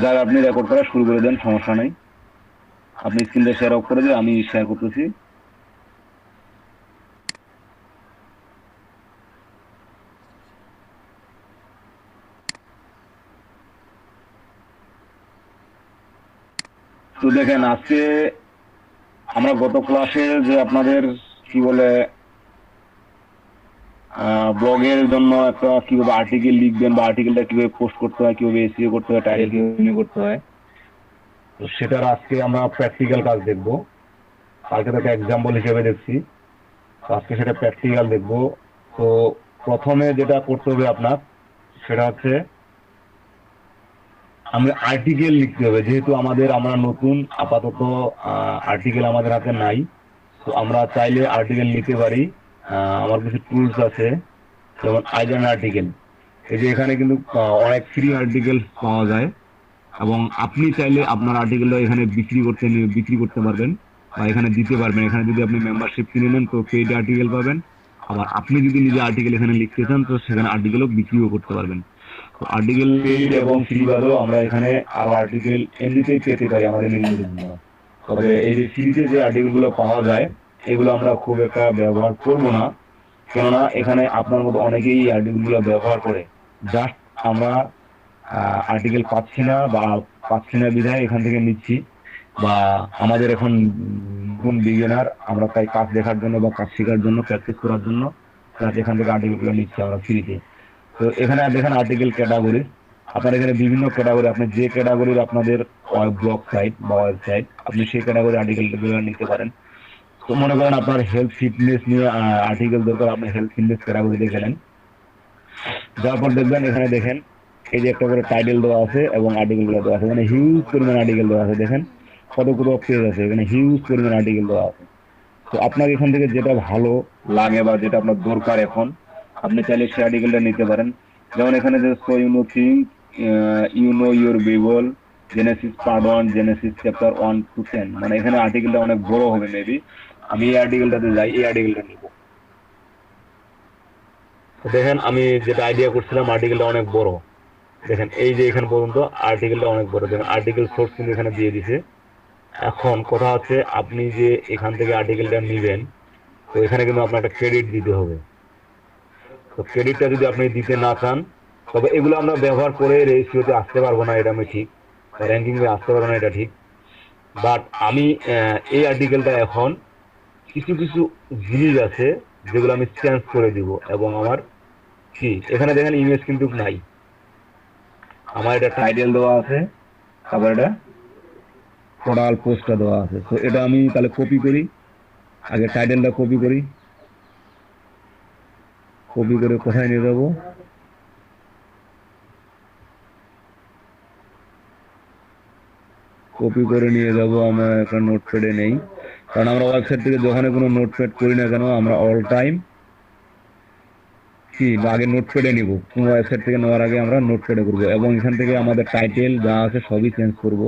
যাক আপনি রেকর্ড করা শুরু করে দেন, সমস্যা নাই। আপনি স্ক্রিনটা শেয়ার অফ করে দিয়ে আমি শেয়ার করতেছি। তো দেখেন আজকে আমরা গত ক্লাসে যে আপনাদের কি বলে ব্লগের জন্য একটা কিভাবে আর্টিকেল লিখবেন বা আর্টিকেলটা কিভাবে পোস্ট করতে হয়, কিভাবে এসইও করতে হয়, টাইটেল কিভাবে করতে হয়, তো সেটার আজকে আমরা প্র্যাকটিক্যাল কাজ দেখব। কালকে তো একটা এক্সাম্পল হিসেবে দেখছি, তো আজকে সেটা প্র্যাকটিক্যাল দেখব। তো প্রথমে যেটা করতে হবে আপনার সেটা হচ্ছে আমরা আর্টিকেল লিখতে হবে। যেহেতু আমরা নতুন, আপাতত আর্টিকেল আমাদের হাতে নাই, তো আমরা চাইলে আর্টিকেল নিতে পারি। আমার কিছু টুলস আছে, যেমন আইডেন আর্টিকেল। এই যে এখানে কিন্তু অনেক ফ্রি আর্টিকেল পাওয়া যায়, এবং আপনি চাইলে আপনার আর্টিকেলটা এখানে বিক্রি করতে পারবেন বা এখানে দিতে পারবেন। এখানে যদি আপনি মেম্বারশিপ কিনে নেন তো পেইড আর্টিকেল পাবেন। আবার আপনি যদি নিজে আর্টিকেল এখানে লিখতে চান তো সেখানে আর্টিকেলও বিক্রিও করতে পারবেন। তো আর্টিকেল পেইড এবং ফ্রি বাদেও আমরা এখানে আরো আর্টিকেল এমনিতেই পেতে পারি আমাদের নিজেদের জন্য। তবে এই যে ফ্রিতে যে আর্টিকেল গুলো পাওয়া যায় এগুলো আমরা খুব একটা ব্যবহার করব না, কেননা এখানে আপনার মতো অনেকেই এই আর্টিকেল গুলো ব্যবহার করে। জাস্ট আমরা আর্টিকেল পাচ্ছি না বিধায় এখান থেকে নিচ্ছি, বা আমাদের এখন নতুন বিগিনার, আমরা তাই কাজ দেখার জন্য বা কাজ শেখার জন্য, প্র্যাকটিস করার জন্য এখান থেকে আর্টিকেল গুলো নিচ্ছি আমরা ফ্রিতে। তো এখানে দেখেন আর্টিকেল ক্যাটাগরি। আপনার এখানে বিভিন্ন ক্যাটাগরি, আপনি যে ক্যাটাগরির আপনাদের ব্লগ সাইট বা ওয়েবসাইট, আপনি সেই ক্যাটাগরি আর্টিকেল গুলো নিতে পারেন। তো মনে করেন আপনার হেলথ ফিটনেস নিয়ে আর্টিকেল দরকার, আপনি হেলথ ফিটনেস ক্যাটাগরি দেখে নেন। যার পর দেখবেন এখানে দেখেন এই যে একটা করে টাইটেল দেওয়া আছে এবং আর্টিকেল গুলো দেওয়া আছে, এখানে হিউজ পরিমাণ আর্টিকেল দেওয়া আছে। দেখেন কতগুলো পেজ আছে, এখানে হিউজ পরিমাণ আর্টিকেল দেওয়া আছে। তো আপনার এখান থেকে যেটা ভালো লাগে বা যেটা আপনার দরকার এখন, আপনি চাইলে সেই আর্টিকেলটা নিতে পারেন। যেমন এখানে যে so you know thing, you know your Bible, Genesis part 1, Genesis chapter 1 to 10, মানে এখানে আর্টিকেলটা অনেক বড় হবে মেবি। আমি এই আর্টিকেলটাতে যাই, এই আর্টিকেলটা নিব। তো দেখেন আমি যেটা আইডিয়া করছিলাম আর্টিকেলটা অনেক বড়। দেখেন এই যে এখান পর্যন্ত আর্টিকেলটা অনেক বড়, দেখেন আর্টিকেল সোর্স কিন্তু এখানে দিয়ে দিছে। এখন কথা হচ্ছে আপনি যে এখান থেকে আর্টিকেলটা নিবেন, তো এখানে কিন্তু আপনার একটা ক্রেডিট দিতে হবে। তো ক্রেডিটটা যদি আপনি দিতে না চান, তবে এগুলো আমরা ব্যবহার করে রেজিস্ট্রিতে আসতে পারবো না, এটা আমি ঠিক, বা র্যাঙ্কিং এ আসতে পারবো না, এটা ঠিক। বাট আমি এই আর্টিকেলটা এখন কিছু কিছু জিনিস আছে যেগুলো আমি চেঞ্জ করে দিব, এবং আমার কি এখানে দেখেন ইমেজ কিন্তু নাই, আমার এটা টাইটেল দেওয়া আছে, তারপর এটা টোটাল পোস্টটা দেওয়া আছে। তো এটা আমি তাহলে কপি করি, আগে টাইটেলটা কপি করি। কপি করে কোথায় নিয়ে যাবো? কপি করে নিয়ে যাব আমরা একটা নোটপ্যাডে নেই, কারণ আমরা ওয়েবসাইট থেকে যখন কোনো নোটপ্যাড করি না কেন আমরা অল টাইম কি আগে নোটপ্যাডে নিব। কোনো ওয়েবসাইট থেকে নেওয়ার আগে আমরা নোটপ্যাডে করবো, এবং এখান থেকে আমাদের টাইটেল যা আছে সবই চেঞ্জ করব।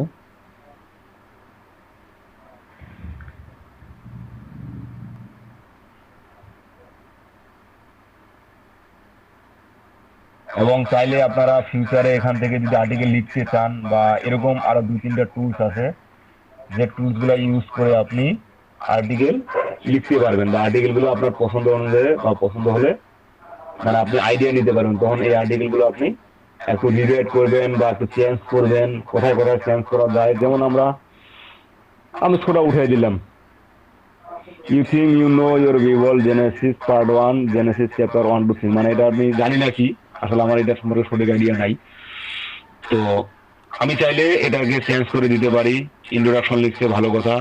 এবং চাইলে আপনারা ফিউচারে এখান থেকে যদি আর্টিকেল লিখতে চান, বা এরকম আরো 2-3টা টুলস আছে যে টুলস গুলা ইউজ করে আপনি আর্টিকেল লিখতে পারবেন, বা আর্টিকেল গুলো আপনার পছন্দ অনুযায়ী বা পছন্দ হলে মানে আপনি আইডিয়া নিতে পারবেন। তখন এই আর্টিকেল গুলো আপনি একটু রিরাইট করবেন বা একটু চেঞ্জ করবেন, কোথায় কোথায় চেঞ্জ করা যায়। যেমন আমি ছোটা উঠাই দিলাম, you think you know your Bible, Genesis part 1, Genesis chapter 1 to 3, মানে এটা আমি জানি না কি, আসলে আমার এটা সম্পর্কে সঠিক আইডিয়া নাই। তো আমি চাইলে এটাকে চেঞ্জ করে দিতে পারি। ইন্ট্রোডাকশন লিখতে ভালো কথা।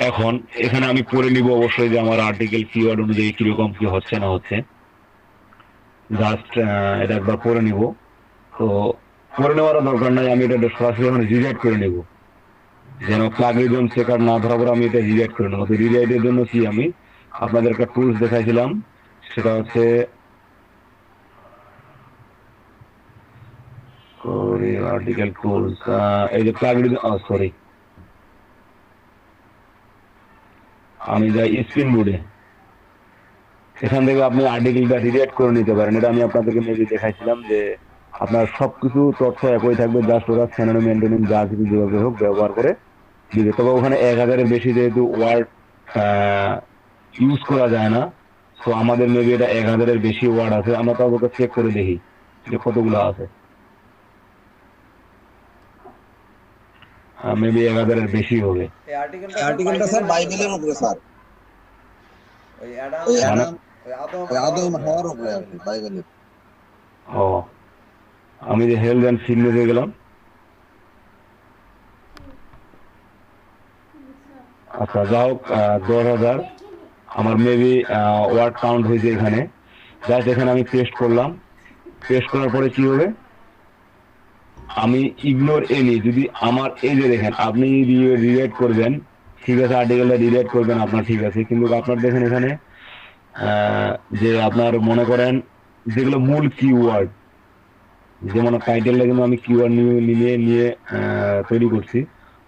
এখন এখানে আমি পড়ে নিব অবশ্যই যে আমার আর্টিকেল কিওয়ার্ড অনুযায়ী কিরকম কি হচ্ছে না হচ্ছে। জাস্ট এটা একবার পড়ে নিব। তো পড়ে নেওয়ার দরকার নাই, আমি এটা সরাসরি এখন রিরাইট করে নেব, যেন প্লাগরিজম চেকার না ধরা পড়ে। আমি এটা রিরাইট করে নেবো। তো রিরাইটের জন্য কি আমি আপনাদের একটা টুলস দেখাইছিলাম, সেটা হচ্ছে আর্টিকেল টুলস। এই যে প্লাগরিজম, সরি, আমি যাই স্ক্রিন বোর্ডে, এখান থেকে আপনি আর্টিকেলটা রিডাইরেক্ট করে নিতে পারেন। এটা আমি আপনাদেরকে মেবি দেখাইছিলাম যে আপনার সবকিছু তথ্য একই থাকবে, জাস্ট ওরা স্যানারি মেনটেনিং যা কিছু যেভাবে হোক ব্যবহার করে দিবে। তবে ওখানে 1000-এর বেশি যেহেতু ওয়ার্ড ইউজ করা যায় না, তো আমাদের মেবি এটা 1000-এর বেশি ওয়ার্ড আছে। আমরা তো ওকে চেক করে দেখি যে কতগুলো আছে। মেবি 1000-এর বেশি হবে। এই আর্টিকেলটা স্যার বাইবেলের উপরে স্যার, ওই অ্যাডাম ওই আদম হাওয়ার উপরে বাইবেলের। ও, আমি যে হেলথ অ্যান্ড ফিটনেসে গেলাম। আচ্ছা, যা হোক 10,000 আমার মেবি ওয়ার্ড কাউন্ট হয়েছে এখানে। জাস্ট এখানে আমি পেস্ট করলাম। পেস্ট করার পরে কি হবে, আমি ইগনোর এনি, যদি আমার এই যে দেখেন আপনি রিলেট করবেন, ঠিক আছে, আর্টিকেলটা রিলেট করবেন আপনার, ঠিক আছে, কিন্তু আপনার দেখেন এখানে যে আপনার মনে করেন যেগুলো মূল কিওয়ার্ড, যেমন টাইটেলটা কিন্তু আমি কিওয়ার্ড নিয়ে তৈরি করছি।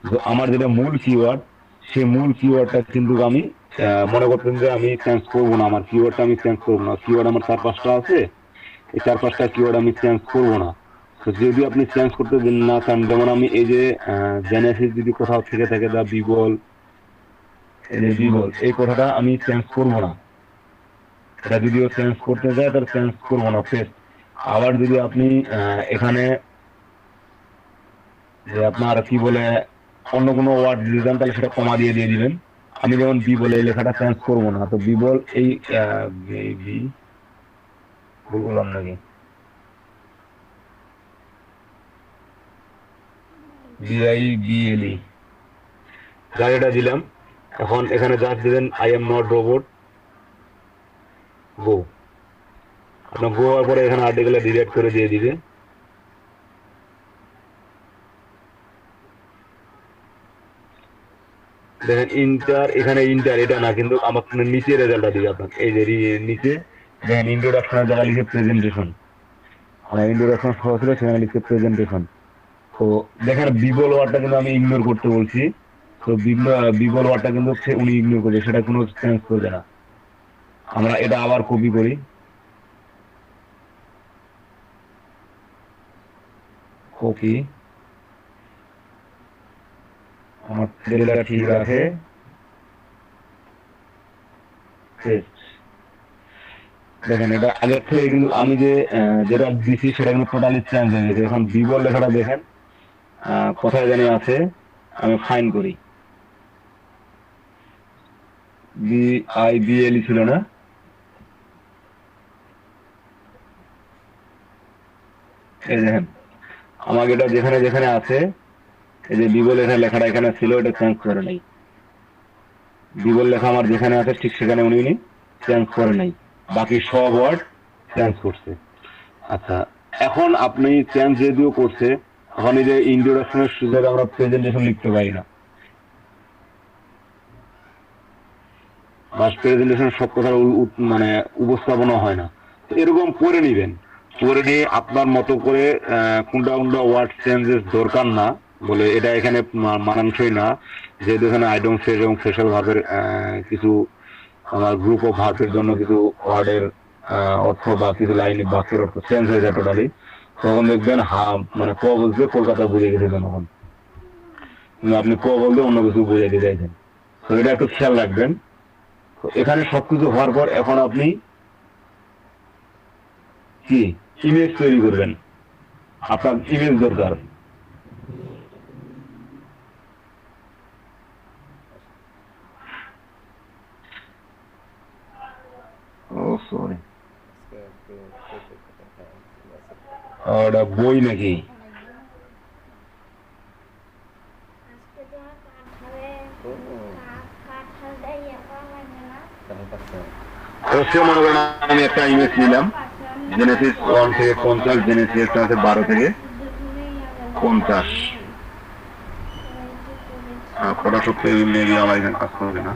তো আমার যেটা মূল কিওয়ার্ড, সেই মূল কিওয়ার্ডটা কিন্তু আমি মনে করতেন যে আমি চেঞ্জ করবো না, আমার কিওয়ার্ডটা আমি চেঞ্জ করবো না। কিওয়ার্ড আমার 4-5টা আছে, এই 4-5টা কিওয়ার্ড আমি চেঞ্জ করবো না। তো যদি আপনি চেঞ্জ করতে না চান, যেমন আমি এই যে জেনেসিস যদি কোথাও থেকে থাকে দা বিবল, এই কথাটা আমি চেঞ্জ করবো না। এটা যদিও চেঞ্জ করতে যায় তাহলে চেঞ্জ করবো না, পেস্ট। আবার যদি আপনি এখানে যে আপনার কি বলে অন্য কোনো ওয়ার্ড দিতে চান, তাহলে সেটা কমা দিয়ে দিবেন। আমি যেমন বি বলে এই লেখাটা চেঞ্জ করবো না, তো বি বল এই বি ভুল করলাম নাকি, BIBLE যা এটা দিলাম। এখন এখানে জাস্ট দিবেন আই এম নট রোবট, গো। আপনার গো হওয়ার পরে এখানে আর্টিকেলে ডিলিট করে দিয়ে দিবে। দেখেন ইন্টার, এখানে ইন্টার এটা না, কিন্তু আমার নিচে রেজাল্টটা দিবে আপনার এই যে নিচে দেখেন ইন্ট্রোডাকশনের জায়গায় লিখে প্রেজেন্টেশন, মানে ইন্ট্রোডাকশন সহ ছিল সেখানে লিখছে প্রেজেন্টেশন। তো দেখেন বিবল ওয়ার্ডটা কিন্তু আমি ইগনোর করতে বলছি, তো বিবল ওয়ার্ডটা কিন্তু উনি ইগনোর করবে, সেটা কোনো চেঞ্জ করবে না। আমরা এটা আবার কপি করি, কপি, আমার টেবিলটা ঠিক রাখে, দেখেন এটা আগের থেকে কিন্তু আমি যে যেটা দিছি সেটা কিন্তু টোটালি চেঞ্জ হয়ে গেছে। এখন বিবল লেখাটা দেখেন কোথায় জানি আছে, আমি ফাইন করি, BIBLE ছিল না, এই দেখেন আমাকে এটা যেখানে যেখানে আছে, এই যে বিবল এখানে লেখাটা এখানে ছিল, এটা চেঞ্জ করে নাই। বিবল লেখা আমার যেখানে আছে ঠিক সেখানে উনি চেঞ্জ করে নাই, বাকি সব ওয়ার্ড চেঞ্জ করছে। আচ্ছা, এখন আপনি চেঞ্জ যদিও করছে, এখন এই যে ইন্ট্রোডাকশনের সুযোগে আমরা প্রেজেন্টেশন লিখতে পারি না, বাস প্রেজেন্টেশন সব কথার মানে উপস্থাপনা হয় না। তো এরকম করে নিবেন, করে নিয়ে আপনার মতো করে কোনটা কোনটা ওয়ার্ড চেঞ্জেস দরকার না বলে এটা এখানে মানানসই না, যেহেতু এখানে আইডম ফ্রেজ এবং ফেশাল ভাবের কিছু আমার গ্রুপ অফ ভার্বের জন্য কিছু ওয়ার্ডের অর্থ বা কিছু লাইন বাক্যের অর্থ চেঞ্জ হয়ে যায় টোটালি, তখন দেখবেন মানে ক বলতে কলকাতা বুঝে গেছে জনগণ, আপনি ক বলতে অন্য কিছু বুঝে দিয়ে চাইছেন। তো এটা একটু খেয়াল রাখবেন। এখানে সবকিছু হওয়ার পর এখন আপনি কি ইমেজ তৈরি করবেন, আপনার ইমেজ দরকার। ওটা বই নাকি? মনে করেন আমি একটা ইমেজ নিলাম, জেনেসিস 1 থেকে 50, জেনেসিস 12 থেকে 50, কটা সপ্তাহে মেবি আমার এখানে কাজ করবে না।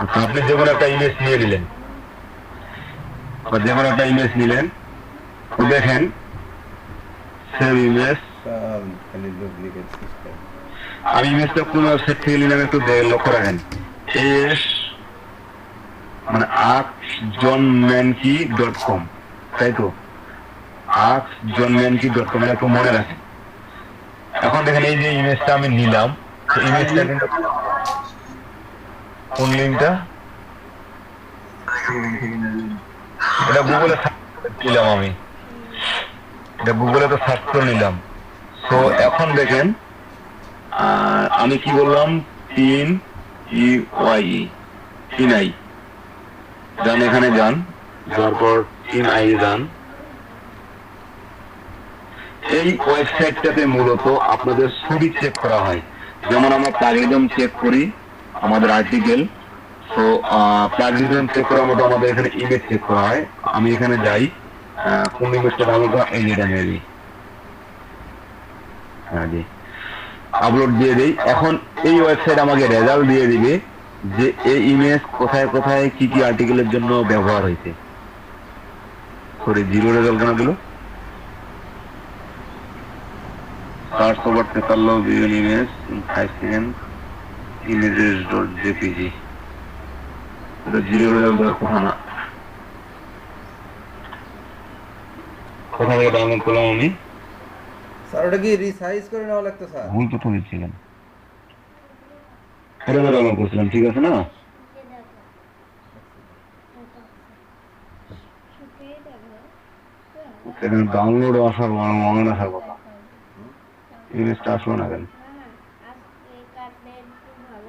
আচ্ছা, আপনি যে কোনো একটা ইমেজ নিয়ে নিলেন, যে কোনো একটা ইমেজ নিলেন, দেখেন সেম ইমেজ, আমি ইমেজটা কোন ওয়েবসাইট থেকে নিলাম একটু লক্ষ্য রাখেন, মানে artjohnmankey.com, তাই তো? askjohnmanki.com একটু মনে রাখেন। এখন দেখেন এই যে ইমেজটা আমি নিলাম, ইমেজটা কিন্তু কোন লিঙ্কটা, এটা গুগলে নিলাম আমি, এটা গুগলে তো সার্চ করে নিলাম। তো এখন দেখেন আমি কি বললাম, পিন ইউআই পিনাই যান, এখানে যান, যাওয়ার পর পিনাই যান। এই ওয়েবসাইটটাতে মূলত আপনাদের ছবি চেক করা হয়, যেমন আমরা প্লাগরিদম চেক করি আমাদের আর্টিকেল। তো প্লাগরিদম চেক করার মতো আমাদের এখানে ইমেজ চেক করা হয়। আমি এখানে যাই, কোন ইমেজটা ডাউনলোড করা, এই যেটা মেবি, হ্যাঁ জি, আপলোড দিয়ে দেই। এখন এই ওয়েবসাইট আমাকে রেজাল্ট দিয়ে দিবে যে এই ইমেজ কোথায় কোথায় কি কি আর্টিকেলের জন্য ব্যবহার হয়েছে। সরি, জিরো রেজাল্ট কেন দিল? Search over Tetallo view an image in 5 seconds. Images.jpg. এটা জিরো রেজাল্ট দেওয়ার কথা না। কোথা থেকে ডাউনলোড করলাম আমি? স্যার ওটা কি রিসাইজ করে নেওয়া লাগতো স্যার? ভুল তথ্য দিচ্ছিলেন, এটা ডাউনলোড করছিলাম, ঠিক আছে না? সেখানে ডাউনলোড আসার মনে আসার কথা, ইমেজটা আসলো না কেন?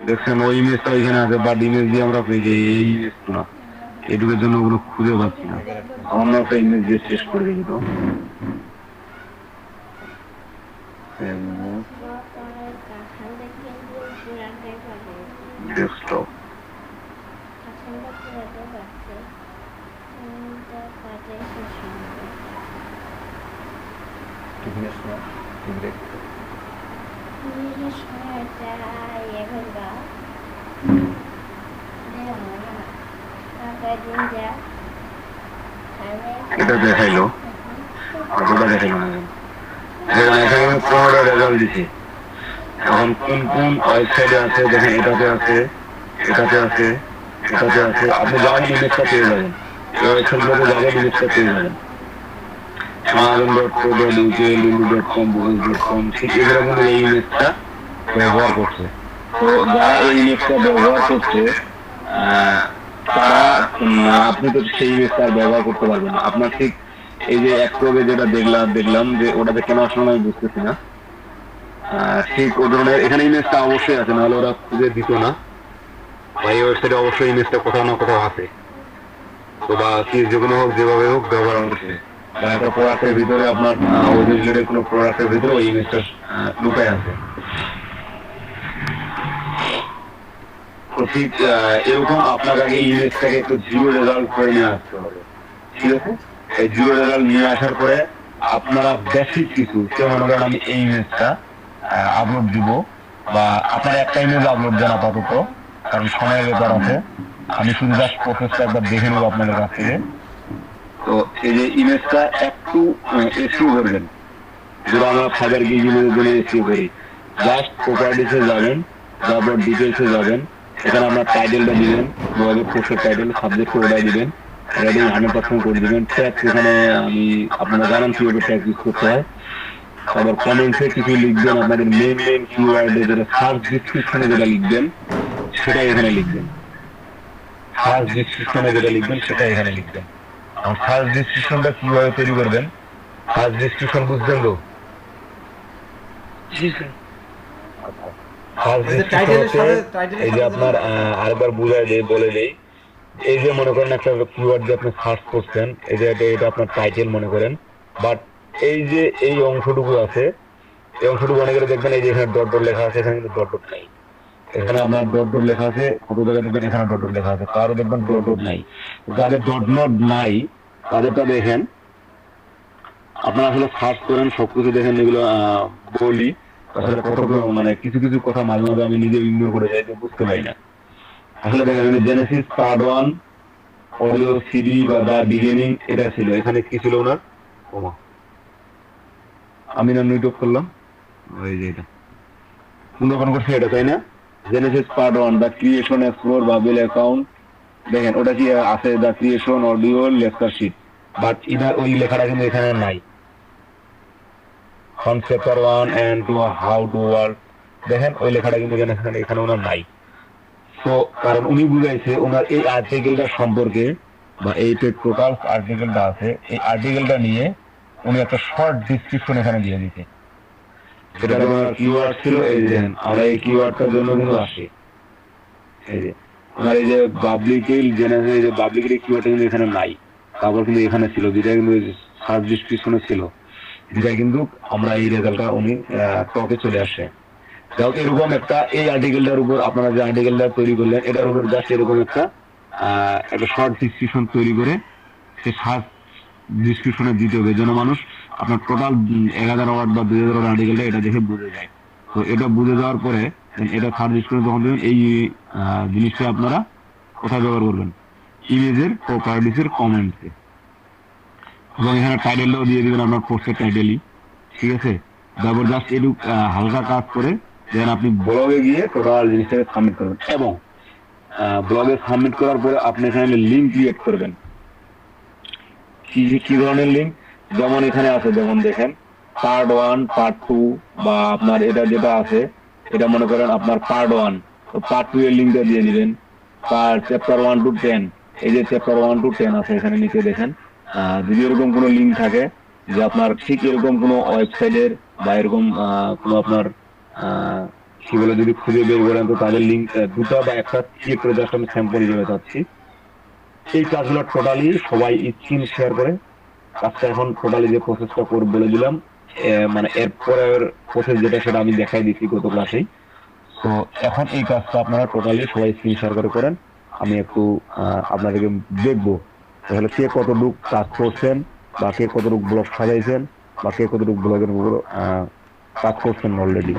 দেখছেন ওই ইমেজটা ওইখানে আছে, বাট ইমেজ দিয়ে আমরা পেয়ে যাই এই ইমেজ না, এটুকুর জন্য ওগুলো খুঁজে পাচ্ছি না। অন্য একটা ইমেজ দিয়ে শেষ করে দিই তো। ডেস্কটপ এটা দেখাইলো, ওটা দেখাইলো না, এখানে 15টা রেজাল্ট দিচ্ছে। এখন কোন কোন ওয়েবসাইটে আছে দেখেন, এটাতে আছে, এটাতে আছে, এটাতে আছে। আপনি যাবেন ইমেজটা পেয়ে যাবেন, ওয়েবসাইটগুলোতে যাবেন ইমেজটা পেয়ে যাবেন। amazon.co.uk, lulu.com, google.com, ঠিক এগুলো কিন্তু এই ইমেজটা ব্যবহার করছে। তো যারা এই ইমেজটা ব্যবহার করছে তারা, আপনি তো সেই ইমেজটা ব্যবহার করতে পারবেন না। আপনার ঠিক এই যে একটু আগে যেটা দেখলাম যে ওটাতে কেন আসলে আমি বুঝতেছি না, ঠিক ও ধরনের এখানে ইমেজটা অবশ্যই আছে, নাহলে ওরা খুঁজে দিত না। বা এই ওয়েবসাইটে অবশ্যই ইমেজটা কোথাও না কোথাও আছে, তো বা কি যেকোনো হোক, যেভাবে হোক ব্যবহার করছে। বা একটা প্রোডাক্টের ভিতরে আপনার ওই রিলেটেড কোনো প্রোডাক্টের ভিতরে ওই ইমেজটা লুকায় আছে। তো ঠিক এরকম আপনার আগে ইমেজটাকে একটু জিরো রেজাল্ট করে নিয়ে আসতে হবে, ঠিক আছে? এই জিরো রেজাল্ট নিয়ে আসার পরে আপনারা বেসিক কিছু, মনে করেন আমি এই ইমেজটা আপলোড দিব, বা আপনার একটা ইমেজ আপলোড দেন আপাতত, কারণ সময়ের ব্যাপার আছে। আমি শুধু জাস্ট প্রসেসটা একবার দেখে নেবো আপনাদের কাছ থেকে। তো এই যে ইমেজটা একটু এসিও করবেন, যেটা আমরা ফাইবার গিগ ইমেজের জন্য এসিও করি। জাস্ট প্রপার্টিসে যাবেন, তারপর ডিটেলসে যাবেন, এখানে আপনার টাইটেলটা দিবেন, মোবাইলের পোস্টের টাইটেল, সাবজেক্ট ওটাই দিবেন, রেডিং 100% করে দিবেন। ট্যাগ এখানে আমি আপনারা জানেন কিভাবে ট্যাগ ইউজ করতে হয়। তারপর কমেন্টসে কিছু লিখবেন, আপনাদের মেন কিওয়ার্ডে যেটা সার্চ ডিসক্রিপশনে যেটা লিখবেন সেটাই এখানে লিখবেন। সার্চ ডিসক্রিপশনে যেটা লিখবেন সেটা এখানে লিখবেন। আর সার্চ ডিসক্রিপশনটা কিভাবে তৈরি করবেন, সার্চ ডিসক্রিপশন বুঝবেন তো? এই যে আপনার আরেকবার বুঝাই দেই, বলে দেই, এই যে মনে করেন একটা কিওয়ার্ড দিয়ে আপনি সার্চ করছেন, এই যে এটা আপনার টাইটেল মনে করেন, বাট এই যে এই অংশটুকু আছে, এই অংশটুকু অনেকের দেখবেন এই যে এখানে ডট ডট লেখা আছে, এখানে কিন্তু ডট ডট নাই। এখানে আপনার ডট ডট লেখা আছে, কত জায়গায় দেখবেন এখানে ডট ডট লেখা আছে, কারো দেখবেন ডট ডট নাই। যাদের ডট নট নাই তাদেরটা দেখেন, আপনারা আসলে সার্চ করেন, সবকিছু দেখেন, এগুলো বলি আসলে কতগুলো, মানে কিছু কিছু কথা মাঝে মাঝে আমি নিজে ইগনোর করে যাই, বুঝতে পারি না। আসলে দেখেন জেনেসিস পার্ট 1 অডিও সিডি বা দা বিগিনিং, এটা ছিল, এখানে কি ছিল ওনার, আমি না নিউটপ করলাম, ওই যে এটা সুন্দরবন করছে, এটা তাই না? Genesis part 1 the creation explore Babel account, দেখেন ওটা কি আছে, the creation audio lecture sheet, but inner ওই লেখাটা কিন্তু এখানে নাই। From chapter 1 and to how to work, দেখেন ওই লেখাটা কিন্তু এখানে ওনার নাই। তো কারণ উনি বুঝাইছে ওনার এই আর্টিকেলটা সম্পর্কে বা এই যে টোটাল আর্টিকেলটা আছে এই আর্টিকেলটা নিয়ে উনি একটা শর্ট ডিসক্রিপশন এখানে দিয়ে দিতে। এটা তোমার কিওয়ার্ড ছিল, এই যে আমরা এই কিওয়ার্ডটার জন্য কিন্তু আসি, এই যে ওনার এই যে পাবলিকের জেনারেল এই যে পাবলিকের কিওয়ার্ডটা কিন্তু এখানে নাই, তারপর কিন্তু এখানে ছিল যেটা কিন্তু সার্চ ডিসক্রিপশনে ছিল, যেটা কিন্তু আমরা এই রেজাল্টটা উনি টপে চলে আসে। যাই এরকম একটা এই আর্টিকেলটার উপর আপনারা যে আর্টিকেলটা তৈরি করলেন এটার উপর জাস্ট এরকম একটা শর্ট ডিসক্রিপশন তৈরি করে সে সার্চ ডিসক্রিপশনে দিতে হবে, যেন মানুষ আপনার টোটাল 1000 ওয়ার্ড বা 2000 ওয়ার্ড আর্টিকেলটা এটা দেখে বুঝে যায়। তো এটা বুঝে যাওয়ার পরে এটা সার্চ ডিসক্রিপশনে যখন দেবেন এই জিনিসটা আপনারা কোথায় ব্যবহার করবেন, ইমেজের প্রপার্টিসের কমেন্টসে, এবং এখানে টাইটেলটাও দিয়ে দিবেন আপনার পোস্টের টাইটেলই, ঠিক আছে। তারপর জাস্ট একটু হালকা কাজ করে দেন আপনি ব্লগে গিয়ে টোটাল জিনিসটাকে সাবমিট করবেন, এবং ব্লগে সাবমিট করার পরে আপনি এখানে লিঙ্ক ক্রিয়েট করবেন। কি ধরনের লিঙ্ক, যেমন এখানে আছে, যেমন দেখেন পার্ট 1 পার্ট 2 বা আপনার এটা যেটা আছে এটা মনে করেন আপনার পার্ট 1, তো পার্ট 2 এর লিঙ্কটা দিয়ে দিবেন। চ্যাপ্টার 1 টু 10, এই যে চ্যাপ্টার 1 টু 10 আছে এখানে নিচে দেখেন, যদি এরকম কোনো লিঙ্ক থাকে যে আপনার ঠিক এরকম কোনো ওয়েবসাইটের বা এরকম কোনো আপনার কি বলে যদি খুঁজে বের করেন, তো তাদের লিঙ্ক দুটো বা একটা ক্লিক করে জাস্ট আমি স্যাম্পল হিসেবে চাচ্ছি। এই কাজগুলো টোটালি সবাই স্ক্রিন শেয়ার করে কাজটা এখন টোটালি যে প্রসেসটা করে বলে দিলাম, মানে এরপরের প্রসেস যেটা সেটা আমি দেখাই দিচ্ছি গত ক্লাসেই। তো এখন এই কাজটা আপনারা টোটালি সবাই স্ক্রিন শেয়ার করে করেন, আমি একটু আপনাদেরকে দেখবো তাহলে কে কতটুক কাজ করছেন বা কে কতটুক ব্লগ সাজাইছেন বা কে কতটুক ব্লগের উপর কাজ করছেন অলরেডি।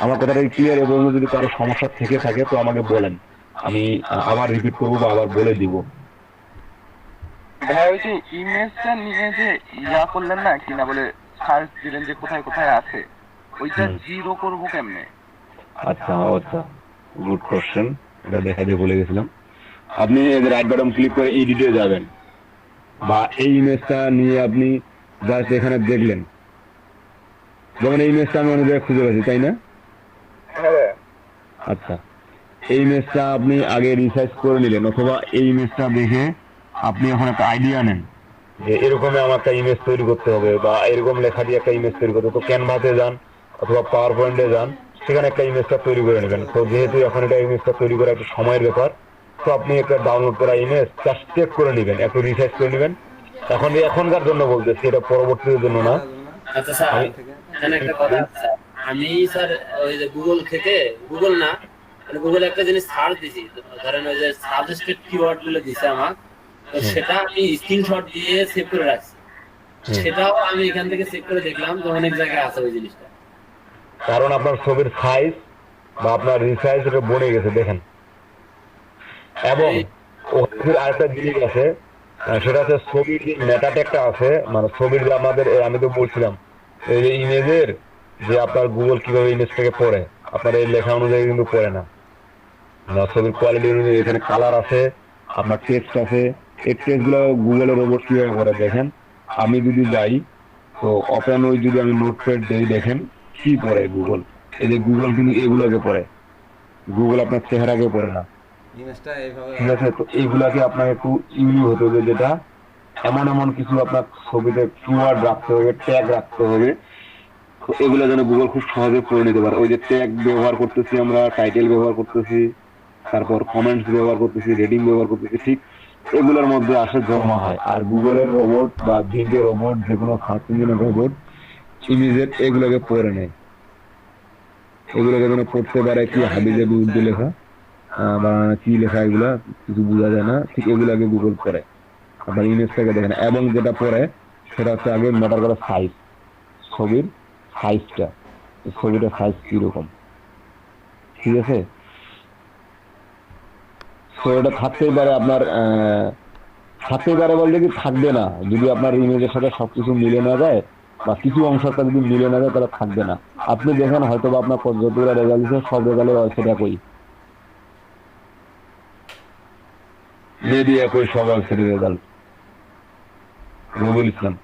আমার কথাটা ক্লিয়ার, এবং যদি কারো সমস্যা থেকে থাকে তো আমাকে বলেন, আমি আবার রিপিট করবো বা আবার বলে দিব। ভাই ওই যে ইমেজটা নিয়ে যে ইয়া করলেন না, কি না বলে সার্চ দিলেন যে কোথায় কোথায় আছে, ওইটা জিরো করবো কেমনে? আচ্ছা আচ্ছা, গুড কোশ্চেন, এটা দেখা দিয়ে বলে গেছিলাম। আপনি রাইট বাটন ক্লিক করে এডিটে যাবেন, বা এই ইমেজটা নিয়ে আপনি জাস্ট এখানে দেখলেন, যেমন এই ইমেজটা আমি অনেক জায়গায় খুঁজে পাচ্ছি, তাই না? আচ্ছা, এই ইমেজটা আপনি আগে রিসার্চ করে নিলেন, অথবা এই ইমেজটা দেখে আপনি এখন একটা আইডিয়া নেন যে এরকম আমার একটা ইমেজ তৈরি করতে হবে বা এরকম লেখা দিয়ে একটা ইমেজ তৈরি করতে হবে, তো ক্যানভাসে যান অথবা পাওয়ার পয়েন্টে যান, সেখানে একটা ইমেজটা তৈরি করে নেবেন। তো যেহেতু এখন এটা ইমেজটা তৈরি করা একটা সময়ের ব্যাপার, তো আপনি একটা ডাউনলোড করা ইমেজ জাস্ট চেক করে নেবেন, একটু রিসার্চ করে নেবেন। এখন এখনকার জন্য বলতেছি, এটা পরবর্তীর জন্য না। আচ্ছা স্যার, এখানে একটা কথা আছে স্যার। আমি স্যার ওই যে গুগল থেকে, গুগল না মানে গুগলে একটা জিনিস সার্চ দিছি, ধরেন ওই যে সাজেস্টেড কিওয়ার্ড গুলো দিছে আমার, তো সেটা আমি স্ক্রিনশট দিয়ে সেভ করে রাখছি। সেটাও আমি এখান থেকে চেক করে দেখলাম যে অনেক জায়গায় আছে ওই জিনিসটা। কারণ আপনার ছবির সাইজ বা আপনার রিসাইজ এটা বনে গেছে দেখেন। এবং ওখানে আরেকটা জিনিস আছে, সেটা হচ্ছে ছবির যে মেটা ট্যাগটা আছে, মানে ছবির যে আমাদের আমি তো বলছিলাম এই যে ইমেজের যে আপনার গুগল কিভাবে ইমেজটাকে পড়ে, আপনার এই লেখা অনুযায়ী কিন্তু পড়ে না। ছবির কোয়ালিটি অনুযায়ী এখানে কালার আছে, আপনার টেক্সট আছে, এই টেক্সট গুলো গুগলের রোবট কিভাবে করে দেখেন। আমি যদি যাই তো ওপেন ওই যদি আমি নোটপ্যাড দিই, দেখেন কি পড়ে গুগল, এই যে গুগল কিন্তু এগুলোকে পড়ে, গুগল আপনার চেহারাকে পড়ে না, ঠিক আছে। তো এইগুলাকে আপনার একটু ইউনিক হতে হবে, যেটা এমন এমন কিছু আপনার ছবিতে কিওয়ার্ড রাখতে হবে, ট্যাগ রাখতে হবে, তো এগুলো যেন গুগল খুব সহজে পড়ে নিতে পারে। ওই যে ট্যাগ ব্যবহার করতেছি আমরা, টাইটেল ব্যবহার করতেছি, তারপর কমেন্টস ব্যবহার করতেছি, রেটিং ব্যবহার করতেছি, ঠিক এগুলোর মধ্যে আসে জমা হয়। আর গুগলের রোবট বা ভিডিও রোবট, যে কোনো সার্চ ইঞ্জিনের রোবট ইমেজের এগুলোকে পড়ে নেয়, এগুলোকে যেন পড়তে পারে কি হাবিজাবি উর্দু লেখা বা কি লেখা, এগুলা কিছু বোঝা যায় না, ঠিক এগুলাকে গুগল করে আপনার ইমেজটাকে দেখেন। এবং যেটা পড়ে সেটা হচ্ছে আগে ম্যাটার করে সাইজ, ছবির সাইজটা, ছবিটার সাইজ কিরকম, ঠিক আছে। তো এটা থাকতেই পারে আপনার থাকতেই পারে বলতে কি থাকবে না, যদি আপনার ইমেজের সাথে সবকিছু মিলে না যায় বা কিছু অংশটা যদি মিলে না যায় তাহলে থাকবে না। আপনি দেখেন হয়তো বা আপনার যতগুলো রেজাল্ট দিচ্ছে সব রেজাল্টের সেটা কই মেবি একই সব সেটা রেজাল্ট রবিউল ইসলাম।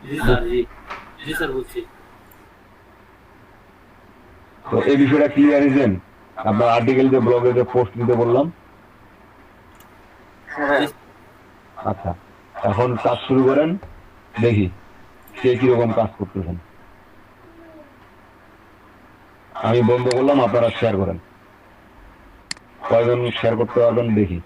জি স্যার, জি জি স্যার বুঝছি। তো এই বিষয়টা ক্লিয়ার হয়েছেন? আপনার আর্টিকেল যে ব্লগে যে পোস্ট দিতে বললাম। জি আচ্ছা, এখন কাজ শুরু করেন, দেখি কে কিরকম কাজ করতেছেন। আমি বন্ধ করলাম, আপনারা শেয়ার করেন, কয়জন শেয়ার করতে পারবেন দেখি।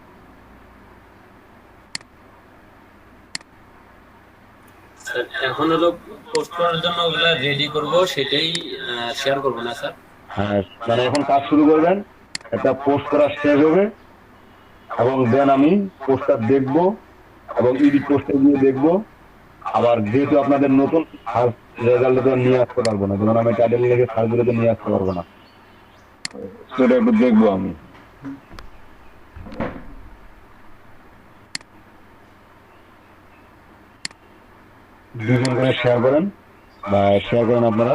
স্যার, এখন হলো পোস্ট করার জন্য ওগুলা রেডি করব, সেটাই শেয়ার করব না স্যার? হ্যাঁ, মানে এখন কাজ শুরু করবেন, একটা পোস্ট করা শেষ হবে এবং দেন আমি পোস্টটা দেখবো এবং এডিট পোস্টে গিয়ে দেখবো। আবার যেহেতু আপনাদের নতুন সার্চ রেজাল্ট তো নিয়ে আসতে পারবো না, যেমন আমি টাইটেল লিখে সার্চ দিলে তো নিয়ে আসতে পারবো না, সেটা একটু দেখবো আমি। দুজন করে শেয়ার করেন, বা শেয়ার করেন আপনারা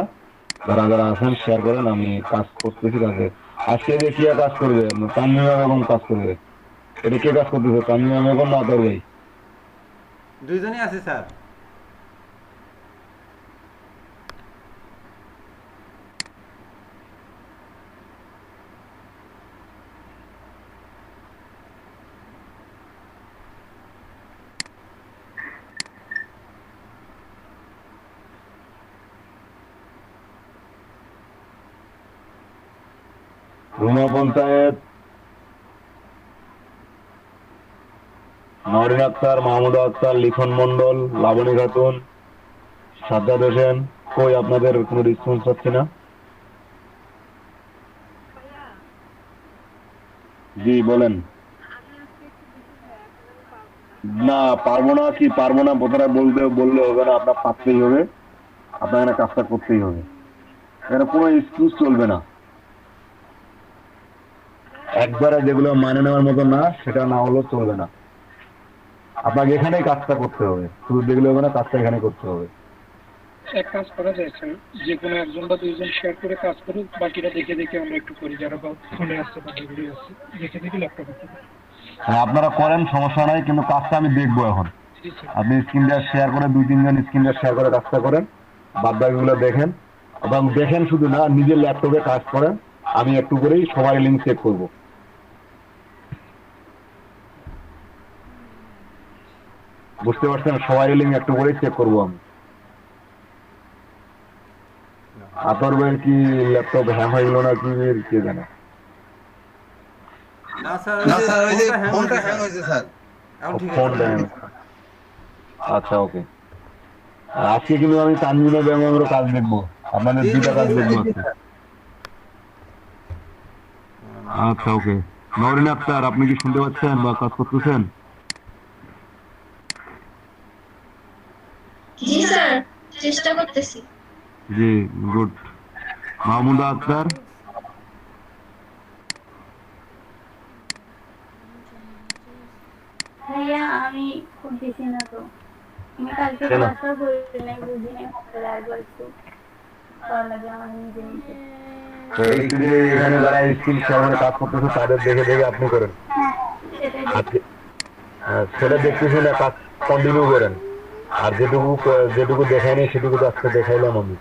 যারা যারা আছেন, শেয়ার করেন। আমি কাজ করতেছি কাজে। আজকে যে কি কাজ করবে, তানজিমা বেগম কাজ করবে। এটা কে কাজ করতেছে, তানজিমা বেগম না তোর ভাই? দুইজনই আছে স্যার। রুমা পঞ্চায়েত, নরিন আক্তার, মাহমুদা আক্তার, লিখন মন্ডল, লাবণী খাতুন, সাজ্জাদ হোসেন। কই আপনাদের কোনো রেসপন্স পাচ্ছি না। জি বলেন। না পারবো না, কি পারবো না কথাটা বললে হবে না, আপনার পারতেই হবে, আপনার এখানে কাজটা করতেই হবে, এখানে কোনো এক্সকিউজ চলবে না। একবারে যেগুলো মানে নেওয়ার মতো না, সেটা না হলেও চলবে না। আপনাকে এখানেই কাজটা করতে হবে, শুধু দেখলে হবে না, কাজটা এখানে করতে হবে। এক কাজ করা যায় স্যার, যে কোনো একজন বা দুইজন শেয়ার করে কাজ করুক, বাকিটা দেখে দেখে আমরা একটু করি, যারা বা ফোনে আসছে বা যেগুলি আসছে দেখে দেখে ল্যাপটপে করি। হ্যাঁ আপনারা করেন, সমস্যা নাই, কিন্তু কাজটা আমি দেখবো এখন। জি স্যার। আপনি স্ক্রিনটা শেয়ার করে, 2-3 জন স্ক্রিনটা শেয়ার করে কাজটা করেন, বাদ বাকিগুলো দেখেন, এবং দেখেন শুধু না, নিজের ল্যাপটপে কাজ করেন। আমি একটু করেই সবাই লিঙ্ক চেক করব। বুঝতে পারছেন, সবাই লিঙ্ক একটু করেই চেক করবো আমি। আপনার ভাইয়ের কি ল্যাপটপ হ্যাং হয়ে গেল না কি, কে জানে। না স্যার, না স্যার, ওই যে ফোনটা ফোনটা হ্যাং হ্যাং হয়েছে হয়েছে স্যার। এখন ঠিক ফোন আছে। আচ্ছা ওকে। আজকে কিন্তু আমি তানজিমা বেগমেরও কাজ দেখবো, আপনাদের দুইটা কাজ দেখবো আজকে। আচ্ছা ওকে। নরিন আক্তার, আপনি কি শুনতে পাচ্ছেন বা কাজ করতেছেন? জি স্যার, চেষ্টা করতেছি। জি গুড। মাহমুদা আক্তার, ভাইয়া আমি করতেছি না তো, আমি কালকে কেন? ক্লাসটা করি নাই, বুঝি নাই, হোস্টেলে আসবো একটু করা লাগে আমার নিজে নিজে। তো একটু যে এখানে যারা স্ক্রিন শেয়ার করে কাজ করতেছে, তাদের দেখে দেখে আপনি করেন। হ্যাঁ সেটাই আজকে সেটা দেখতেছি না, কাজ কন্টিনিউ করেন। আর যেটুকু দেখায়নি সেটুকু তো আজকে দেখাইলাম আমি।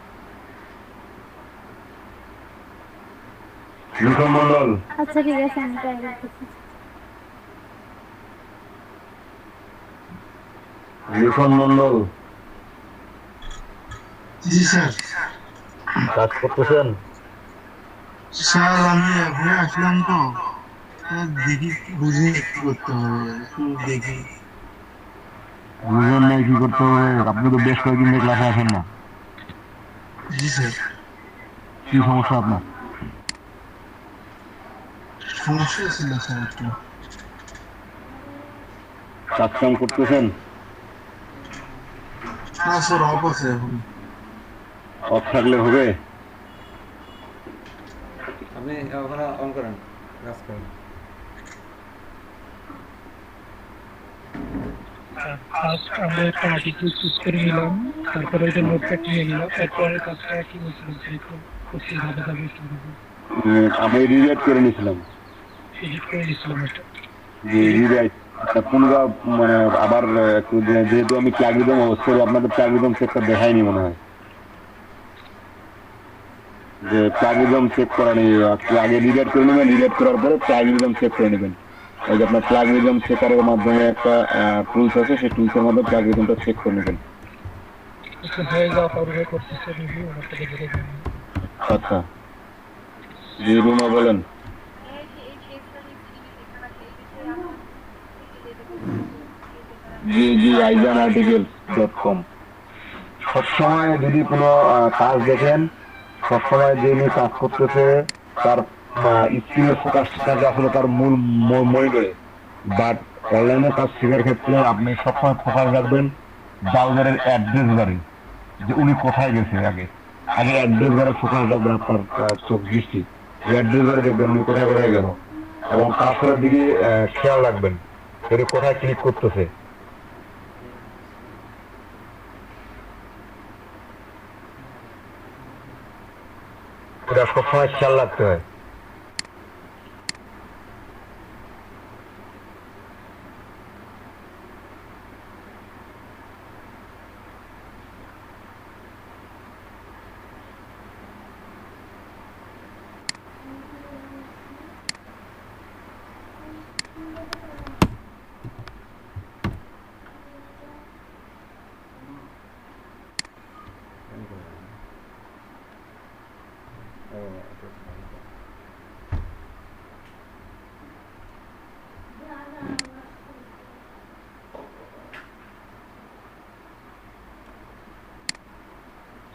লিখন মন্ডল, আচ্ছা ঠিক আছে, আমি ট্রাই করতেছি। লিখন মন্ডল জি স্যার। কাজ করতেছেন? স্যার আমি এখনো আসলাম তো, স্যার দেখি বুঝে কি করতে হবে, একটু দেখি। বুঝেন নাই কি করতে হবে? আপনি তো বেশ কয়েকদিন ধরে ক্লাসে আসেন না। জি স্যার। কি সমস্যা আপনার? সমস্যা ছিল স্যার একটু। কাজ কাম করতেছেন? না স্যার, অফ আছে এখন। অফ থাকলে হবে? আপনি ওখানে অন করেন, কাজ করেন। ফার্স্ট আমরা একটা আর্টিকেল চুজ করে নিলাম, তারপরে ওইটা নোটপ্যাড নিয়ে নিলাম, এরপরে কাজটা কি বলছিলাম যে করছি ধাপে ধাপে আমি রিলেট করে নিয়েছিলাম। এডিট করে নিয়েছিলাম এটা। জি রিরাইট পুনরায় মানে আবার একটু যেহেতু আমি প্লাগরিদম অবশ্যই আপনাদের প্লাগরিদম চেকটা দেখাইনি মনে হয় যে প্লাগরিদম চেক করা নেই আগে রিডাইট করে নেবেন রিডাইট করার পরে প্লাগরিদম চেক করে নেবেন ওই যে আপনার প্লাগরিদম চেকারের মাধ্যমে একটা টুলস আছে সেই টুলসের মাধ্যমে প্লাগরিদমটা চেক করে নেবেন হয়ে যাওয়া পরে করতেছে রিভিউ আমার থেকে ধরে দেবেন আচ্ছা জি রুমা বলেন জি aijanarticles.com সবসময় যদি কোনো কাজ দেখেন সবসময় যে নিয়ে কাজ করতেছে তার স্কিলের ফোকাসটা আসলে তার মূল মনিটরে বাট অনলাইনে কাজ শেখার ক্ষেত্রে আপনি সবসময় ফোকাস রাখবেন ব্রাউজারের অ্যাড্রেস বারে যে উনি কোথায় গেছে আগে অ্যাড্রেস বারে ফোকাস রাখবেন আপনার চোখ দৃষ্টি অ্যাড্রেস বারে দেখবেন উনি কোথায় কোথায় গেল এবং কাজটার দিকে খেয়াল রাখবেন এটা কোথায় ক্লিক করতেছে এটা সবসময় খেয়াল রাখতে হয়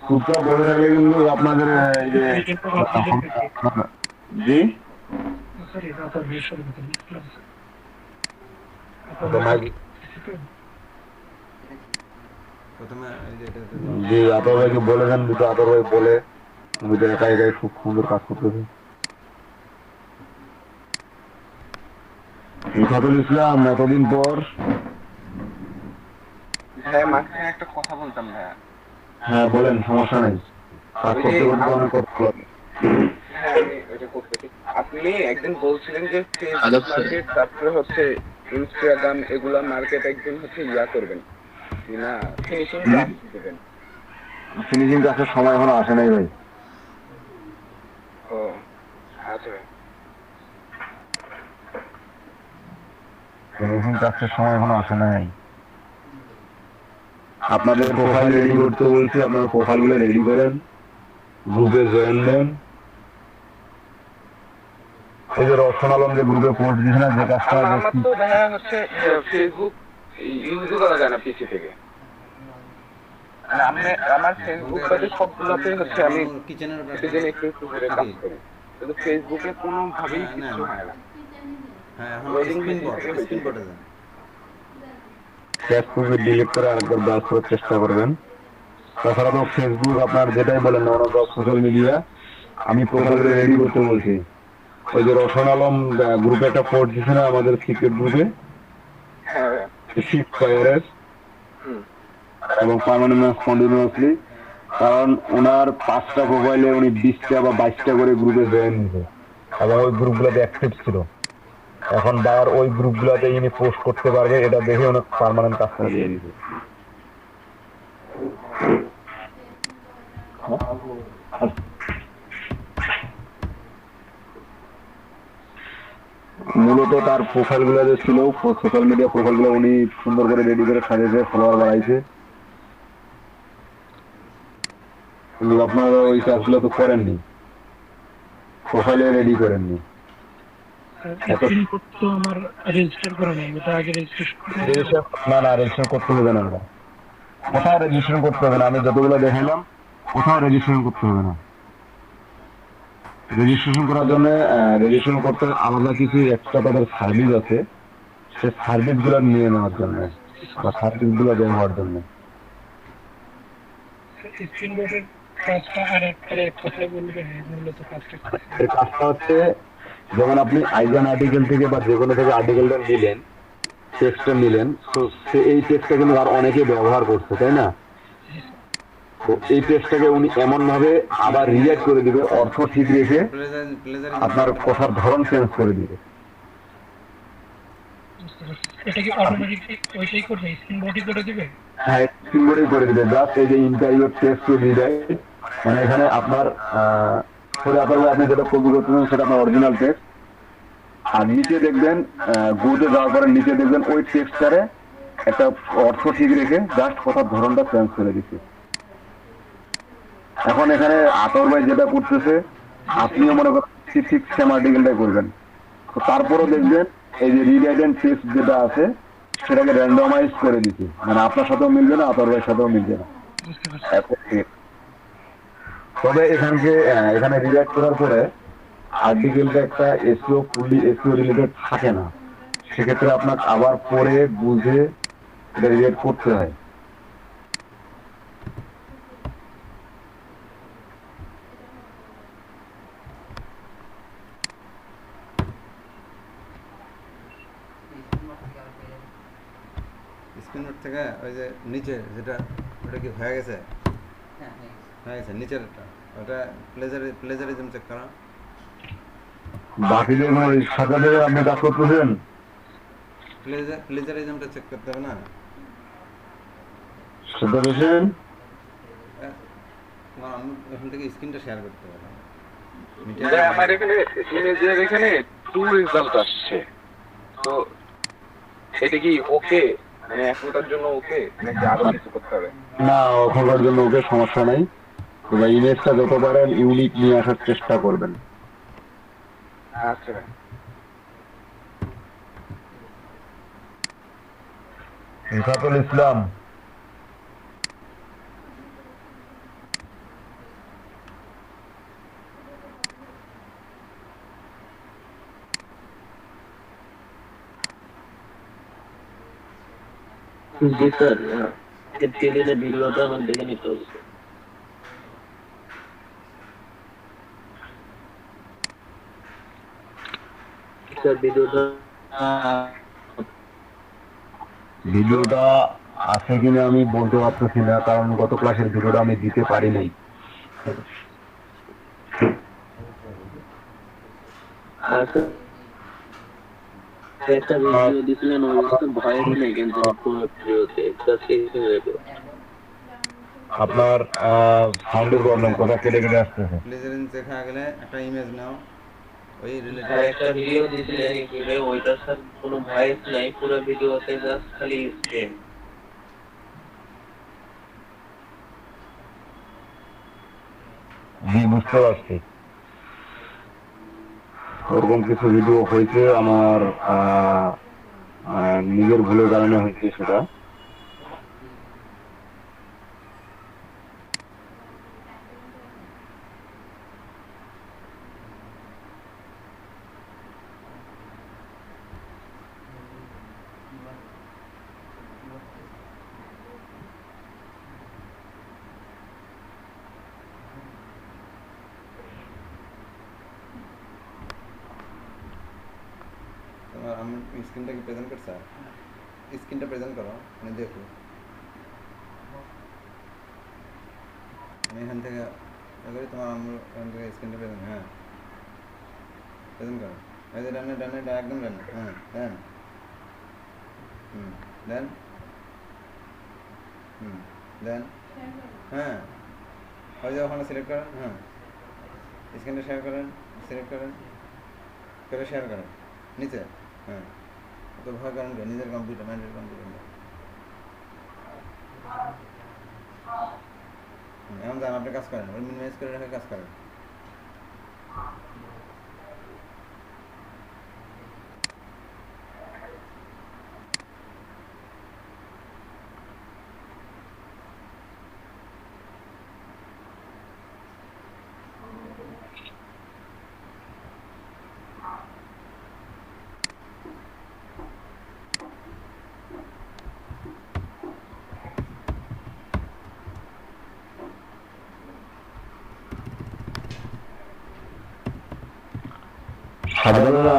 খুবটা বলে রাখলে কিন্তু আপনাদের এই যে জি সরি আপনার বিষয় প্রথমে জি আতর ভাইকে বলে দেন দুটো আতর ভাই বলে তুমি তো একা একাই খুব সুন্দর কাজ করতেছে ইফাতুল ইসলাম এতদিন পর হ্যাঁ মাঝখানে একটা কথা বলতাম ভাইয়া হ্যাঁ বলেন সমস্যা নেই কাজ করতে করতে অনেক কষ্ট লাগে হ্যাঁ আমি ওইটা করতেছি আপনি একদিন বলছিলেন যে ফেসবুক মার্কেট তারপরে হচ্ছে ইনস্টাগ্রাম এগুলা মার্কেট একদিন হচ্ছে ইয়া করবেন না ফিনিশিং কাজ দিবেন ফিনিশিং কাজের সময় এখনো আসে নাই ভাই ও আচ্ছা ফিনিশিং কাজের সময় এখনো আসে নাই আপনাদের প্রোফাইল রেডি করতে বলছি আপনারা প্রোফাইলগুলো রেডি করেন গ্রুপে জয়েন দেন এই যে রক্ষণ আলম যে গ্রুপে পোস্ট দিয়েছে না যে কাজটা আমার তো দেখা হচ্ছে ফেসবুক ইউজ করা যায় না পিসি থেকে মানে আমি আমার ফেসবুক পেজে সবগুলোতে হচ্ছে আমি কিচেনের প্রতিদিন একটু একটু করে কাজ করি কিন্তু ফেসবুকে কোনোভাবেই কিছু হয় না হ্যাঁ এখন Loading স্ক্রিন পড়ে যায় ফেসবুকে ডিলিট করে আরেকবার ব্রাউজ করার চেষ্টা করবেন তাছাড়া তো ফেসবুক আপনার যেটাই বলেন না অন্য সোশ্যাল মিডিয়া আমি প্রোফাইলটা রেডি করতে বলছি ওই যে রওশন আলম গ্রুপে একটা পোস্ট দিয়েছে না আমাদের সিক্রেট গ্রুপে হ্যাঁ শিফট ফায়ারের এবং পার্মানেন্ট কন্টিনিউয়াসলি কারণ ওনার 5টা প্রোফাইলে উনি 20টা বা 22টা করে গ্রুপে জয়েন দিয়েছে এবং ওই গ্রুপগুলোতে অ্যাক্টিভ ছিল এখন বার ওই গ্রুপগুলোতে ইনি পোস্ট করতে পারবে এটা দেখে অনেক পার্মানেন্ট কাজটা দিয়ে দিয়েছে মূলত তার প্রোফাইলগুলো যে ছিল সোশ্যাল মিডিয়া প্রোফাইলগুলো উনি সুন্দর করে রেডি করে সাজিয়েছে ফলোয়ার বাড়াইছে কিন্তু আপনারা ওই কাজগুলো তো করেননি প্রোফাইলে রেডি করেননি স্ক্রিন করতে আমার রেজিস্টার করা নেই ওটা আগে রেজিস্ট্রেশন না রেজিস্ট্রেশন করতে হবে না কোথাও রেজিস্ট্রেশন করতে হবে না আমি যতগুলো দেখাইলাম কোথাও রেজিস্ট্রেশন করতে হবে না রেজিস্ট্রেশন করার জন্য রেজিস্ট্রেশন করতে আলাদা কিছু এক্সট্রা তাদের সার্ভিস আছে সেই সার্ভিসগুলো নিয়ে নেওয়ার জন্য বা সার্ভিসগুলো ব্যবহার জন্য স্ক্রিন বোর্ডের কাজটা আর এক কথায় বলবে মূলত কাজটা এর কাজটা হচ্ছে যেমন আপনি আইজান আর্টিকেল থেকে বা যে কোনো থেকে আর্টিকেলটা নিলেন টেক্সটটা নিলেন তো এই টেক্সটটা কিন্তু আর অনেকে ব্যবহার করছে তাই না তো এই টেক্সটটাকে উনি এমন ভাবে আবার রিঅ্যাক্ট করে দিবে অর্থ ঠিক রেখে আপনার কথার ধরন চেঞ্জ করে দিবে বুঝতে পারছি। এটা কি অটোমেটিক ওইটাই করবে, স্ক্রিন বডি করে দিবে? হ্যাঁ, সিম্বলই করে দিবে। জাস্ট এই যে ইন্টারভিউ টেস্ট রিডাইট, মানে এখানে আপনার পরে আপনার আপনি যেটা কপি করতেছেন সেটা আপনার অরিজিনাল টেক্সট। আর নিচে দেখবেন গুতে যাওয়ার পরে নিচে দেখবেন ওই টেক্সটারে একটা অর্থ ঠিক রেখে জাস্ট কথার ধরনটা চেঞ্জ করে দিচ্ছে। এখন এখানে আতর ভাই যেটা করতেছে আপনিও মনে করেন ঠিক সেম আর্টিকেলটাই করবেন। তো তারপরও দেখবেন এই যে রিডাইট এন্ড টেক্সট যেটা আছে সেটাকে র্যান্ডমাইজ করে দিচ্ছে, মানে আপনার সাথেও মিলবে না, আতর ভাইয়ের সাথেও মিলবে না। বুঝতে পারছি। তবে এখানে রিডাইট করার পরে আর্টিকেলটা একটা এসইও ফুললি এসইও রিলেটেড থাকে না, সেক্ষেত্রে আপনার আবার পরে বুঝে এটা রিডাইট করতে হয়। স্ক্রিন নোট থেকে ওই যে নিচে যেটা ওটা কি হয়ে গেছে? হয়ে গেছে নিচেরটা, ওটা প্লেজারিজম চেক করা। বাকি যেগুলো সাজাতে আপনি কাজ করতেছেন প্লেজারিজমটা চেক করতে হবে না? সাজাতেছেন তোমার আমি ওখান থেকে স্ক্রিনটা শেয়ার করতে পারলাম। ভাই আমার এখানে ইমেজের এখানে টু রেজাল্ট আসছে, তো এটা কি ওকে, মানে এখনকার জন্য ওকে নাকি আরো কিছু করতে হবে? না, ওখানকার জন্য ওকে সমস্যা নাই। তবে ইমেজটা যত পারেন ইউনিক নিয়ে আসার চেষ্টা করবেন। আচ্ছা ভাই। ইসাতুল ইসলাম, জি স্যার, টেলিনের ভিডিওটা আমার দেখে নিতে হবে স্যার। ভিডিওটা আছে কিনা আমি বলতে পারতেছি না, কারণ গত ক্লাসের ভিডিওটা আমি দিতে পারি নাই। আচ্ছা, একটা ভিডিও দিছিলেন ওই ভয়েস নেই কিন্তু ভিডিওতে একটা সেশন রেখে আপনার সাউন্ডের প্রবলেম, কথা কেটে কেটে আসতেছে। প্লেজারিজম চেক হয়ে গেলে একটা ইমেজ নাও ওই আর একটা ভিডিও দিছিলেন ইউটিউবে, ওইটার সাথে কোনো ভয়েস নাই, পুরো ভিডিওতে জাস্ট খালি স্ক্রিন। জি, বুঝতে পারছি। ওরকম কিছু ভিডিও হয়েছে আমার নিজের ভুলের কারণে হয়েছে সেটা। তোমার আমার স্ক্রিনটা কি প্রেজেন্ট করছে? স্ক্রিনটা প্রেজেন্ট করো, মানে দেখো। আমি এখান থেকে তোমার আমার এখান থেকে স্ক্রিনটা প্রেজেন্ট, হ্যাঁ প্রেজেন্ট করো। এই যে ডানে ডানে একদম ডানে, হ্যাঁ দেন দেন দেন হ্যাঁ ওই যে ওখানে সিলেক্ট করেন, হ্যাঁ স্ক্রিনটা শেয়ার করেন, সিলেক্ট করেন করে শেয়ার করেন নিচে। হ্যাঁ তো ভয় করেন নিজের কম্পিউটার ম্যান্ডের কম্পিউটার এখন যান আপনি কাজ করেন, ওই মিনিমাইজ করে রেখে কাজ করেন।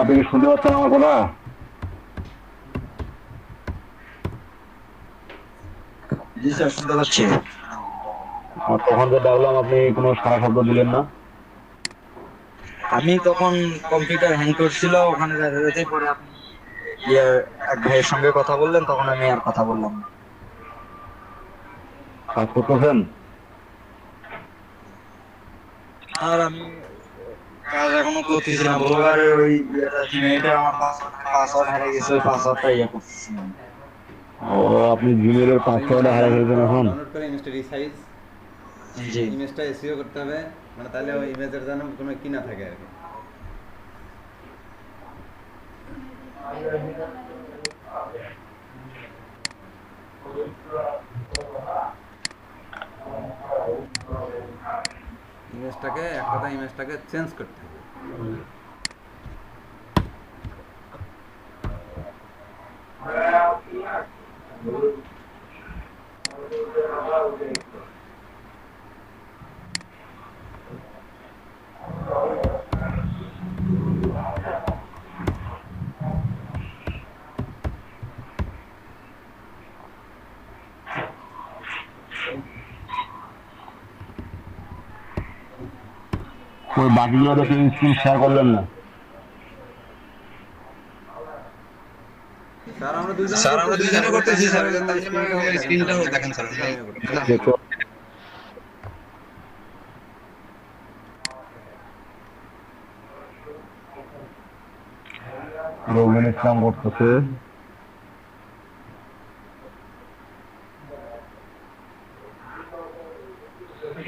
আপনি কি শুনতে পাচ্ছেন আমার কথা? জি স্যার, শুনতে পাচ্ছি। তখন যে ডাকলাম আপনি কোনো সারা শব্দ দিলেন না। আমি তখন কম্পিউটার হ্যাং করছিল, ওখানে দাঁড়াতে পরে আপনি ইয়ে এক ভাইয়ের সঙ্গে কথা বললেন, তখন আমি আর কথা বললাম না। কাজ করতেছেন? আর আমি কাজ এখনো করতেছি না, ব্লগারের ওই জিমেইলে আমার পাসওয়ার্ড হারিয়ে গেছে, ওই পাসওয়ার্ডটা ইয়ে করতেছি না। ও, আপনি জিমেলের পাসওয়ার্ড হারিয়ে ফেলছেন এখন? ডাউনলোড করে ইমেজটা রিসাইজ, জি, ইমেজটা এসইও করতে হবে, মানে তাহলে ওই ইমেজের যেন কোনো কি না থাকে আর কি। ইমেজটাকে এক কথা ইমেজটাকে চেঞ্জ করতে হবে। ওই বাকিগুলো তো স্ক্রিন শেয়ার করলেন না। স্যার আমরা দুইজনে করতেছি স্যার, স্ক্রিনটাও দেখেন স্যার। দেখো, রবিন ইসলাম করতেছে।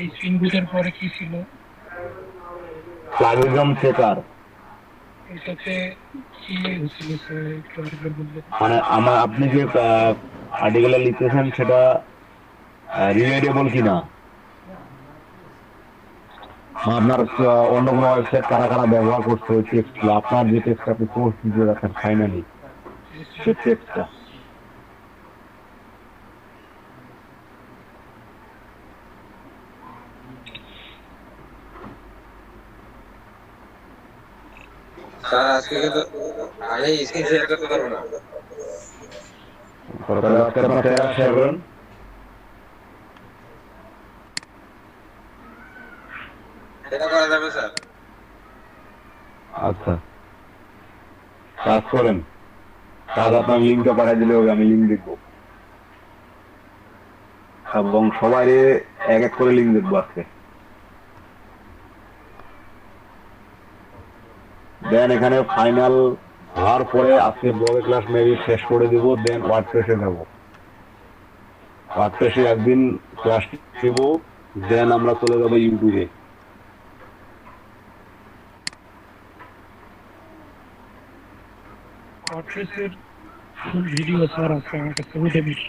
এই স্ক্রিন পরে কি ছিল? প্লাগিজম চেকার। এটাতে কি হচ্ছিল স্যার, একটু আরেকবার বলবেন? মানে আপনি যে আর্টিকেলে লিখতেছেন সেটা রিলেটেবল কিনা, আপনার অন্য কোনো ওয়েবসাইট কারা কারা ব্যবহার করছে ওই টেক্সটগুলো, আপনার যে টেক্সট আপনি পোস্ট দিতে যাচ্ছেন ফাইনালি সেই টেক্সটটা। স্যার আজকে কিন্তু আমি স্ক্রিন শেয়ার করতে পারবো না। তাহলে আজকে আপনার শেয়ার করেন। এটা করা যাবে স্যার? আচ্ছা, কাজ করেন, কাজ আপনার লিঙ্কটা পাঠিয়ে দিলে হবে, আমি লিঙ্ক দেখবো এবং সবাই এক এক করে লিঙ্ক দেখবো আজকে। দেন এখানে ফাইনাল হওয়ার পরে আজকে ব্লগে ক্লাস মেবি শেষ করে দিব, দেন ওয়ার্ডপ্রেসে যাব। ওয়ার্ডপ্রেসে একদিন ক্লাস দিব, দেন আমরা চলে যাবো ইউটিউবে। ওয়ার্ডপ্রেসের ফুল ভিডিও স্যার আছে আমার কাছে, ওইটা বেশি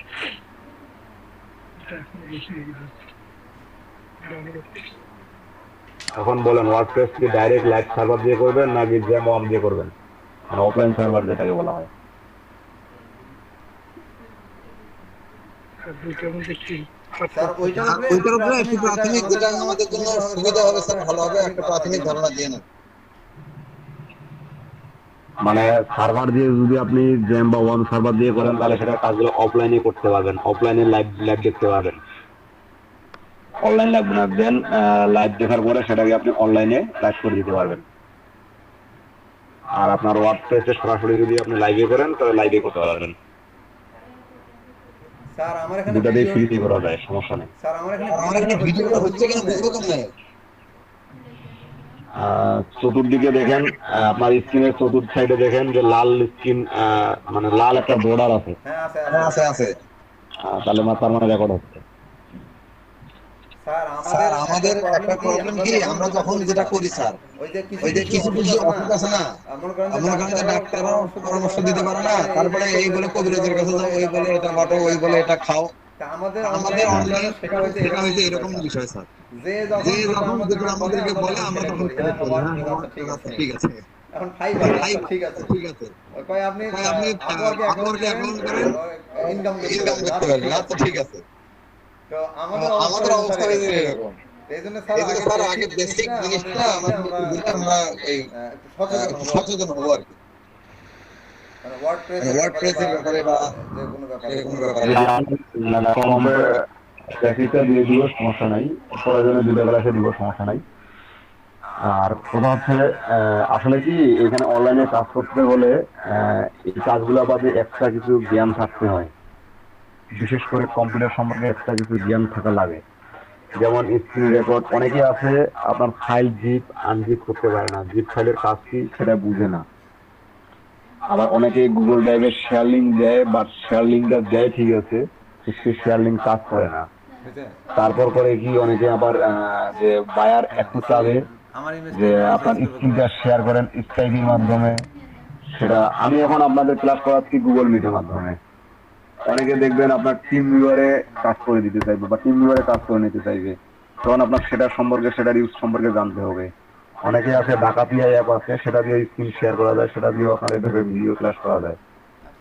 এখন বলেন, ওয়ার্ডপ্রেস কি ডাইরেক্ট লাইভ সার্ভার দিয়ে করবেন নাকি জ্যাম ওয়ার্ম দিয়ে করবেন, মানে অফলাইন সার্ভার যেটাকে বলা হয়? স্যার ওইটার উপরে একটু প্রাথমিক যেটা আমাদের জন্য সুবিধা হবে স্যার, ভালো হবে, একটা প্রাথমিক ধারণা দিয়ে নেন। মানে সার্ভার দিয়ে যদি আপনি জ্যাম বা ওয়ান সার্ভার দিয়ে করেন তাহলে সেটা কাজগুলো অফলাইনে করতে পারবেন, অফলাইনে লাইভ দেখতে পারবেন। অনলাইন লাগবে না, দেন লাইভ দেখার পরে সেটাকে আপনি অনলাইনে লাইভ করে দিতে পারবেন। আর আপনার ওয়ার্ডপ্রেসে সরাসরি যদি আপনি লাইভে করেন তাহলে লাইভে করতে পারবেন। স্যার আমার এখানে দুটাতেই ফ্রিতে করা যায়, সমস্যা নেই। স্যার আমার এখানে ভিডিওটা হচ্ছে কিনা বুঝবো কেমনে? চতুর্দিকে দেখেন, আপনার স্ক্রিনের চতুর্থ সাইডে দেখেন যে লাল স্ক্রিন, মানে লাল একটা বর্ডার আছে। হ্যাঁ আছে আছে আছে। তাহলে তার মানে রেকর্ড হচ্ছে। স্যার আমাদের একটা প্রবলেম কি, আমরা যখন যেটা করি স্যার, ওই যে কিছু কিছু অসুখ আছে না, মনে করেন যে ডাক্তার পরামর্শ দিতে পারে না, তারপরে এই বলে কবিরাজের কাছে যাও, ওই বলে এটা বাটো, ওই বলে এটা খাও। আমাদের অনলাইন সেটা হইছে এরকম বিষয় স্যার, যে যখন যেটা আমাদেরকে বলে আমরা তখন সেটা করি। হ্যাঁ ঠিক আছে। এখন ফাইভ ঠিক আছে ঠিক আছে, কয় আপনি আপওয়ার্কে অ্যাকাউন্ট করেন, ইনকাম করতে পারবেন। আচ্ছা ঠিক আছে। তো আমাদের অবস্থা এরকম, এইজন্য স্যার আগে বেসিক জিনিসটা আমরা এই সচেতন হবো আর কি, মানে ওয়ার্ডপ্রেসের ব্যাপারে বা যে কোনো ব্যাপারে। সমস্যা নাই, প্রয়োজনে দুটো ক্লাসে দিব, সমস্যা নাই। আর কথা হচ্ছে আসলে কি এখানে অনলাইনে কাজ করতে হলে এই কাজগুলো বাদে এক্সট্রা কিছু জ্ঞান থাকতে হয়, বিশেষ করে কম্পিউটার সম্পর্কে এক্সট্রা কিছু জ্ঞান থাকা লাগে। যেমন স্ক্রিন রেকর্ড, অনেকে আছে আপনার ফাইল জিপ আনজিপ করতে পারে না, জিপ ফাইলের কাজ কি সেটা বুঝে না। আবার অনেকে গুগল ড্রাইভে শেয়ার লিঙ্ক দেয়, বাট শেয়ার লিঙ্কটা দেয় ঠিক আছে, সেই শেয়ার লিঙ্ক কাজ করে না। তারপর করে কি অনেকে আবার যে বায়ার একটু চাবে যে আপনার স্ক্রিনটা শেয়ার করেন স্কাইপের মাধ্যমে, সেটা আমি এখন আপনাদের ক্লাস করাচ্ছি গুগল মিটের মাধ্যমে। অনেকে দেখবেন আপনার টিম ভিউয়ারে কাজ করে দিতে চাইবে বা টিম ভিউয়ারে কাজ করে নিতে চাইবে, তখন আপনার সেটা সম্পর্কে, সেটার ইউজ সম্পর্কে জানতে হবে। অনেকে আছে ডাকাতিয়া অ্যাপ আছে, সেটা দিয়ে স্ক্রিন শেয়ার করা যায়, সেটা দিয়ে আপনার এভাবে ভিডিও ক্লাস করা যায়,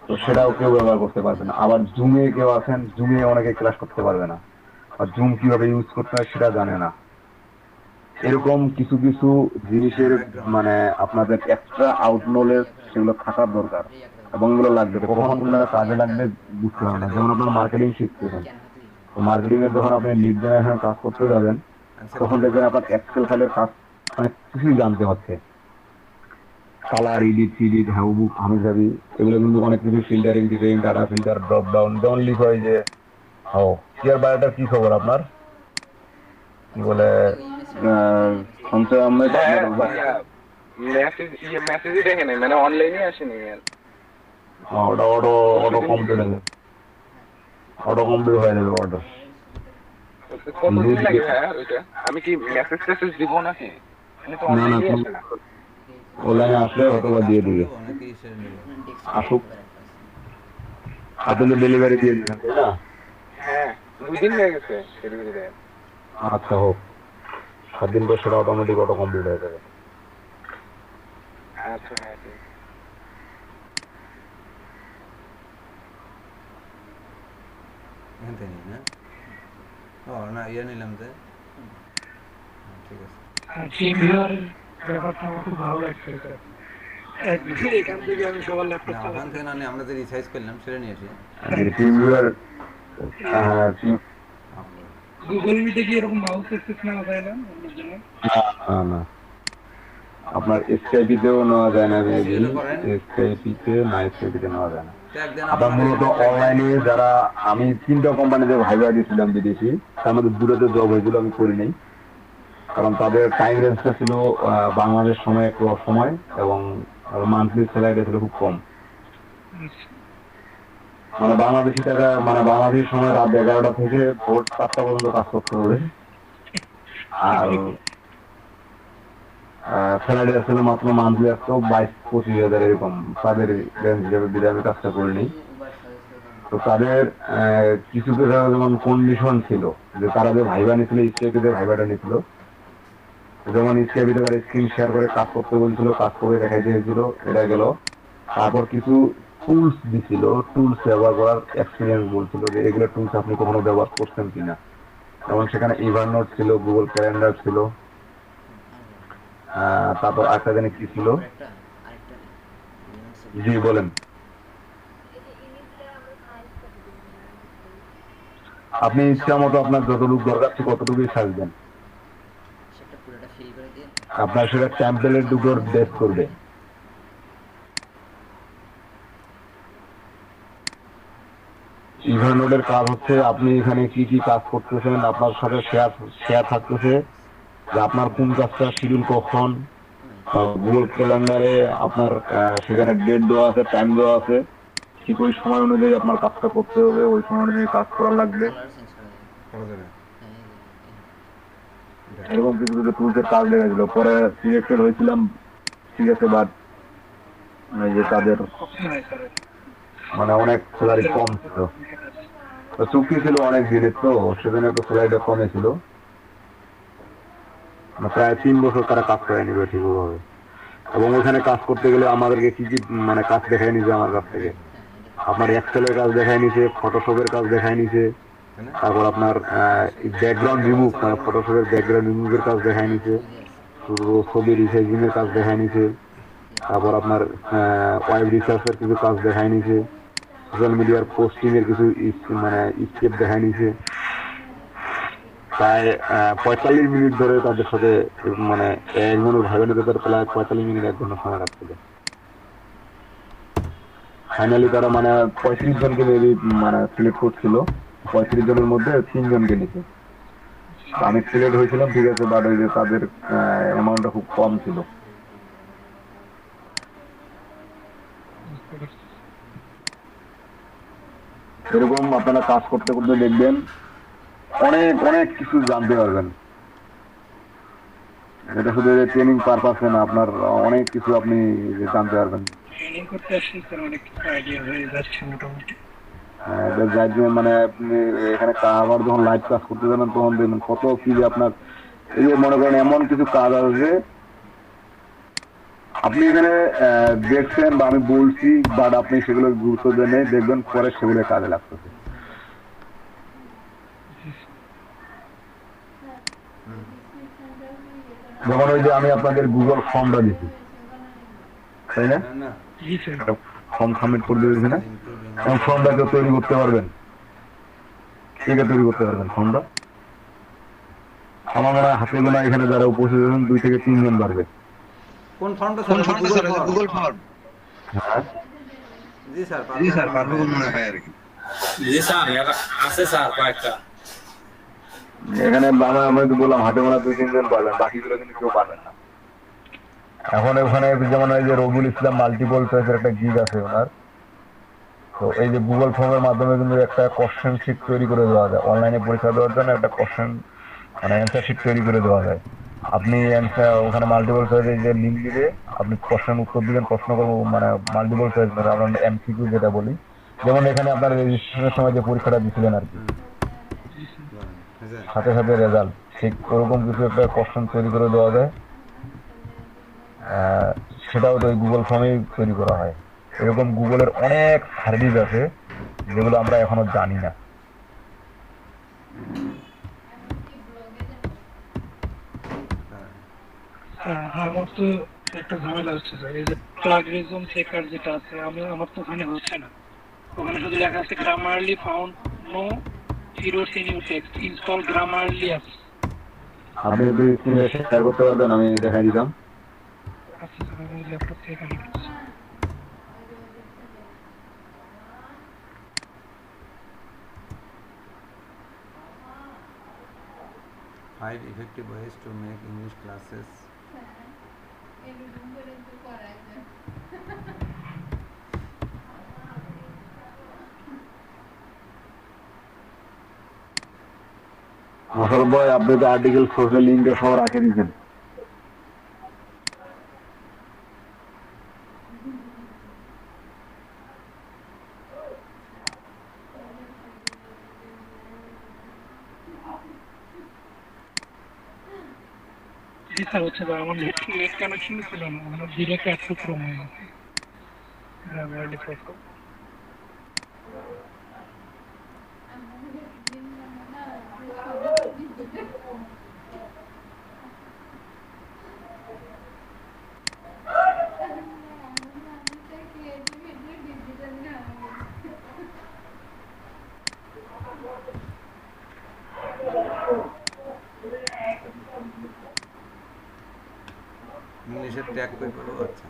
তো সেটাও কেউ ব্যবহার করতে পারবে না। আবার জুমে কেউ আছেন, জুমে অনেকে ক্লাস করতে পারবে না, আর জুম কিভাবে ইউজ করতে হয় সেটা জানে না। এরকম কিছু কিছু জিনিসের মানে আপনাদের এক্সট্রা আউট নলেজ সেগুলো থাকার দরকার, এবং এগুলো লাগবে, কখন কাজে লাগবে বুঝতে হবে না। যেমন আপনার মার্কেটিং শিখতেছেন, তো মার্কেটিং এর যখন আপনি লিড জেনারেশন কাজ করতে যাবেন, তখন দেখবেন আপনার এক্সেল ফাইলের কাজ অনেক কিছুই জানতে হচ্ছে, কালার এডিট ফিডিট হাউবুক হামিজাবি, এগুলো কিন্তু অনেক কিছু filtering detailing data filter drop down. যেমন লিখ হয় যে শেয়ার বায়োটার কি খবর আপনার, কি বলে সঞ্চয় আহমেদ, মেসেজই দেখে নাই, মানে অনলাইনে আসেনি। ওটা অটো অটো কমপ্লিট হয়ে যাবে, অটো কমপ্লিট হয়ে যাবে অর্ডার। কতদিন লাগে ভাইয়া ওইটা? আমি কি মেসেজ টেসেজ দিব নাকি? না না, অনলাইনে আসলে অথবা দিয়ে দিবে, আসুক আপনি ডেলিভারি দিয়ে দিবেন তাই না? হ্যাঁ 2 দিন হয়ে গেছে ডেলিভারি দেয়। আচ্ছা হোক, 7 দিন পর সেটা অটোমেটিক অটো কমপ্লিট হয়ে যাবে। আচ্ছা হ্যাঁ ঠিক। এখান না ও না ইয়ে নিলাম যে ঠিক আছে। টিম ভিউয়ার ব্যাপারটা আমার খুব ভালো লাগছে স্যার। এখান থেকে আমি সবার ল্যাপটপ ওখান থেকে না আমরা যে রিসাইজ করলাম সেটা নিয়ে আসি। টিম ভিউয়ার গুগল মিটে কি এরকম মাউস অ্যাক্সেস নেওয়া যায় না অন্যের জন্য? না, আপনার স্কাইপিতেও নেওয়া যায় না, স্কাইপিতে না, স্কাইপিতে নেওয়া যায় না। আপনার মূলত অনলাইনে যারা, আমি 3টা কোম্পানিতে ভাইবা দিয়েছিলাম বিদেশি, তার মধ্যে 2টোতে জব হয়েছিল, আমি করি নাই, কারণ তাদের টাইম রেঞ্জটা ছিল বাংলাদেশ সময় একটু অসময়, এবং মান্থলি স্যালারিটা ছিল খুব কম, মানে বাংলাদেশি টাকা, মানে বাংলাদেশি সময় রাত 11টা থেকে ভোর 7টা পর্যন্ত কাজ করতে হবে। আর স্যালারি আসলে মাত্র মান্থলি আসতো 22-25 হাজার এরকম, তাদের রেঞ্জ হিসেবে দিলে আমি কাজটা করিনি। তো তাদের কিছু কিছু যেমন কন্ডিশন ছিল যে তারা যে ভাইবা নিয়েছিল, স্কাইপিতে ভাইবাটা নিয়েছিল, যেমন স্কাইপিতে তারা স্ক্রিন শেয়ার করে কাজ করতে বলছিল, কাজ করে দেখাইতে হয়েছিল, এটা গেল। তারপর কিছু টুলস দিছিল, টুলস ব্যবহার করার এক্সপিরিয়েন্স বলছিল যে এগুলো টুলস আপনি কখনো ব্যবহার করছেন কিনা, যেমন সেখানে এভারনোট ছিল, গুগল ক্যালেন্ডার ছিল, তারপর আরেকটা জানি কি ছিল। জি বলেন। আপনি ইচ্ছা মতো আপনার যতটুকু দরকার ছিল কতটুকুই সাজবেন, আপনার সেটা স্যাম্পেলের দুটোর বেস করবে। ইভারনোটের কাজ হচ্ছে আপনি এখানে কি কি কাজ করতেছেন, আপনার সাথে শেয়ার থাকতেছে যে আপনার কোন কাজটা শিডিউল কখন, গুগল ক্যালেন্ডারে আপনার সেখানে ডেট দেওয়া আছে, টাইম দেওয়া আছে, ঠিক ওই সময় অনুযায়ী আপনার কাজটা করতে হবে, ওই সময় অনুযায়ী কাজ করা লাগবে। এরকম কিছু কিছু টুলসের কাজ লেগেছিল, পরে সিলেক্টেড হয়েছিলাম ঠিক আছে, বাট যে তাদের মানে অনেক স্যালারি কম ছিল, চুক্তি ছিল অনেক দিনের, তো সেখানে একটু স্যালারিটা কমে ছিল, প্রায় 3 বছর তারা কাজ করে নিবে ঠিকভাবে। এবং ওখানে কাজ করতে গেলে আমাদেরকে কি কি মানে কাজ দেখাই নিছে আমার কাছ থেকে, আপনার এক্সেলের কাজ দেখাই নিছে, ফটোশপের কাজ দেখাই নিছে, তারপর আপনার ব্যাকগ্রাউন্ড রিমুভ, মানে ফটোশপের ব্যাকগ্রাউন্ড রিমুভের কাজ দেখাই নিছে, ছবি রিসাইজিং এর কাজ দেখাই নিছে, তারপর আপনার ওয়েব রিসার্চের কিছু কাজ দেখাই নিছে, সোশ্যাল মিডিয়ার পোস্টিং এর কিছু মানে স্টেপ দেখাই নিছে। প্রায় 45 মিনিট ধরে তাদের সাথে মানে একজনের ভাগে নিতে তার প্রায় 45 মিনিট 1 ঘন্টা সময় লাগছে। ফাইনালি তারা মানে 35 জনকে মানে সিলেক্ট করছিল, 35 জনের মধ্যে 3 জনকে নিতে। আমি সিলেক্ট হয়েছিলাম, ঠিক আছে, বাট ওই যে তাদের অ্যামাউন্টটা খুব কম ছিল। এরকম আপনারা কাজ করতে করতে দেখবেন অনেক অনেক কিছু জানতে পারবেন। এটা শুধু ট্রেনিং পারপাসে না, আপনার অনেক কিছু আপনি জানতে পারবেন। ট্রেনিং করতে আসছি স্যার, অনেক কিছু আইডিয়া হয়ে যাচ্ছে মোটামুটি। মানে আপনি এখানে আবার যখন লাইভ কাজ করতে যাবেন তখন দেখবেন কত কি যে আপনার এই যে মনে করেন এমন কিছু কাজ আছে আপনি এখানে দেখছেন বা আমি বলছি, বাট আপনি সেগুলো গুরুত্ব দেন দেখবেন পরে সেগুলো কাজে লাগতেছে। যেমন ওই যে আমি আপনাদের গুগল ফর্মটা দিচ্ছি, তাই না? ফর্ম সাবমিট করে দিয়েছি না? এবং ফর্মটা কেউ তৈরি করতে পারবেন? কে তৈরি করতে পারবেন ফর্মটা? আমার মনে হয় হাতে গোনা এখানে যারা উপস্থিত আছেন 2 থেকে 3 জন পারবে। কোন ফর্মটা কোন ফর্মটা স্যার? Google form? হ্যাঁ জি স্যার পারবো মনে হয় আর কি। জি স্যার, আছে স্যার কয়েকটা। এখানে আমি তো বললাম হাতে গোনা 2-3 জন পারবেন, বাকিগুলো কিন্তু কেউ পারবেন না। এখন ওখানে যেমন ওই যে রবিউল ইসলাম মাল্টিপল চয়েসের একটা গিগ আছে ওনার, তো এই যে গুগল ফর্মের মাধ্যমে কিন্তু একটা কোশ্চেন শিট তৈরি করে দেওয়া যায়। অনলাইনে পরীক্ষা দেওয়ার জন্য একটা কোশ্চেন মানে অ্যান্সার শিট তৈরি করে দেওয়া যায়। আপনি ওখানে মাল্টিপল চয়েসের যে লিঙ্ক দিবে, আপনি কোশ্চেন উত্তর দিবেন, প্রশ্ন করবো মানে মাল্টিপল চয়েস মানে আমরা এমসিকিউ যেটা বলি, যেমন এখানে আপনার রেজিস্ট্রেশনের সময় যে পরীক্ষাটা দিচ্ছিলেন আর কি, সাথে সাথে রেজাল্ট, ঠিক ওরকম কিছু একটা কোশ্চেন তৈরি করে দেওয়া যায়। সেটাও তো ওই গুগল ফর্মেই তৈরি করা হয়। এরকম গুগলের অনেক সার্ভিস আছে যেগুলো আমরা এখনো জানি না। আমার তো একটা ঝামেলা হচ্ছে স্যার, এই যে প্লাগরিজম চেকার যেটা আছে, আমার তো ওখানে হচ্ছে না। ওখানে শুধু লেখা আছে Grammarly found no errors in your text, install Grammarly app. আপনি যদি স্ক্রিনে শেয়ার করতে পারবেন আমি দেখাই দিতাম। আচ্ছা স্যার, আমি ল্যাপটপ থেকে কানেক্ট করছি। Find effective ways to make English classes. আসল ভাই আপনি তো আর্টিকেল সোশ্যাল লিঙ্কে সব রাখে দিয়েছেন। জি স্যার, হচ্ছে না, আমার নেট কানেকশন ছিল না, আমার ডিরেক্ট অ্যাক্সেস রুম হয়ে গেছে। গ্রামারলি ফটো ইংলিশের ট্যাগ কই করবো? আচ্ছা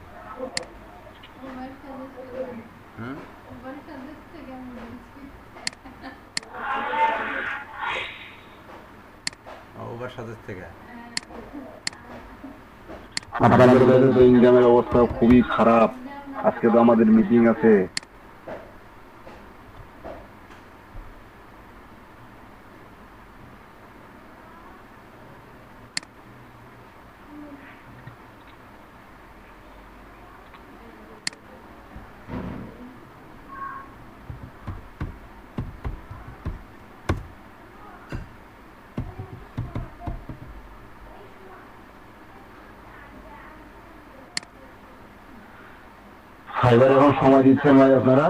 ওভার সাজেস্ট থেকে আপনাদের তো ইনকামের অবস্থা খুবই খারাপ। আজকে তো আমাদের মিটিং আছে। ফাইবার এখন সময় দিচ্ছেন ভাই আপনারা?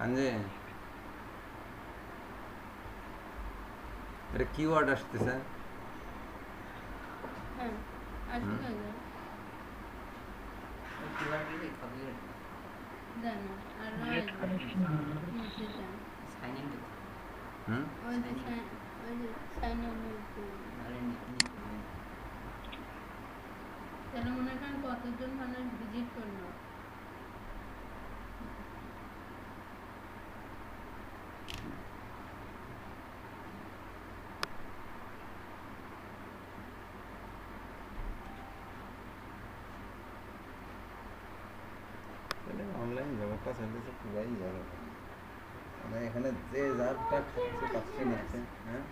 আঞ্জে এটা কিওয়ার্ড আসতেছে। হ্যাঁ, আসলে নেট কানেকশন হুম তাহলে মনে করেন কতজন মানুষ ভিজিট করলো অনলাইন জগৎটা চলতেছে পুরাই যাবে মানে এখানে যে যারটা খাচ্ছে পাচ্ছে নিচ্ছে হ্যাঁ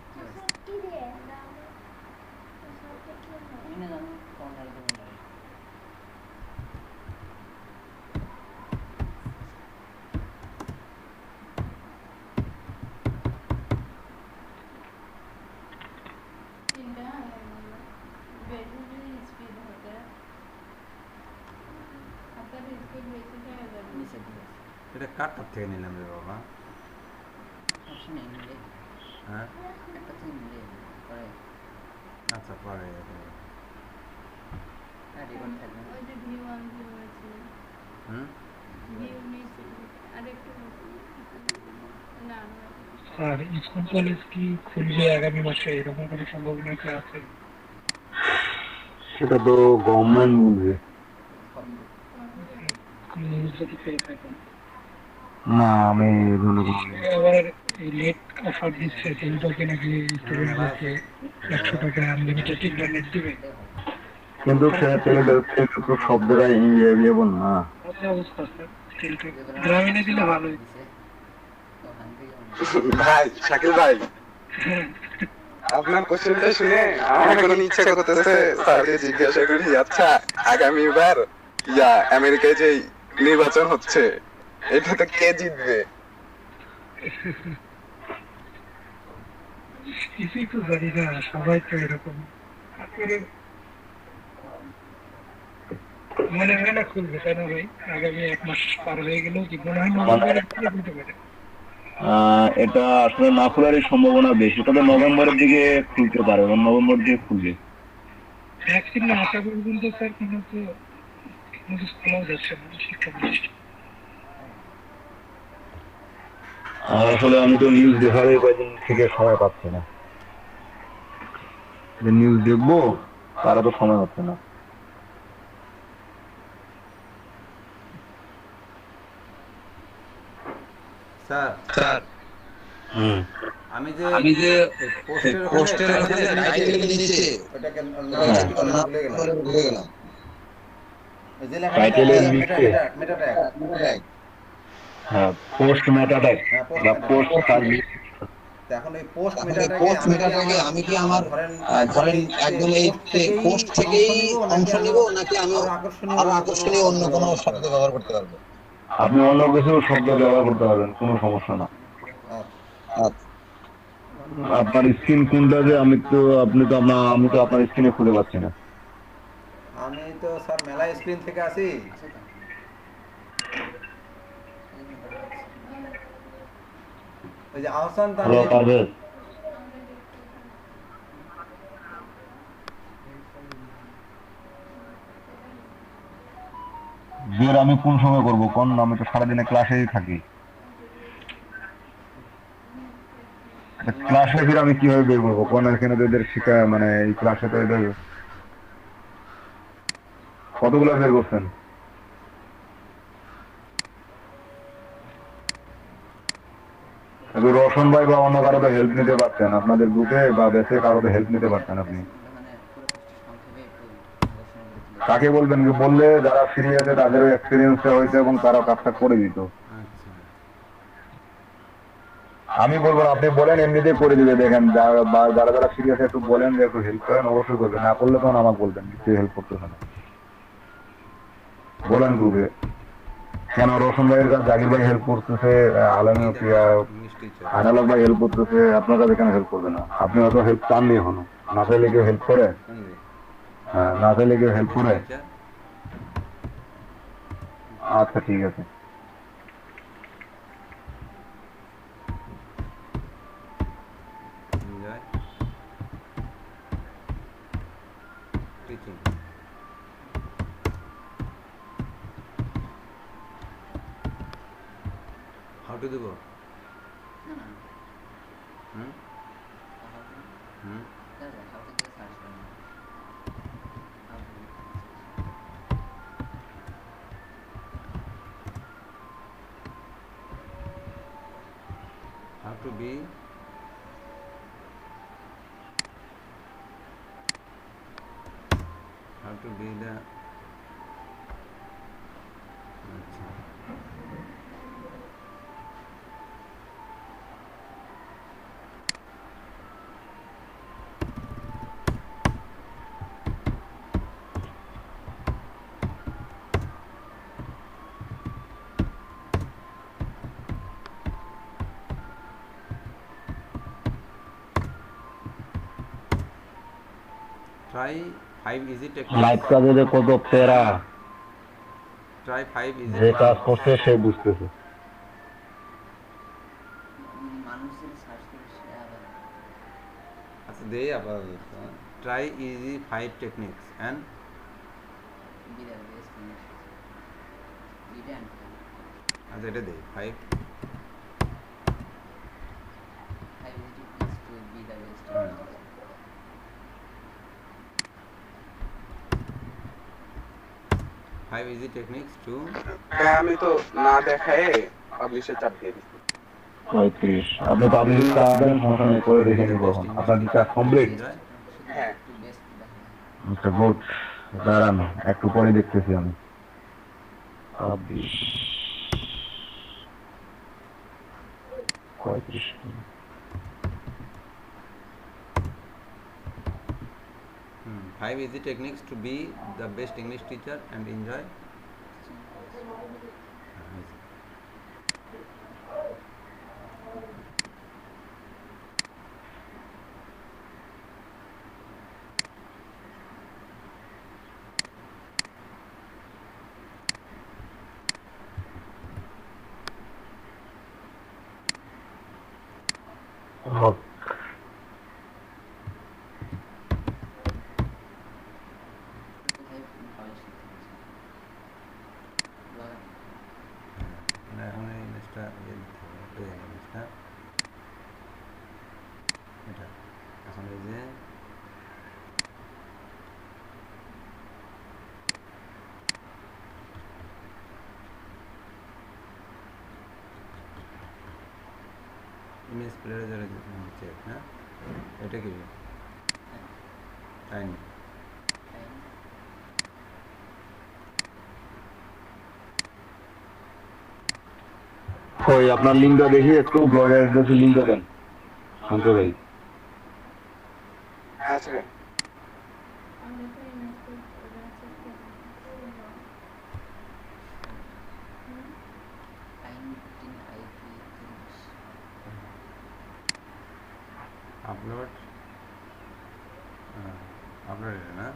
এটা কার কাছ থেকে নিলাম রে বাবা হ্যাঁ আচ্ছা পরে হুম আর স্কুল কলেজ কি খুলবে আগামী মাসে এরকম কোনো সম্ভাবনা কি আছে সেটা তো গভর্নমেন্ট বলবে নিউজ যদি পেয়ে থাকেন না আমি আবার এই নেট অফার দিচ্ছে সেইটাকে নাকি স্টুডেন্টদেরকে 100 টাকা আনলিমিটেড ইন্টারনেট দিবে কিন্তু তো সব জায়গায় ইয়েবল না অবস্থা স্যার গ্রামীণে দিলে ভালোই ভাই শাকিল ভাই আপনার কোশ্চেনটা শুনে আমার এখন ইচ্ছা করতেছে স্যারকে জিজ্ঞাসা করি আচ্ছা আগামীবার আমেরিকায় যে নির্বাচন হচ্ছে এটাতে কে জিতবে কিছুই তো জানি না সবাই তো এরকম মনে হয় না খুলবে কেন ভাই আগামী 1 মাস পার হয়ে গেলেও কি মনে হয় নভেম্বরে খুলতে পারে এটা আসলে না খোলারই সম্ভাবনা বেশি তবে নভেম্বরের দিকে খুলতে পারে এবং নভেম্বর দিকে খুলবে ভ্যাকসিন না আসা পর্যন্ত স্যার কিন্তু খোলা যাচ্ছে না শিক্ষা প্রতিষ্ঠান আসলে আমি তো নিউজ দেখারই কয়েকদিন থেকে সময় পাচ্ছি না যে নিউজ দেখবো তারা তো সময় হচ্ছে না স্যার আমি যে পোস্টের মধ্যে টাইটেল নিচে ওটাকে ভুলে গেলাম টাইটেলের নিচে মেটা ট্যাগ হ্যাঁ পোস্ট মেটা ট্যাগ বা পোস্ট সার্ভিস এখন এই পোস্ট মেটাটাকে আমি কি আমার ধরেন একদম এই পোস্ট থেকেই অংশ নিব নাকি আমি আরো আকর্ষণীয় অন্য কোনো শব্দ ব্যবহার করতে পারবো আপনি অন্য কিছু শব্দ ব্যবহার করতে পারবেন কোনো সমস্যা না আপনার স্ক্রিন কোনটা যে আমি তো আপনার স্ক্রিনে খুলে পাচ্ছি না আমি তো স্যার মেলা স্ক্রিন থেকে আসি ওই যে আহসান তানভীর বের আমি কোন সময় করবো কোন আমি তো সারাদিনে ক্লাসেই থাকি ক্লাসে ফিরে আমি কিভাবে বের করবো কোন এখানে তো এদের শিক্ষা মানে এই ক্লাসে তো এদের কতগুলো বের করছেন রোশন ভাই বা অন্য কারো হেল্প নিতে পারতেন আপনাদের গ্রুপে বা বেসে কারো হেল্প নিতে পারতেন আপনি কাকে বলবেন বললে যারা ফ্রি আছে তাদেরও এক্সপিরিয়েন্সটা হয়েছে এবং তারা কাজটা করে দিত আমি বলবো আপনি বলেন এমনিতেই করে দিবে দেখেন যারা যারা সিরিয়াস একটু বলেন যে একটু হেল্প করেন অবশ্যই করবেন না করলে তখন আমাকে বলবেন কিছু হেল্প করতেছে না বলেন গ্রুপে কেন রোশন ভাইয়ের কাছে জাকির ভাই হেল্প করতেছে আনালক ভাই হেল্প করতেছে আপনার কাছে কেন হেল্প করবে না আপনি হয়তো হেল্প চাননি এখনো না চাইলে কেউ হেল্প করে হ্যাঁ না চাইলে কেউ হেল্প করে আচ্ছা ঠিক আছে টু দেব হুম হুম how to be the আচ্ছা try 5 easy techniques লাইভ কাজে যে কত প্যারা try 5 easy যে কাজ করছে সে বুঝতেছে আচ্ছা দেই আবার try easy 5 techniques and আচ্ছা এটা দেই 5 5 easy techniques to আমি তো না দেখায় পাবলিশে চাপ দিয়ে দিচ্ছি 35 আপনি পাবলিক কাজের সমস্যা করে দেখে নিব আপনার কি কাজ কমপ্লিট হ্যাঁ আচ্ছা গুড দাঁড়ান একটু পরে দেখতেছি আমি 35 5 easy techniques to be the best English teacher and enjoy এখন এই ইংলিশটা ইংলিশটা এটা এখন এই যে ইমেজ প্লেয়ারে যারা হচ্ছে হ্যাঁ এটা কি টাইম ওই আপনার লিঙ্কটা দেখি একটু ব্লগের অ্যাড্রেসে লিঙ্কটা দেন শান্ত ভাই আচ্ছা আপলোড আপলোড এটা না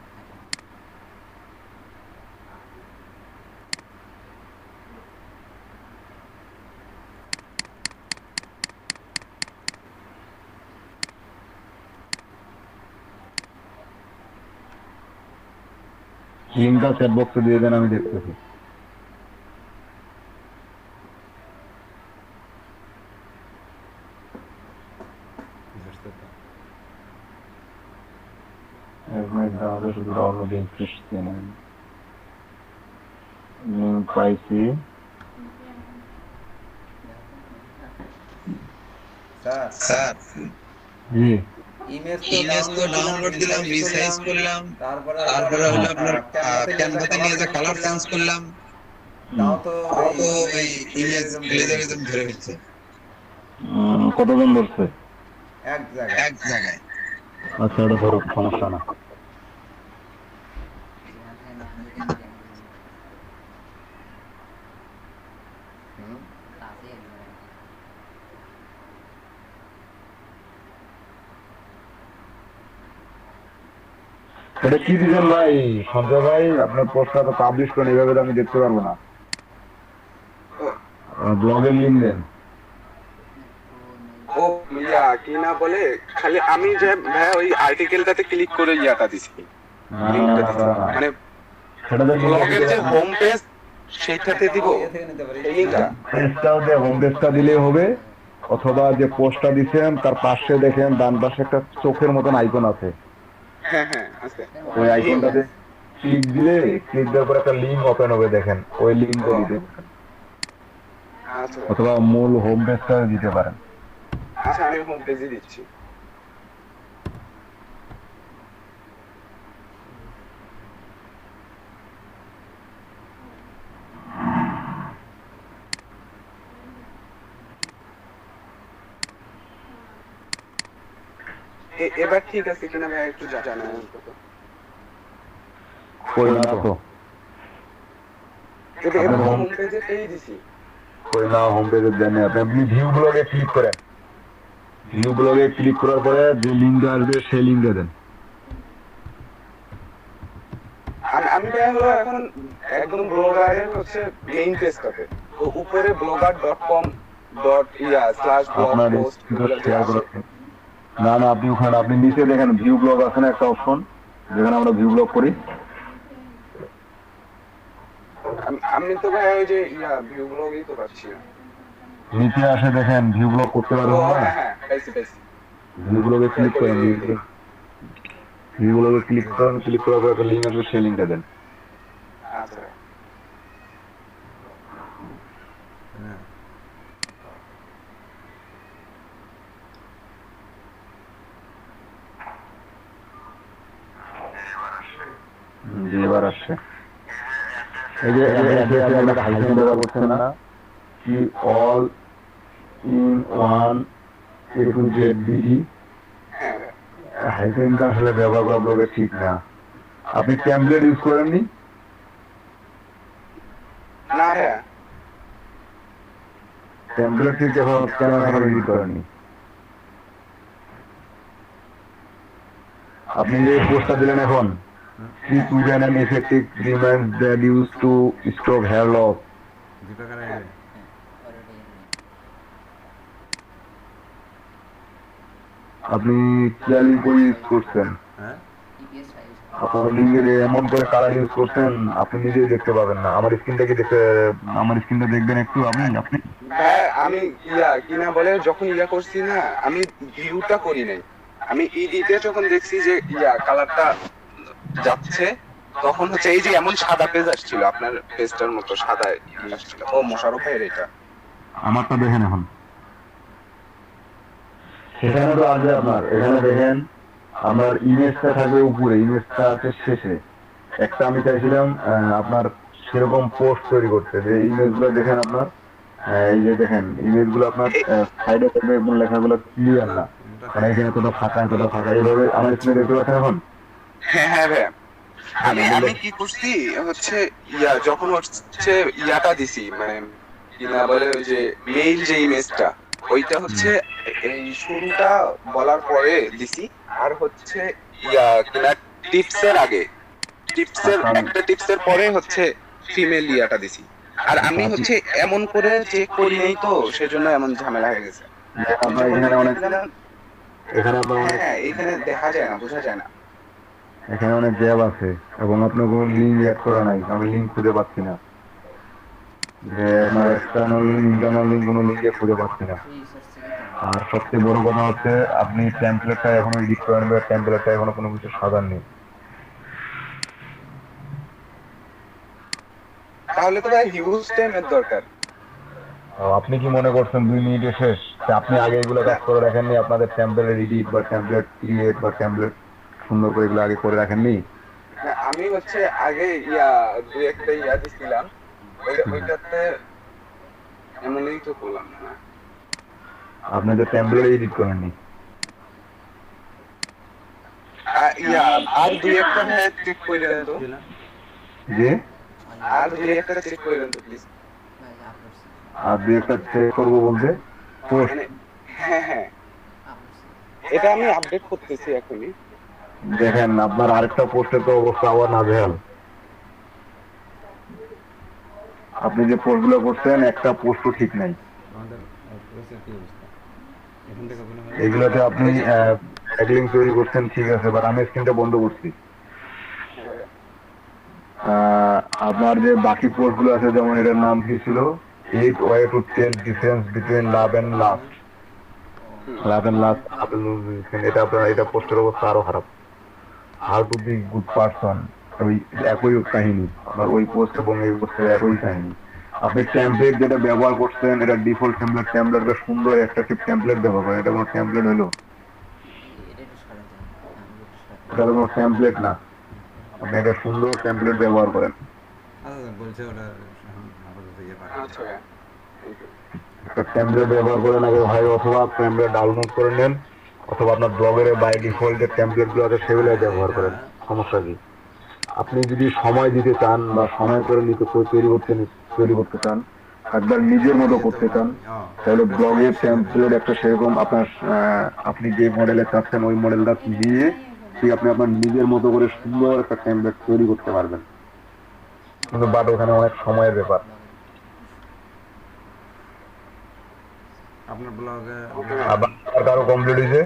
লিঙ্কটা চ্যাট বক্সে দিয়ে দেন আমি দেখতেছি শুধু ডাউনলোড লিঙ্ক পাইছি স্যার জি ইমেজ তো ডাউনলোড দিলাম রিসাইজ করলাম তারপরে হলো আপনার ক্যানভাতে নিয়ে যে কালার চেঞ্জ করলাম তাও তো এই ইমেজ প্লেজারিজম ধরে ফেলছে কতজন ধরছে এক জায়গায় আচ্ছা এটা ধরো সমস্যা না এটা কি দিবেন ভাই সঞ্জয় ভাই আপনার পোস্টটা তো পাবলিশ করেন এইভাবে তো আমি দেখতে পারবো না ব্লগে লিঙ্ক দেন ও ইয়া কি না বলে খালি আমি যে ভাই ওই আর্টিকেলটাতে ক্লিক করে ইয়াটা দিছি লিংকটা দিছি মানে সেটা ব্লগের যে হোম পেজ সেইটাতে দিব ইয়ে থেকে নিতে পারি এই লিঙ্কটা। পেজটাও দিয়ে হোম পেজটা দিলেই হবে, অথবা যে পোস্টটা দিচ্ছেন তার পাশে দেখেন ডান পাশে একটা চোখের মতন আইকন আছে, হ্যাঁ হ্যাঁ আছে। ওই আইকনটাতে ক্লিক দিলে ক্লিক দেওয়ার পর একটা লিঙ্ক ওপেন হবে, দেখেন ওই লিঙ্কটা দিতে, আচ্ছা অথবা মূল হোম পেজটা দিতে পারেন। আচ্ছা আমি হোম পেজে দিচ্ছি। এবার ঠিক আছে কিনা ভাই একটু জানান অন্তত। কই না তো, এবার হোম পেজে পেয়ে দিছি। কই না হোম পেজে দেন, আপনি ভিউ ব্লগে ক্লিক করেন, ভিউ ব্লগে ক্লিক করার পরে যে লিঙ্কটা আসবে সেই লিঙ্কটা দেন। আমি ভাই হলো এখন একদম ব্লগারের হচ্ছে মেইন পেজটাতে, তো উপরে blogger.com/blog আপনার post শেয়ার করেন না, না আপনি ওখানে আপনি নিচে দেখেন ভিউ ব্লগ আছে না একটা অপশন, যেখানে আমরা ভিউ ব্লগ করি। আমি তো ভাই ওই যে ভিউ ব্লগই তো পাচ্ছি না। নিচে আসে দেখেন ভিউ ব্লগ করতে পারবেন না, হ্যাঁ পাইছি। ভিউ ব্লগে ক্লিক করেন, ভিউ ব্লগে ক্লিক করেন, ক্লিক করার পর একটা লিঙ্ক আসবে সেই লিঙ্কটা দেন। আচ্ছা হ্যাঁ জি এবার আসছে, এই যে আপনারা হাইফেন ব্যবহার করছেন না, কি all in one A to Z BD, হাইফেনটা আসলে ব্যবহার করা ব্লগে ঠিক না। আপনি টেমপ্লেট ইউজ করেননি? না হ্যাঁ টেমপ্লেট ঠিক এখন কেন এখন ইউজ করেননি? আপনি যে পোস্টটা দিলেন এখন, কি Sweden and effective remains that use to stop hair loss, দীপকের আইডি আপনি ক্লিয়ারলি করে ইউজ করছেন, হ্যাঁ আপনার লিঙ্কে এমন করে কালার ইউজ করছেন আপনি নিজেই দেখতে পাবেন না। আমার স্ক্রিনটা দেখবেন একটু আপনি ভাই আমি কিনা বলে যখন করছি না, আমি ভিউটা করি নাই, আমি ইডিতে যখন দেখছি যে কালারটা যাচ্ছে, তখন হচ্ছে এই যে এমন সাদা পেজ আসছিল, আপনার পেজটার মতো সাদা আসছিল। ও মোশারফ ভাইয়ের এটা আমারটা দেখেন এখন, সেখানে তো আসবে আপনার, এখানে দেখেন আমার ইমেজটা থাকবে উপরে, ইমেজটা আছে শেষে। একটা আমি চাইছিলাম আপনার সেরকম পোস্ট তৈরি করতে, যে ইমেজগুলো দেখেন আপনার, এই যে দেখেন ইমেজগুলো আপনার সাইডে থাকবে এবং লেখাগুলো ক্লিয়ার না, মানে এখানে কোথাও ফাঁকা এইভাবে আমার স্ক্রিনে দেখতে পাচ্ছেন এখন। হ্যাঁ হ্যাঁ ভাই আমি কি করছি হচ্ছে যখন হচ্ছে ইয়াটা দিছি, মানে কিনা বলে ওই যে মেইল যে ইমেজটা, ওইটা হচ্ছে এই শুরুটা বলার পরে দিছি, আর হচ্ছে কিনা টিপসের আগে, একটা টিপসের পরে হচ্ছে ফিমেল ইয়াটা দিছি। আর আমি হচ্ছে এমন করে চেক করি নাই, তো সেজন্য এমন ঝামেলা হয়ে গেছে। এখানে দেখা যায় না, বোঝা যায় না। এখানে অনেক গ্যাপ আছে এবং আপনার কোনো লিঙ্ক অ্যাড করা নাই, আমি লিঙ্ক খুঁজে পাচ্ছি না, যে আমার এক্সটার্নাল ইন্টারনাল লিঙ্ক কোনো লিঙ্কে খুঁজে পাচ্ছি না। আর সবচেয়ে বড় কথা হচ্ছে আপনি টেমপ্লেটটা এখনো এডিট করেন, টেমপ্লেটটা এখনো কোনো কিছু সাজাননি। তাহলে তো ভাই হিউজ টাইমের দরকার। আপনি কি মনে করছেন 2 মিনিটে শেষ? আপনি আগে এগুলো কাজ করে রাখেননি? আপনাদের টেমপ্লেট এডিট বা টেমপ্লেট ক্রিয়েট বা টেমপ্লেট সুন্দর করে এগুলো আগে করে রাখেননি? আমি হচ্ছে আগে দুই একটা দিছিলাম, ওইটাতে এমনই তো করলাম না। আপনি তো টেমপ্লেট এডিট করেননি? আর দুই একটা চেক করে দেন তো। জি আর দুই একটা চেক করে দেন তো প্লিজ। আর দুই একটা চেক করবো বলতে হ্যাঁ এটা আমি আপডেট করতেছি এখনই। দেখেন আপনার আরেকটা পোস্টে তো অবস্থা আবার নাজেহাল। আপনি যে পোস্টগুলো করছেন একটা পোস্টও ঠিক নাই। এগুলোতে আপনি ট্যাগলিং তৈরি করছেন ঠিক আছে, বাট আমি স্ক্রিনটা বন্ধ করছি। আপনার যে বাকি পোস্টগুলো আছে, যেমন এটার নাম কি ছিল, 8 way to tell difference between love and lust. Love and lust, এটা আপনার, এটা পোস্টের অবস্থা আরো খারাপ। How to be good person, ওই একই কাহিনী, আপনার ওই পোস্ট এবং এই পোস্টের একই কাহিনী। আপনি টেমপ্লেট যেটা ব্যবহার করছেন, এটা ডিফল্ট টেমপ্লেট, টেমপ্লেটটা সুন্দর অ্যাট্রাকটিভ টেমপ্লেট ব্যবহার করেন। এটা কোনো টেমপ্লেট হলো? এটা কোনো টেমপ্লেট না। আপনি একটা সুন্দর টেমপ্লেট ব্যবহার করেন। বলছে ওটা আপাতত ইয়ে পাঠাবে। আচ্ছা ভাইয়া, একটা টেমপ্লেট ব্যবহার করেন আগে হয়, অথবা টেমপ্লেট ডাউনলোড করে নেন, অথবা আপনার ব্লগের বাই ডিফল্ট যে টেমপ্লেট গুলো আছে সেগুলো ব্যবহার করেন। সমস্যা কি? আপনি যদি সময় দিতে চান বা সময় করে নিতে তৈরি করতে চান, একবার নিজের মতো করতে চান, তাহলে ব্লগের টেমপ্লেট একটা সেরকম আপনার আপনি যে মডেলে চাচ্ছেন ওই মডেলটা দিয়ে আপনি আপনার নিজের মতো করে সুন্দর একটা টেমপ্লেট তৈরি করতে পারবেন। কিন্তু বাট ওখানে অনেক সময়ের ব্যাপার। আপনার ব্লগে আবার কারো কমপ্লিট হয়েছে?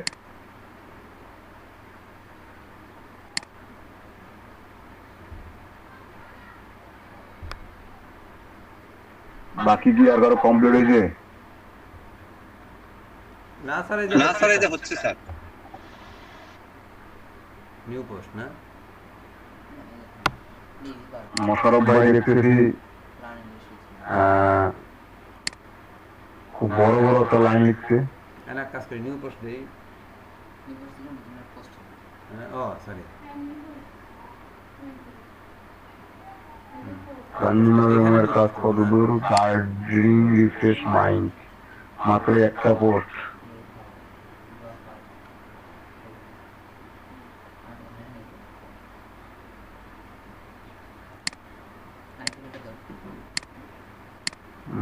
বাকি কি আর কারো কমপ্লিট হয়েছে? না স্যার, এই যে হচ্ছে স্যার নিউ পোস্ট না। মোশারফ ভাই দেখতেছি খুব বড় বড় একটা লাইন লিখছে। এক কাজ করি, নিউ পোস্ট দেই। ও সরি, রঙের কাজ কতদূর? গার্ডিং রিফ্রেশ মাইন্ড, মাত্র একটা পোস্ট।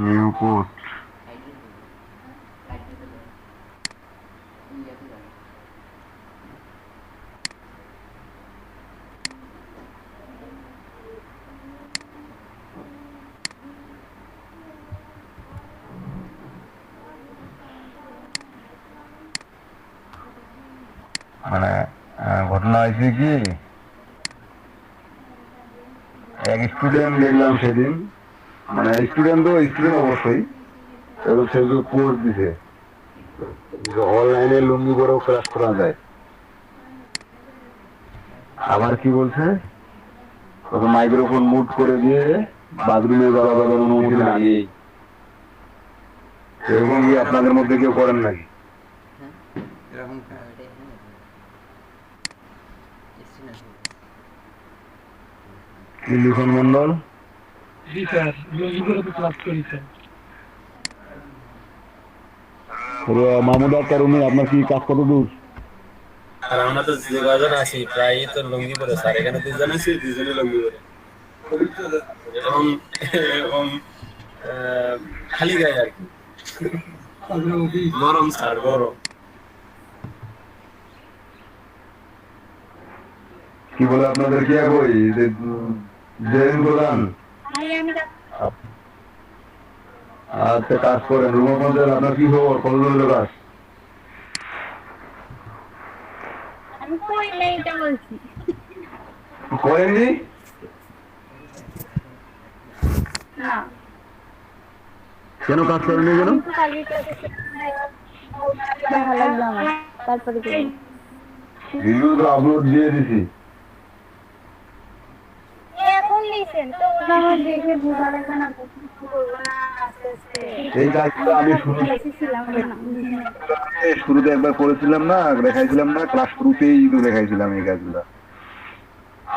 নিউ পোস্ট, মানে ঘটনা হয়েছে কি, এক স্টুডেন্ট দেখলাম সেদিন, মানে স্টুডেন্ট অবশ্যই, এবং সেগুলো পোস্ট দিছে অনলাইনে লুঙ্গি করেও ক্লাস করা যায়। আবার কি বলছে, মাইক্রোফোন মুট করে দিয়ে বাথরুমে যাওয়ার অনুমতি লাগেই। এরকম কি আপনাদের মধ্যে কেউ করেন নাকি? এরকম কি লিখন মন্ডল? জি স্যার, লুঙ্গি করে তো ক্লাস করি স্যার। মাহমুদ আক্তার, উনি আপনার কি কাজ কত দূর? আর আমরা তো যে কজন আছি প্রায় তো লুঙ্গি পরে স্যার, এখানে দুজন আছি, দুজনে লুঙ্গি পরে, এবং এবং খালি গায়ে আর কি, গরম স্যার, গরম। কি বলে আপনাদের কি বই জেন প্রধান? আচ্ছা, কাজ করেন। রুমা পঞ্চায়েত, আপনার কি খবর? কত দূর কাজ? আমি কই নাই এটা বলছি। করেননি? না, কেন কাজ করেননি? কেন? আমি তো কালকে ভালো লাগলো আমার, তারপরে কি ভিডিও তো আপলোড দিয়ে দিছি। এখন লিসেন তো আমার দেখে বোঝা লাগে না, করবো না আস্তে আস্তে। এই কাজগুলো আমি শুরুতে একবার করেছিলাম না, দেখাইছিলাম না, ক্লাস শুরুতেই তো দেখাইছিলাম এই কাজগুলো।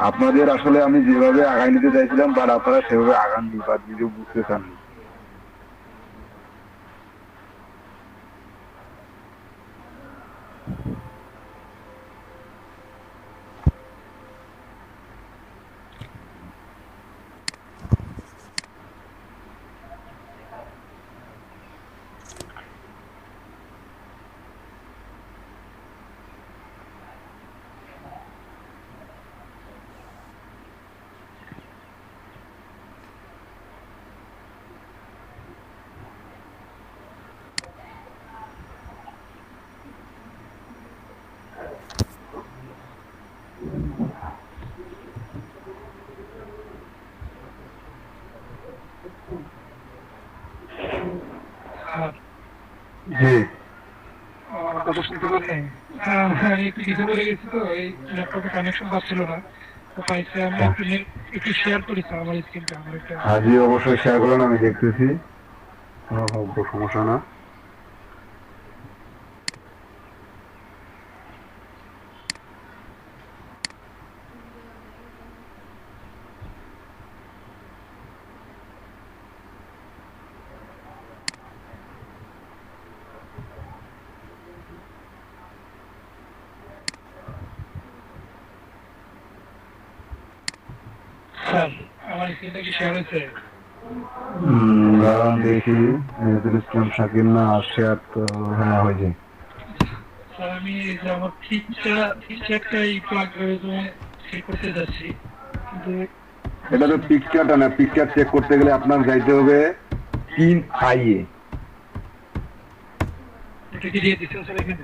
আপনাদের আসলে আমি যেভাবে আগায় নিতে চাইছিলাম, বাট আপনারা সেভাবে আগাননি বা ভিডিও বুঝতে চাননি। জি আমার কথা শুনতে পাচ্ছেন? আমি একটু কিছু বলে গেছি তো, এই ল্যাপটপে কানেকশন পাচ্ছিল না, তো পাইছে আমি একটু শেয়ার করি স্যার আমার স্ক্রিনটা, আমার একটা জি অবশ্যই শেয়ার করেন, আমি দেখতেছি, কোনো সমস্যা না। স্যার আমার স্ক্রিনটা কি শেয়ার হয়েছে? দাঁড়ান দেখি, মেহেদুল ইসলাম শাকিল না শেয়ার তো, হ্যাঁ হয়েছে। স্যার আমি এই যে আমার পিকচারটা এই প্লাগ ঠিক করতে যাচ্ছি, কিন্তু এটা তো পিকচারটা না, পিকচার চেক করতে গেলে আপনার যাইতে হবে 3i-এ। এটা কি দিয়ে দিচ্ছেন স্যার এখানে?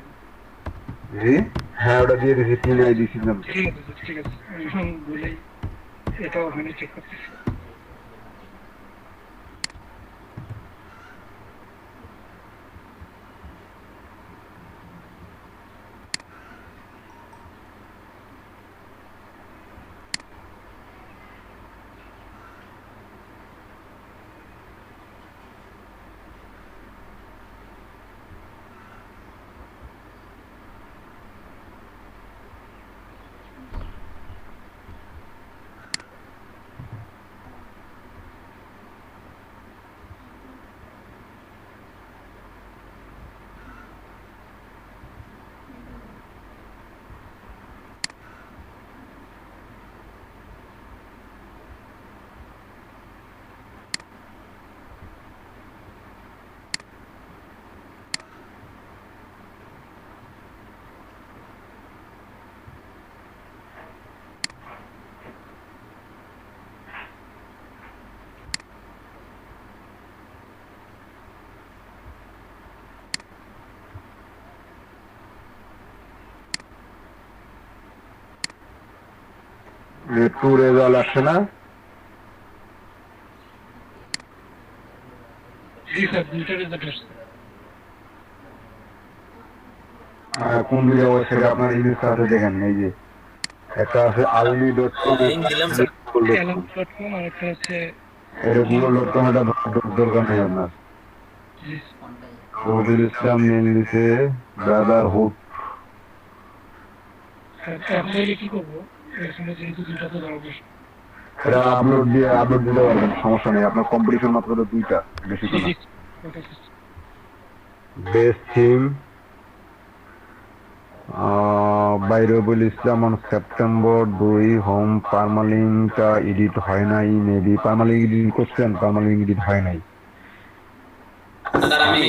জি হ্যাঁ ওটা দিয়ে দিয়েছি, 3i দিয়েছিলাম। ঠিক আছে স্যার, ঠিক আছে, আমি এখন বলেই এটা ওখানে চেক করতেছি। একটু রেজাল্ট আসছে না? জি স্যার, দুইটা রেজাল্ট আসছে। কোন দুইটা ওয়েবসাইটে আপনার ইমেজ আছে দেখেন, এই যে একটা আছে almi.com, লিংক দিলাম স্যার। alarm.com আর একটা হচ্ছে এটা google.com, এটা দরকার নেই আপনার। রবিউল ইসলাম নেম দিছে ব্রাদারহুড। এখন কি করবো এখানে, যেহেতু দুইটা তো দরকার। এটা আপলোড দিতে পারবেন, সমস্যা নেই। আপনার কম্পিটিশন মাত্র দুইটা, বেশি তো না। Best theme by Rabiul Islam on September 2, home পারমালিংকটা এডিট হয় নাই, মেবি পারমালিংক এডিট করছেন, পারমালিংক এডিট হয় নাই। স্যার আমি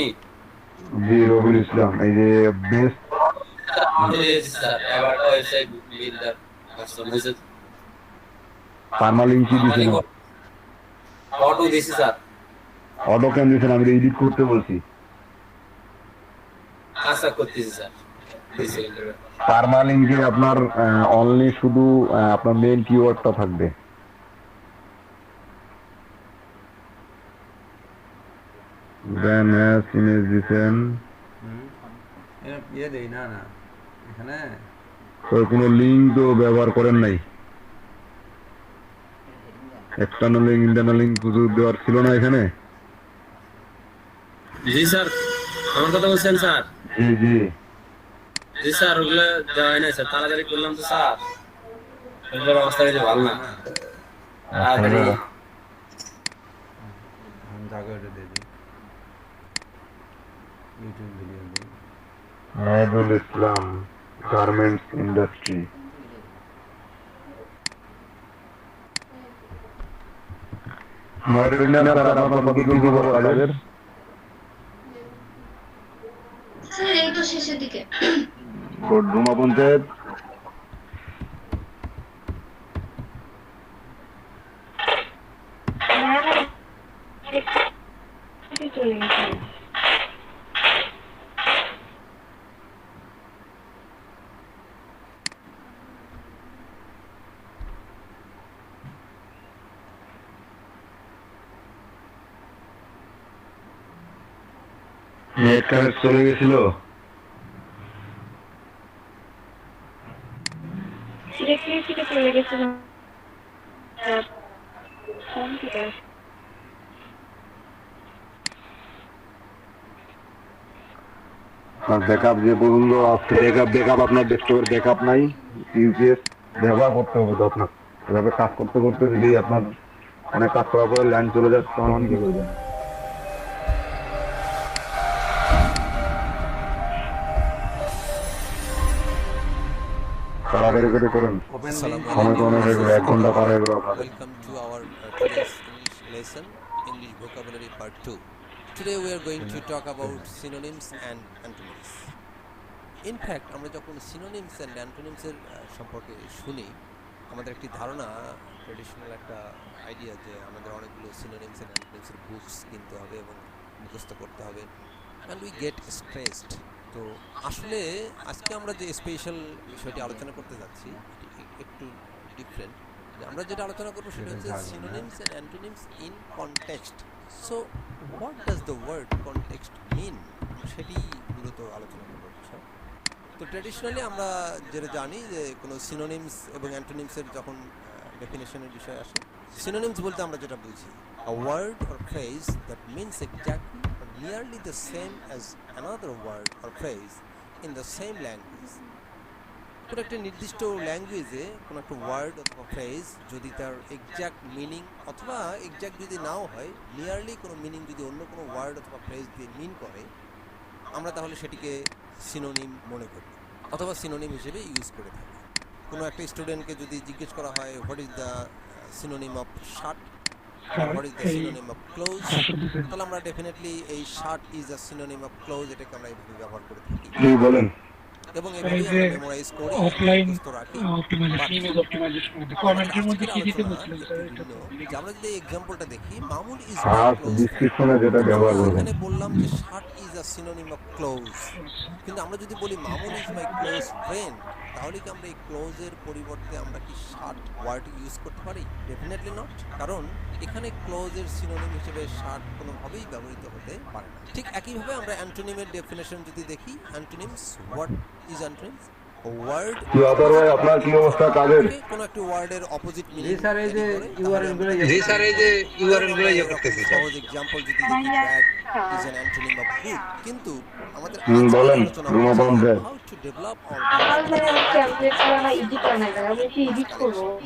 জি রবিউল ইসলাম, এই যে বেস্ট স্যার এবার ওয়েবসাইট বিল্ডার কাস্টমাইজ পারমালিংক কি দিছেন? অটো দিছি স্যার। অটো কেন দিছেন? আমি এডিট করতে বলছি। আশা করতেছি স্যার। পারমালিংকে আপনার অনলি শুধু আপনার মেইন কিওয়ার্ডটা থাকবে। দেন ইমেজ দিছেন, দেই না না এখানে তো কোনো লিঙ্ক তো ব্যবহার করেন নাই। এক্সটার্নাল লিঙ্ক ইন্টারনাল লিঙ্ক কিছু দেওয়ার ছিল না এখানে। জি স্যার, আমার কথা বলছেন স্যার? জি জি জি স্যার, ওগুলো দেওয়া হয় না স্যার, তাড়াতাড়ি করলাম তো স্যার, ওগুলোর অবস্থা কিছু ভালো না। তাড়াতাড়ি জায়গাটা দিয়ে দিই, ইউটিউব ভিডিও দিই। মেহেদুল ইসলাম গার্মেন্টস ইন্ডাস্ট্রি। স্যার এই তো শেষের দিকে। রুমা পঞ্চায়েত চলে গেছে। নেট কানেক্ট চলে গেছিল। ইলেকট্রিসিটি চলে গেছিল। ফোন থেকে ব্যাকআপ যে পর্যন্ত ব্যাকআপ আপনার ডেস্কটপের ব্যাকআপ নাই, ইউপিএস ব্যবহার করতে হবে। তো আপনার এভাবে কাজ করতে করতে যদি আপনার অনেক কাজ করার পরে লাইন চলে যাচ্ছে তখন কি করবেন? তাড়াতাড়ি করে করেন, সময় তো অনেক হয়ে গেল, 1 ঘন্টা পার হয়ে গেল। Welcome to our today's English lesson, English vocabulary part 2. Today we are going to talk about synonyms and antonyms. In fact, আমরা যখন synonyms and antonyms এর সম্পর্কে শুনি, আমাদের একটি ধারণা, ট্র্যাডিশনাল একটা আইডিয়া যে আমাদের অনেকগুলো synonyms and antonyms এর বুকস কিনতে হবে এবং মুখস্থ করতে হবে, and we get stressed. তো আসলে আজকে আমরা যে স্পেশাল বিষয়টি আলোচনা করতে যাচ্ছি একটু ডিফারেন্ট। আমরা যেটা আলোচনা করব সেটা হচ্ছে synonyms and antonyms in context. So what does the word context mean? সেটি মূলত আলোচনা করব। তো ট্র্যাডিশনালি আমরা যেটা জানি যে কোনো synonyms এবং antonyms এর যখন ডেফিনিশনের বিষয় আসে, synonyms বলতে আমরা যেটা বুঝি a word or phrase that means exactly or nearly the same as another word or phrase in the same language. কোনো একটা নির্দিষ্ট ল্যাঙ্গুয়েজে কোনো একটা ওয়ার্ড অথবা ফ্রেজ যদি তার এক্স্যাক্ট মিনিং অথবা এক্স্যাক্ট যদি নাও হয়, নিয়ারলি কোনো মিনিং যদি অন্য কোনো ওয়ার্ড অথবা ফ্রেজ দিয়ে মিন করে, আমরা তাহলে সেটিকে সিনোনিম মনে করি অথবা সিনোনিম হিসেবে ইউজ করে থাকি। কোনো একটা স্টুডেন্টকে যদি জিজ্ঞেস করা হয় what is the synonym of shirt, what is the synonym of close, তাহলে আমরা ডেফিনেটলি এই shirt is a synonym of close এটাকে আমরা এইভাবে ব্যবহার করে থাকি বলেন। এবং এভাবেই আমরা মেমোরাইজ করি, মুখস্থ রাখি। আমরা যদি এক্সাম্পলটা দেখি, মামুন ইজ ডিসক্রিপশনে যেটা ব্যবহার করবেন, এখানে বললাম যে shirt is a synonym of close, কিন্তু আমরা যদি বলি Mamun is my close friend, তাহলে কি আমরা এই ক্লোজের পরিবর্তে আমরা কি শার্ট ওয়ার্ড ইউজ করতে পারি? ডেফিনেটলি নট, কারণ এখানে ক্লোজের সিনোনিম হিসেবে শার্ট কোনোভাবেই ব্যবহৃত হতে পারে না। ঠিক একইভাবে আমরা অ্যান্টোনিমের ডেফিনেশন যদি দেখি, antonyms what is antonyms? Word কি অথর ভাই আপনার কি অবস্থা কাজের? কোন একটা ওয়ার্ডের অপোজিট মিনিং। জি স্যার, এই যে ইউআরএল গুলো করতেছি স্যার। ফর एग्जांपल যদি দেখি that is an antonym of good, কিন্তু আমাদের বলেন রুমা বাউন্ডার হাউ টু ডেভেলপ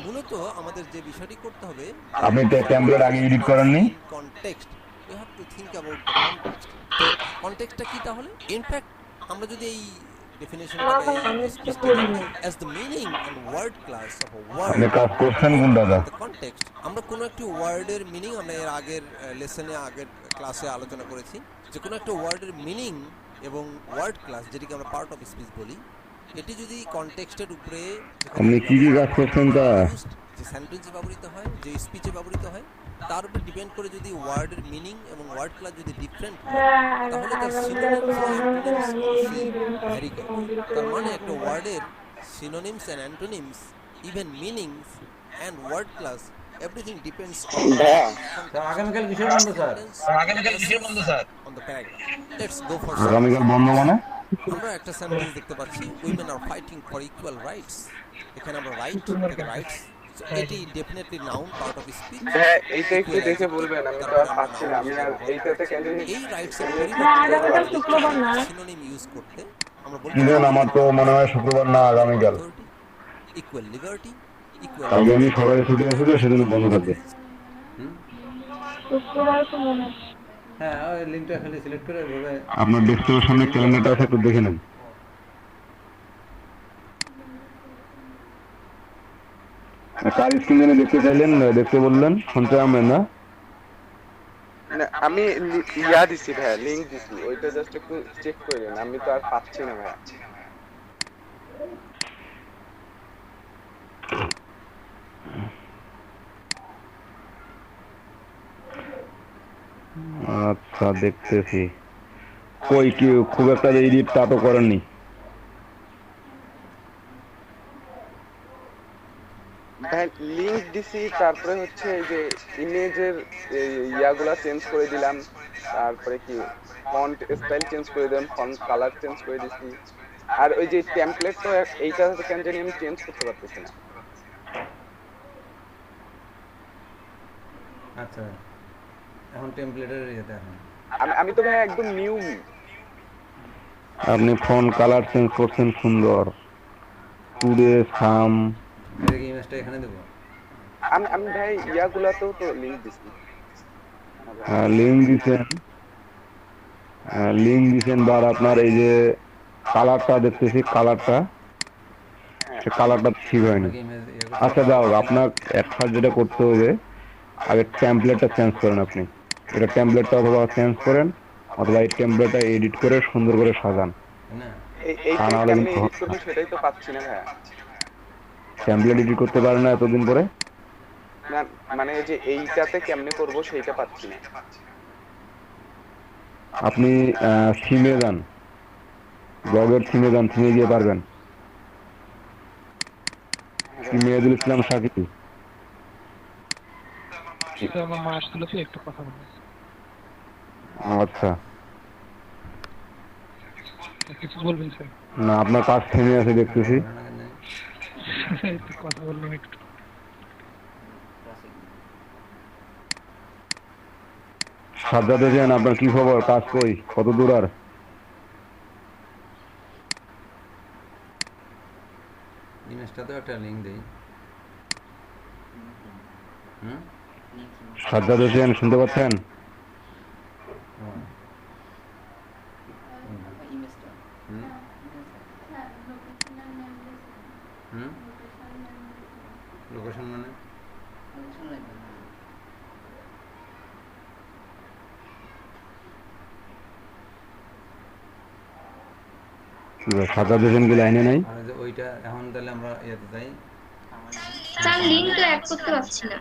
মূলত আমাদের যে বিষয়টি করতে হবে, আপনি টেমপ্লেট আগে এডিট করেননি? Context, you have to think about the context. তো কনটেক্সটটা কি তাহলে? ইনফ্যাক্ট আমরা যদি এই ডেফিনিশনটাকে as the meaning and word class of a word, আপনি কাজ করছেন কোনটা? কনটেক্সট, আমরা কোনো একটি ওয়ার্ডের মিনিং, আমরা এর আগের লেসনে আগের ক্লাসে আলোচনা করেছি যে কোনো একটা ওয়ার্ডের মিনিং এবং ওয়ার্ড ক্লাস, যেটিকে আমরা পার্ট অফ স্পিচ বলি, এটি যদি কনটেক্সটের উপরে আপনি কি কি কাজ করছেন তা যে সেন্টেন্সে ব্যবহৃত হয়, যে স্পিচে ব্যবহৃত হয়, তার উপর ডিপেন্ড করে যদি ওয়ার্ডের মিনিং এবং ওয়ার্ড ক্লাস যদি ডিফারেন্ট হয়, তাহলে তার সিনোনিমস ও অ্যান্টোনিমস ভ্যারি করে। তার মানে একটা ওয়ার্ডের synonyms and antonyms, even meanings and word class, everything depends on আগামীকাল কিসের বন্ধ sir? On the paragraph. Let's go for আগামীকাল বন্ধ মানে? আমরা একটা সেন্টেন্স দেখতে পাচ্ছি, women are fighting for equal rights. এখানে আমরা রাইটস, এটি definitely noun, part of speech. হ্যাঁ, এইটা একটু দেখে বলবেন, আমি তো আর পাচ্ছি না, আমি আর এইটাতে কেন এই রাইটস এর পরিবর্তে শুক্রবার না সিনোনিম ইউজ করতে আমরা বলতে পারি। আমার তো মনে হয় শুক্রবার না, আগামীকাল। ইকুয়াল লিবার্টি, ইকুয়াল আগামী সবাই ছুটি আছে, সেজন্য বন্ধ থাকবে। শুক্রবার তো মনে হয়। হ্যাঁ, ওই লিংকটা খালি সিলেক্ট করে এভাবে আপনার ডেস্কটপের সামনে ক্যালেন্ডারটা আছে, একটু দেখে নেন। কার স্ক্রিনে দেখতে চাইলেন, দেখতে বললেন, শুনতে পাবেন না? আমি ইয়া দিছি ভাই, লিংক দিছি, ওইটা জাস্ট একটু চেক করেন, আমি তো আর পাচ্ছি না ভাই। আচ্ছা, দেখতেছি। কই কি খুব একটা এডিট তা তো করেননি? লিংক দিছি, তারপরে হচ্ছে এই যে ইমেজের ইয়াগুলা চেঞ্জ করে দিলাম, তারপরে কি ফন্ট স্টাইল চেঞ্জ করে দিলাম, ফন্ট কালার চেঞ্জ করে দিছি। আর ওই যে টেমপ্লেট তো এইটা কেন জানি আমি চেঞ্জ করতে পারতেছি না। আচ্ছা, এখন টেমপ্লেটের ইয়েতে এখন আমি তো ভাই একদম নিউ। আপনি ফন্ট কালার চেঞ্জ করছেন সুন্দর, টুডে সাম এটা কি ইমেজটা এখানে দেবো? আমি ভাই ইয়াগুলাতেও তো লিংক দিছি। লিঙ্ক দিছেন বার আপনার এই যে কালারটা দেখতেছি, কালারটা ঠিক হয়নি। আচ্ছা যাও, আপনার একটা যেটা করতে হবে, আগে টেমপ্লেটটা চেঞ্জ করেন। আপনি এটা টেমপ্লেটটা অথবা চেঞ্জ করেন, অথবা এই টেমপ্লেটটা এডিট করে সুন্দর করে সাজান। এইটা কেমনে এডিট করব সেটাই তো পাচ্ছি না ভাই। টেমপ্লেট এডিট করতে পারেন না এতদিন পরে? না মানে যে এইটাতে কেমনে করব সেটা পাচ্ছি না। আপনি থিমে যান, ব্লগের থিমে যান, থিমে গিয়ে পারবেন। মেহেদুল ইসলাম শাকিব। আমার মা আসছিল, একটু কথা বলবো। আচ্ছা, কিছু বলবেন স্যার? না, আপনার কাজ থেমে আছে দেখতেছি। একটু কথা বললাম একটু। সাজ্জাদ হোসেন, আপনার কি খবর? কাজ কই, কত দূর? আর ইমেজটাতেও একটা লিংক দেই। সাজ্জাদ হোসেন শুনতে পাচ্ছেন? লোকেশন মানে সাজ্জাদ হোসেন কি লাইনে নাই? আর যে ওইটা এখন তাহলে আমরা ইয়েতে যাই। স্যার লিংক তো অ্যাড করতে পারছি না।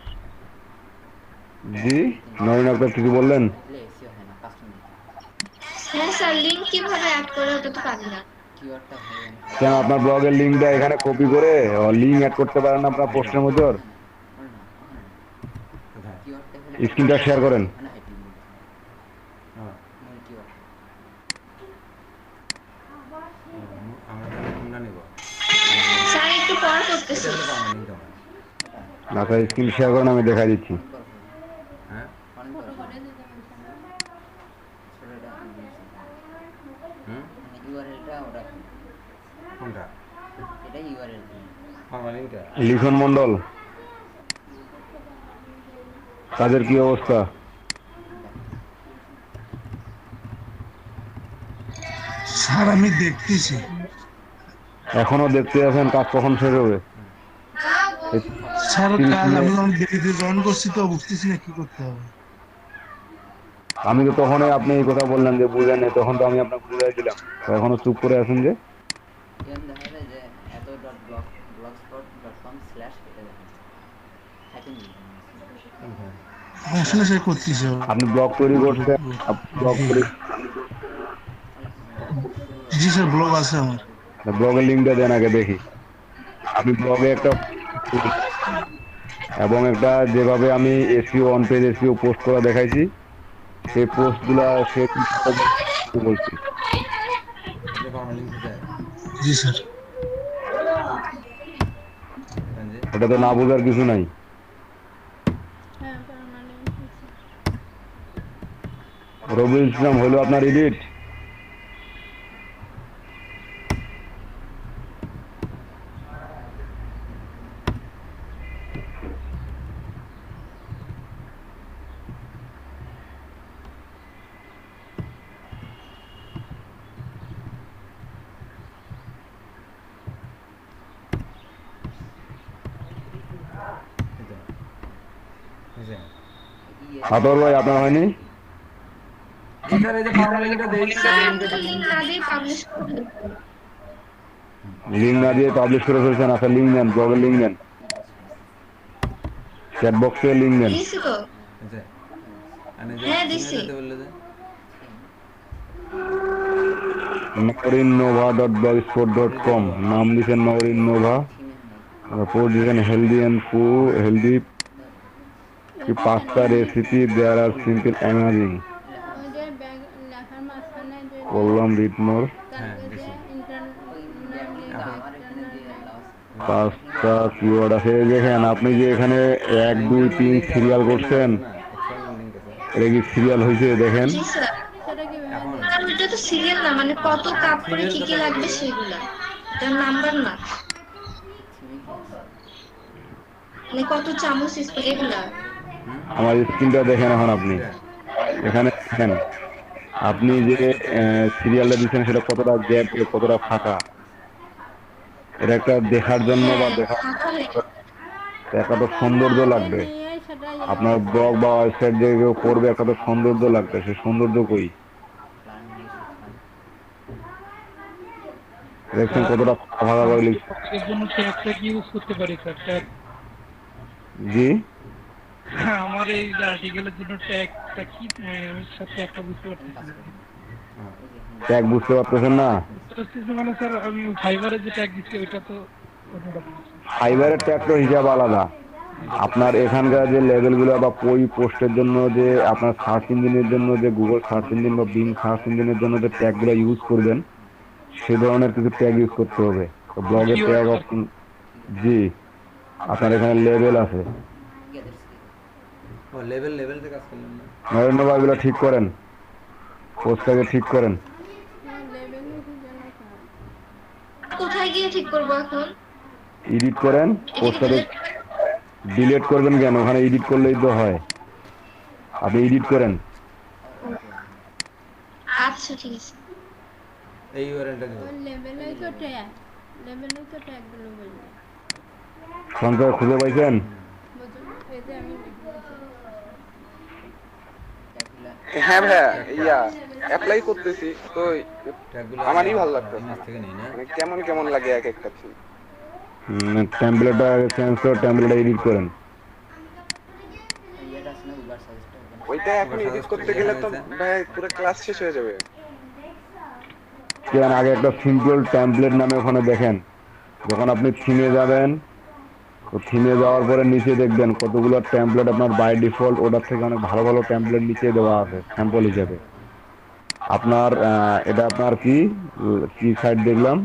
জি নবীন আক্তার কিছু বললেন? হ্যাঁ স্যার, লিংক কিভাবে অ্যাড করে ওটা তো পারি না। কেন আপনার ব্লগের লিঙ্কটা এখানে কপি করে লিঙ্ক অ্যাড করতে পারেন না আপনার পোস্টের মধ্যে? স্ক্রিনটা শেয়ার করেন। স্যার একটু পর করতেছি। না স্যার, স্ক্রিন শেয়ার করেন, আমি দেখাই দিচ্ছি। লিখন মন্ডল, তাদের কি অবস্থা? স্যার আমি দেখতেছি। এখনো দেখতে আছেন? কাজ কখন শেষ হবে? স্যার কাজ আমি দেরিতে জয়েন করছি তো বুঝতেছি না কি করতে হবে। আমি তো তখনই আপনি এই কথা বললেন যে বুঝেন, তখন তো আমি আপনাকে বুঝাই দিলাম, এখনো চুপ করে আছেন যে। আসলে সে করতেছে। আপনি ব্লগ তৈরি করছেন? জি স্যার, ব্লগ আছে আমার। ব্লগের লিঙ্কটা দেন আগে দেখি। আপনি ব্লগে একটা এবং একটা যেভাবে আমি SEO on page SEO post করা দেখাইছি, সেই পোস্টগুলা বলছি। জি স্যার। এটা তো না বোঝার কিছু নাই। রবিউল ইসলাম হলো আপনার এডিট? আতর ভাই, আপনার হয়নি? লিঙ্ক না দিয়ে পাবলিশ করে ফেলছেন। আচ্ছা লিঙ্ক নেন, ব্লগের লিঙ্ক নেন, চ্যাট বক্সে লিঙ্ক নেন। norinnova.blogspot.com নাম দিচ্ছেন নরিন নোভা, পোস্ট দিয়েছেন হেলদি অ্যান্ড হেলদি কি পাস্তা রেসিপি দেয়ার আর সিম্পল অ্যামেজিং করলাম রিড মোর হ্যাঁ বেশি পাঁচটা কিওয়ার্ড আছে। এই দেখেন আপনি যে এখানে 1 2 3 সিরিয়াল করছেন, এটা কি সিরিয়াল হয়েছে দেখেন। জি স্যার। আর এটা তো সিরিয়াল না, মানে কত কাপ করে কি কি লাগবে সেগুলা, এটা নাম্বার না, মানে কত চামচ স্পুন এগুলা। আমার স্ক্রিনটা দেখেন এখন আপনি এখানে দেখেন আপনি যে সিরিয়ালটা দিচ্ছেন সেটা কতটা গ্যাপ, কতটা ফাঁকা, এটা একটা দেখার জন্য বা দেখার একটা তো সৌন্দর্য লাগবে। আপনার ব্লগ বা ওয়েবসাইট যে কেউ করবে একটা তো সৌন্দর্য লাগবে, সে সৌন্দর্য কই দেখছেন কতটা ফাঁকা করে লিখছে। এর জন্য ট্যাগটা কি ইউজ করতে পারি স্যার? ট্যাগ জি আমার এই আর্টিকেলের জন্য ট্যাগটা কি, আমি সাথে একটা বুঝতে পারতেছি না। ট্যাগ বুঝতে পারতেছেন না? মানে স্যার আমি ফাইবারের যে ট্যাগ দিচ্ছি ওইটা তো ফাইবারের ট্যাগ তো হিসাব আলাদা। আপনার এখানকার যে লেভেলগুলো বা পোস্টের জন্য যে আপনার সার্চ ইঞ্জিনের জন্য যে গুগল সার্চ ইঞ্জিন বা বিং সার্চ ইঞ্জিনের জন্য যে ট্যাগগুলো ইউজ করবেন সে ধরনের কিছু ট্যাগ ইউজ করতে হবে। তো ব্লগের ট্যাগ অপশন, জি আপনার এখানে লেভেল আছে। ও লেভেলতে কাজ করলেন না? নরেন্দ্র ভাই এগুলো ঠিক করেন, পোস্টটাকে ঠিক করেন। কোথায় গিয়ে ঠিক করব এখন? এডিট করেন পোস্টটাকে, ডিলিট করবেন কেন? ওখানে এডিট করলেই তো হয়, আপনি এডিট করেন। আচ্ছা ঠিক আছে। এই ইউআরএলটা দিব। সঞ্চয় খুঁজে পাইছেন? হ্যাঁ ভাইয়া, ইয়া অ্যাপ্লাই করতেছি তো আমারই ভালো লাগতেছে, থেকে নেই না? মানে কেমন কেমন লাগে এক একটা থিম। টেমপ্লেটটা চেঞ্জ করে টেমপ্লেটটা এডিট করেন। ওইটা এখন এডিট করতে গেলে তো ভাই পুরো ক্লাস শেষ হয়ে যাবে। কেন আগে একটা সিম্পল টেমপ্লেট নামে ওখানে দেখেন, যখন আপনি থিমে যাবেন তো থিমে যাওয়ার পরে নিচে দেখবেন কতগুলো টেমপ্লেট আপনার বাই ডিফল্ট ওটার থেকে অনেক ভালো ভালো টেমপ্লেট নিচে দেওয়া আছে স্যাম্পল হিসেবে। আপনার এটা আপনার কি সাইট দেখলাম,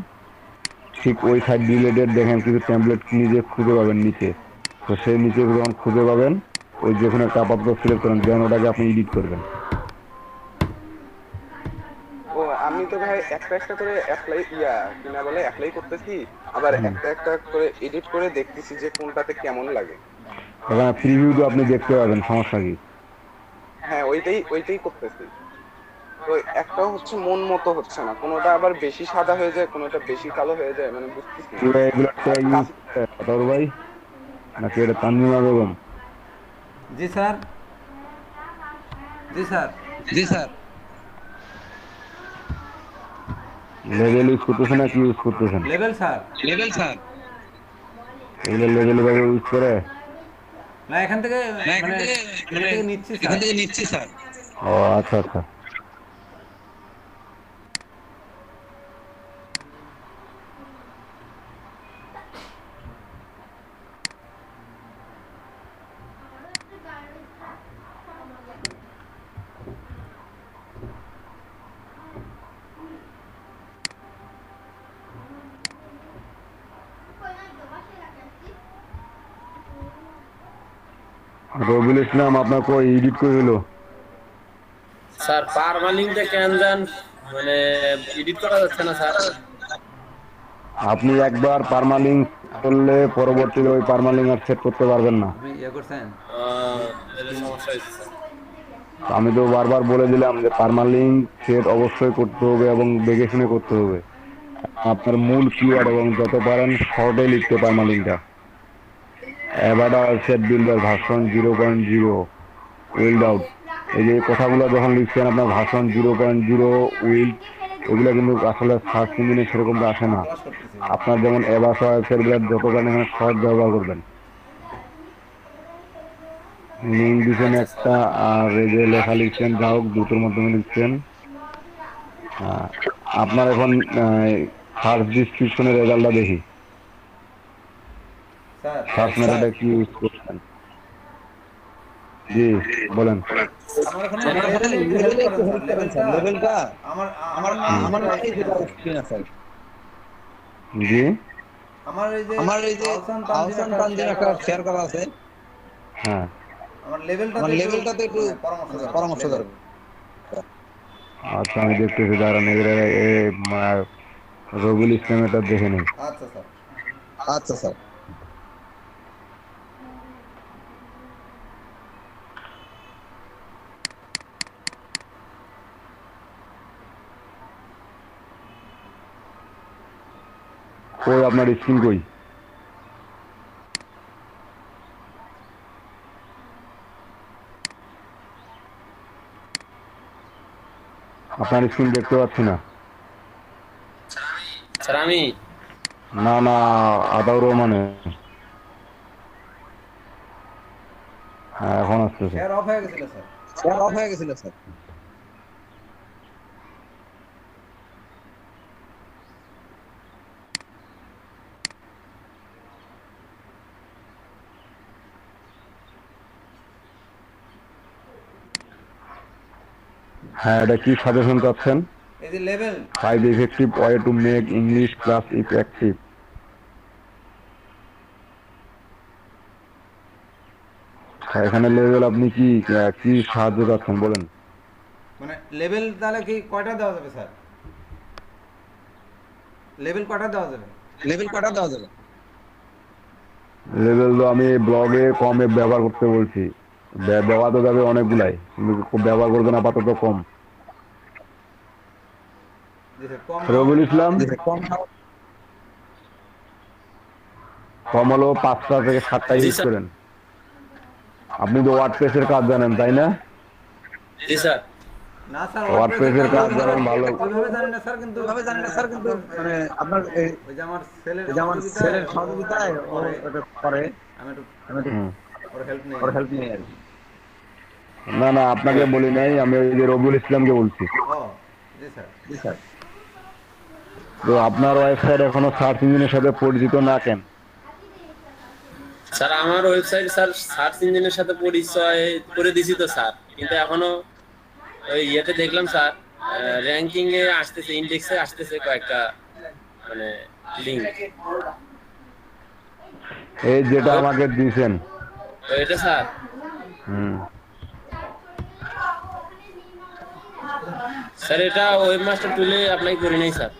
ঠিক ওই সাইট রিলেটেড দেখেন কিছু টেমপ্লেট নিজে খুঁজে পাবেন নিচে। তো সেই নিচে যখন খুঁজে পাবেন ওই যে কোনো একটা আপাতত সিলেক্ট করেন, যেন ওটাকে আপনি এডিট করবেন। ও আমি তো ভাই একটা একটা করে অ্যাপ্লাই করতেছি, আবার একটা একটা করে এডিট করে দেখতেছি যে কোনটাতে কেমন লাগে। ওখানে প্রিভিউ তো আপনি দেখতে পাবেন, সমস্যা কি? হ্যাঁ ওইটাই করতেছি। তো একটা হচ্ছে মন মতো হচ্ছে না, কোনোটা আবার বেশি সাদা হয়ে যায়, কোনোটা বেশি কালো হয়ে যায়, মানে বুঝতেছি না। এগুলো ট্যাগ ইউজ করে ভাই নাকি এটা তানজিমা বেগম? জি স্যার। জি স্যার। জি স্যার। লেভেল ইউজ করতেছেন না কি ইউজ করতেছেন? Level sir. এগুলো লেভেল ভাবে ইউজ করে না এখান থেকে নিচ্ছি স্যার। ও আচ্ছা আচ্ছা। রবিউল ইসলাম আপনার কই এডিট করে হলো? স্যার পারমালিংটা কেন জান মানে এডিট করা যাচ্ছে না স্যার। আপনি একবার পারমালিংক করলে পরবর্তীতে ওই পারমালিংক আর সেট করতে পারবেন না। আপনি ইয়ে করছেন? সমস্যা হয়েছে স্যার। আমি তো বারবার বলে দিলাম যে পারমালিংক সেট অবশ্যই করতে হবে এবং দেখে শুনে করতে হবে। আপনার মূল কিওয়ার্ড এবং যত পারেন শর্টে লিখতে পারমালিংকটা। Avada website builder version 0.0 wild out, এই যে কথাগুলো যখন লিখছেন আপনার ভার্সন 0.0 উইল্ড, এগুলো কিন্তু আসলে সার্চ ইঞ্জিনে সেরকম আসে না। আপনার যেমন অ্যাভাডা ওয়েবসাইট বিল্ডার যত পারেন এখানে শর্ট ব্যবহার করবেন। লিঙ্ক দিচ্ছেন একটা, আর এই যে লেখা লিখছেন যা হোক দুটোর মাধ্যমে লিখছেন। আপনার এখন সার্চ ডিসক্রিপশনের রেজাল্টটা দেখি। সার্চ মেথডে কি ইউজ করছেন? জি বলেন। আমার ওখানে আমার এখানে লেভেলে একটু হেল্প করেন স্যার, লেভেলটা আমার আমার আমার নামে যেটা স্ক্রিন আছে জি আমার এই যে আহসান তানজিম একটা শেয়ার করা আছে, হ্যাঁ আমার লেভেলটাতে একটু পরামর্শ দরকার। আচ্ছা আমি দেখতেছি, দাঁড়ান রবিউল ইসলাম এটা দেখে নেই। আচ্ছা স্যার। আচ্ছা স্যার। কই আপনার স্ক্রিন কই? আপনার স্ক্রিন দেখতে পাচ্ছি না। স্যার আমি না না আদাউর রহমানে, হ্যাঁ এখন আসতেছে। শেয়ার অফ হয়ে গেছিল স্যার। শেয়ার অফ হয়ে গেছিল স্যার। হ্যাঁ এটা কি সাজেশন চাচ্ছেন? এই যে level 5 effective way to make English class effective। এখানে লেভেল আপনি কি কি সাহায্য চাচ্ছেন বলেন? মানে লেভেল তাহলে কি কয়টা দেওয়া যাবে স্যার? লেভেল কয়টা দেওয়া যাবে? লেভেল কয়টা দেওয়া যাবে? লেভেল তো আমি ব্লগে কমে ব্যবহার করতে বলছি, দেওয়া তো যাবে অনেকগুলাই, কিন্তু খুব ব্যবহার করবেন আপাতত কম। রবিউল ইসলাম কম হলো 5টা থেকে 7টা ইউজ করেন। আপনি তো ওয়ার্ডপ্রেসের কাজ জানেন তাই না? জি স্যার। না স্যার ওয়ার্ডপ্রেসের কাজ জানেন ভালো। ওইভাবে জানি না স্যার, কিন্তু মানে আপনার ওই যে আমার ছেলের সহযোগিতায় ও এটা করে, আমি একটু ওর হেল্প নেই আর কি। না না আপনাকে বলি নাই, আমি ওই যে রবিউল ইসলামকে বলছি। ও জি স্যার। জি স্যার। তো আপনার ওয়েবসাইট এখনো সার্চ ইঞ্জিনের সাথে পরিচিত না কেন? স্যার আমার ওয়েবসাইট স্যার সার্চ ইঞ্জিনের সাথে পরিচয় করে দিছি তো স্যার, কিন্তু এখনো ওই ইয়েতে দেখলাম স্যার র্যাঙ্কিং এ আসতেছে, ইন্ডেক্সে আসতেছে কয়েকটা মানে লিংক। এই যেটা আমাকে দিয়েছেন এটা স্যার স্যার এটা ওয়েবমাস্টার টুলে অ্যাপ্লাই করি নাই স্যার।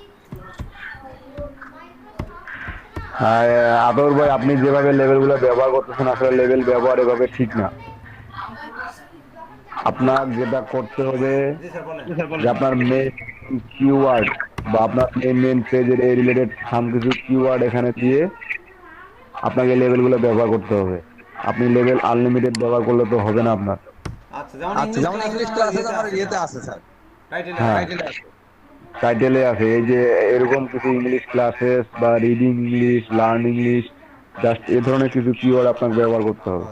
আদর ভাই আপনি যেভাবে লেভেলগুলো ব্যবহার করতেছেন আসলে লেভেল ব্যবহার এভাবে ঠিক না। আপনার যেটা করতে হবে যে আপনার মেইন কিওয়ার্ড বা আপনার মেইন পেজের এই রিলেটেড সাম কিছু কিওয়ার্ড এখানে দিয়ে আপনাকে লেভেলগুলো ব্যবহার করতে হবে। আপনি লেভেল আনলিমিটেড ব্যবহার করলে তো হবে না আপনার। আচ্ছা যেমন ইংলিশ ক্লাসে আমার ইয়েতে আছে স্যার, হ্যাঁ টাইটেলে আছে এই যে এরকম কিছু ইংলিশ ক্লাসেস বা reading English, learn English, just এই ধরনের কিছু কিওয়ার্ড আপনাকে ব্যবহার করতে হবে।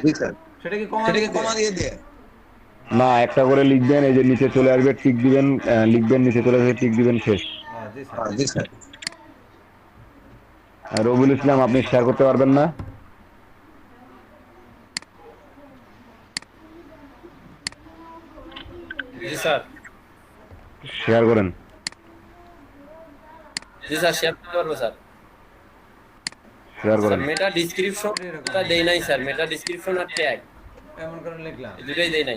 জি স্যার। সেটা কি কমা দিয়ে দেয়? না একটা করে লিখবেন, এই যে নিচে চলে আসবে টিক দিবেন, লিখবেন নিচে চলে আসবে টিক দিবেন, শেষ। জি স্যার। রবিউল ইসলাম আপনি শেয়ার করতে পারবেন না? জি স্যার। শেয়ার করেন। জি স্যার শেয়ার করতে পারবো স্যার। শেয়ার করেন। মেটা ডেসক্রিপশনটা দেই নাই স্যার, মেটা ডেসক্রিপশন আর ট্যাগ এমন করে লিখলাম, দুটোই দেই নাই।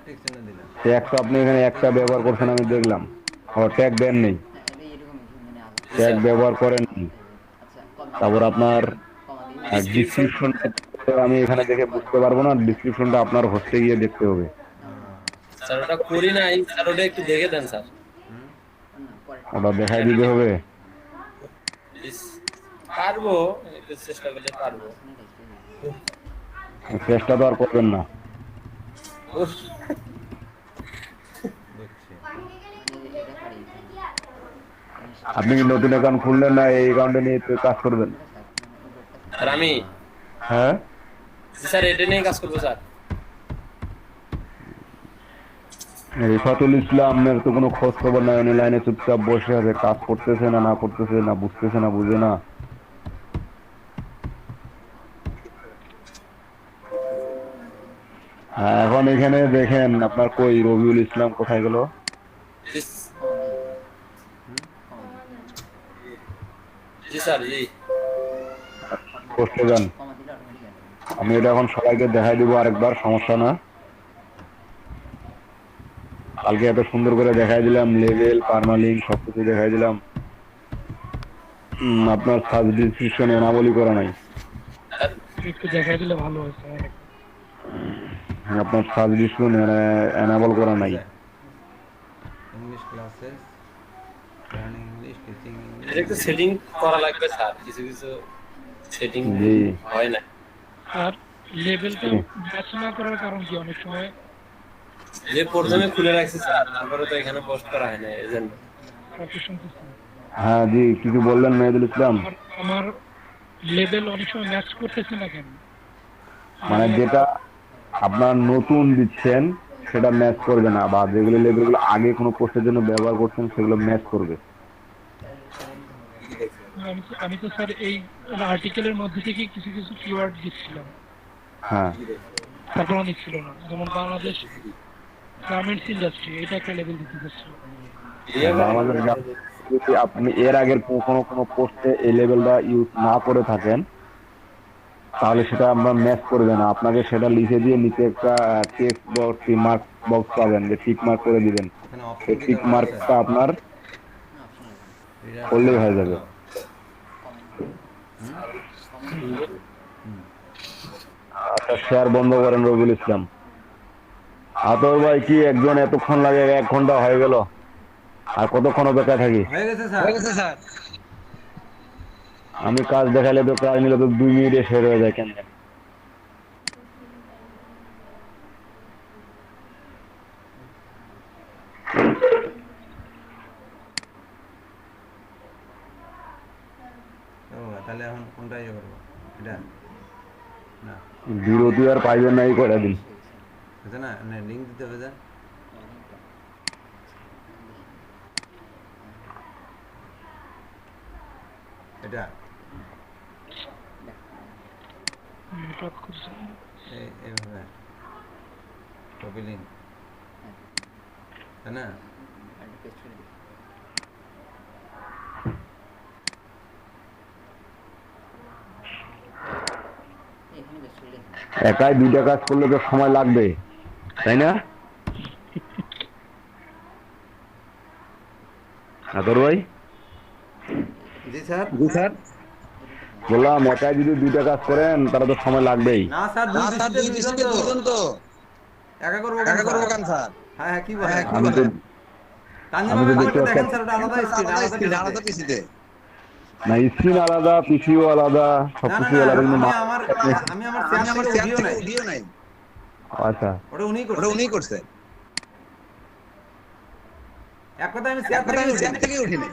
ঠিক চিহ্ন দিলাম। ট্যাগ তো আপনি এখানে একটা ব্যবহার করছেন আমি দেখলাম, ও ট্যাগ দেন নেই, ট্যাগ ব্যবহার করেন। তারপর আপনার ডিসক্রিপশনটা আমি এখানে দেখে বুঝতে পারবো না, ডিসক্রিপশনটা আপনার হোস্টে গিয়ে দেখতে হবে। স্যার ওটা করি নাই স্যার, ওটা একটু দেখে দেন স্যার। ওটা দেখাই দিতে হবে। পারবো, একটু চেষ্টা করলে পারবো। চেষ্টা তো আর করবেন না। আপনি কি নতুন অ্যাকাউন্ট খুললেন না এই অ্যাকাউন্টে নিয়ে কাজ করবেন? স্যার আমি হ্যাঁ স্যার এটা নিয়ে কাজ করবো স্যার। রিফাতুল ইসলামের তো কোনো খোঁজ খবর নাই, অনলাইনে চুপচাপ বসে আছে, কাজ করতেছে না, না করতেছে না, বুঝতেছে না, বুঝে না। এখন এখানে দেখেন আপনার কই রবিউল ইসলাম কোথায় গেল? জি স্যার জি পোস্টে যান। আমি এটা এখন সবাইকে দেখাই দিব আরেকবার, সমস্যা না। কালকে এত সুন্দর করে দেখাই দিলাম, লেভেল পারমালিং সবকিছু দেখাই দিলাম। আপনার সাব ডিসক্রিপশন এনাবলি করা নাই। একটু দেখাই দিলে ভালো হয় স্যার। আপনার সাব ডিসক্রিপশন এনাবল করা নাই। English classes learning English teaching এটা একটু সেটিং করা লাগবে স্যার, কিছু কিছু সেটিং জি হয় না। আর লেভেলটা ম্যাচ না করার কারণ কি অনেক সময় যে প্রথমে খুলে রাখছি স্যার, তারপরে তো এখানে পোস্ট করা হয় না এজন্য। হ্যাঁ জি কিছু বললেন মেহেদুল ইসলাম? আমার লেভেল অনেক সময় ম্যাচ করতেছে না কেন? মানে যেটা আপনার নতুন দিচ্ছেন সেটা ম্যাচ করবে না, বা যেগুলো লেভেলগুলো আগে কোনো পোস্টের জন্য ব্যবহার করছেন সেগুলো ম্যাচ করবে। আমি তো স্যার এই আর্টিকেলের মধ্যে থেকে কিছু কিছু কিওয়ার্ড দিচ্ছিলাম, হ্যাঁ তারপর অনেক ছিল না। যেমন বাংলাদেশ গার্মেন্টস ইন্ডাস্ট্রি, এটা একটা লেভেল দিতে চাচ্ছিল। যদি আপনি এর আগের কোনো পোস্টে এই লেভেলটা ইউজ না করে থাকেন তাহলে সেটা আমরা ম্যাচ করবে না। আপনাকে সেটা লিখে দিয়ে নিচে একটা টেক্সট বক্স মার্ক বক্স পাবেন, যে টিক মার্ক করে দিবেন। সেই টিক মার্কটা আপনার করলেই হয়ে যাবে। আচ্ছা শেয়ার বন্ধ করেন রবিউল ইসলাম। আতর ভাই কি একজন এতক্ষণ লাগে? 1 ঘন্টা হয়ে গেল, আর কতক্ষণ অপেক্ষা থাকি? হয়ে গেছে স্যার। আমি কাজ দেখাইলে তো কাজ নিলে তো 2 মিনিটে শেষ হয়ে যায় কেন? তাহলে এখন কোনটা ইয়ে করবো? এটা না বিরতি আর পাইবেন না এই কয়টা দিন। বুঝছে না, লিঙ্ক দিতে হবে। এটা এইভাবে কপি লিঙ্ক, তাই না? একাই 2টা কাজ করলে তো সময় লাগবে, তাই না আতর ভাই? জি স্যার। বললাম একাই যদি 2টা কাজ করেন তাহলে তো সময় লাগবেই। না স্যার, দুই দৃষ্টিতে দুজন তো একা করবো কেন স্যার? হ্যাঁ কি বলেন? আমি তো দেখতে দেখেন স্যার, ওটা আলাদা স্ক্রিন, আলাদা পিসিতে। না স্ক্রিন আলাদা, পিসিও আলাদা, সবকিছু আলাদা। আমি আমার চেয়ার থেকে উঠিও নাই। আচ্ছা ওটা উনিই করছে। এক কথা আমি চেয়ার থেকে উঠি নাই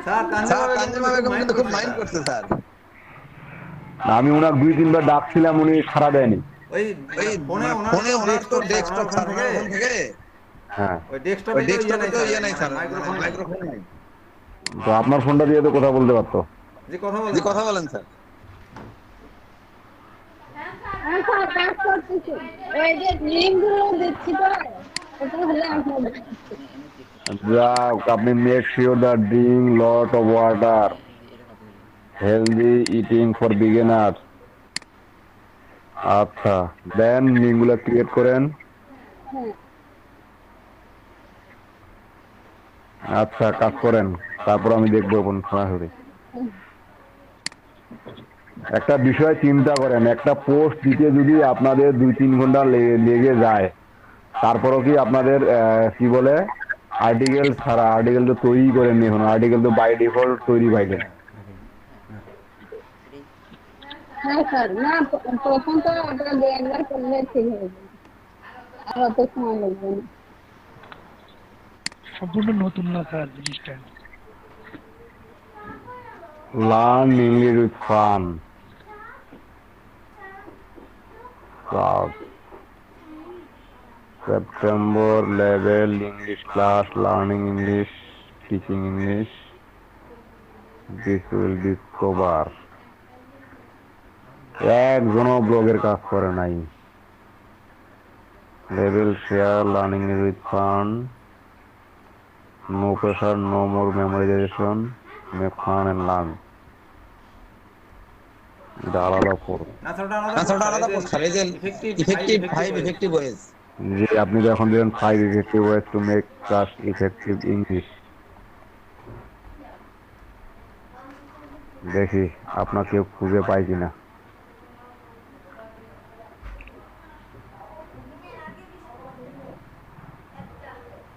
স্যার। তানজিম বেগম কিন্তু খুব মাইন্ড করছে স্যার। আমি ওনার 2-3 বার ডাকছিলাম, উনি সাড়া দেয়নি। ওই ফোনে ওনার তো ডেস্কটপ স্যার, ফোন থেকে। হ্যাঁ ওই ডেস্কটপে তো ইয়ে নাই স্যার, মাইক্রোফোন নাই। তো আপনার ফোনটা দিয়ে তো কথা বলতে পারতো। জি কথা বলেন স্যার। আপনি make sure the drink lot of water, healthy eating for beginners. আচ্ছা দেন লিঙ্কগুলো ক্রিয়েট করেন। আচ্ছা কাজ করেন, তারপর আমি দেখবো কোন সরাসরি। একটা বিষয় চিন্তা করেন, একটা পোস্ট দিতে যদি আপনাদের 2-3 ঘন্টা লেগে যায়, তারপরও কি আপনাদের কি বলে আর্টিকেল ছাড়া, আর্টিকেল তো তৈরি করেননি এখন, আর্টিকেল তো বাই ডিফল্ট তৈরি পাইলেন। হ্যাঁ স্যার, না তখন তো ওটা একবার করলে ঠিক হয়ে যাবে, আর অত সময় লাগবে না। সম্পূর্ণ নতুন না স্যার জিনিসটা। Learn English with fun. September level English class, learning English, teaching English. This will discover. একজনও ব্লগের কাজ করে নাই। Level share learning with fun. No pressure, no more memorization. Make fun and learn. এটা আলাদা কোর্স। নাছাড়া আলাদা course sir, এই যে ইফেক্টিভ 5 ইফেক্টিভ ওয়েজ। যে আপনি তো এখন দিলেন 5 effective ways to make class effective English। দেখি আপনাকে খুঁজে পাই কিনা।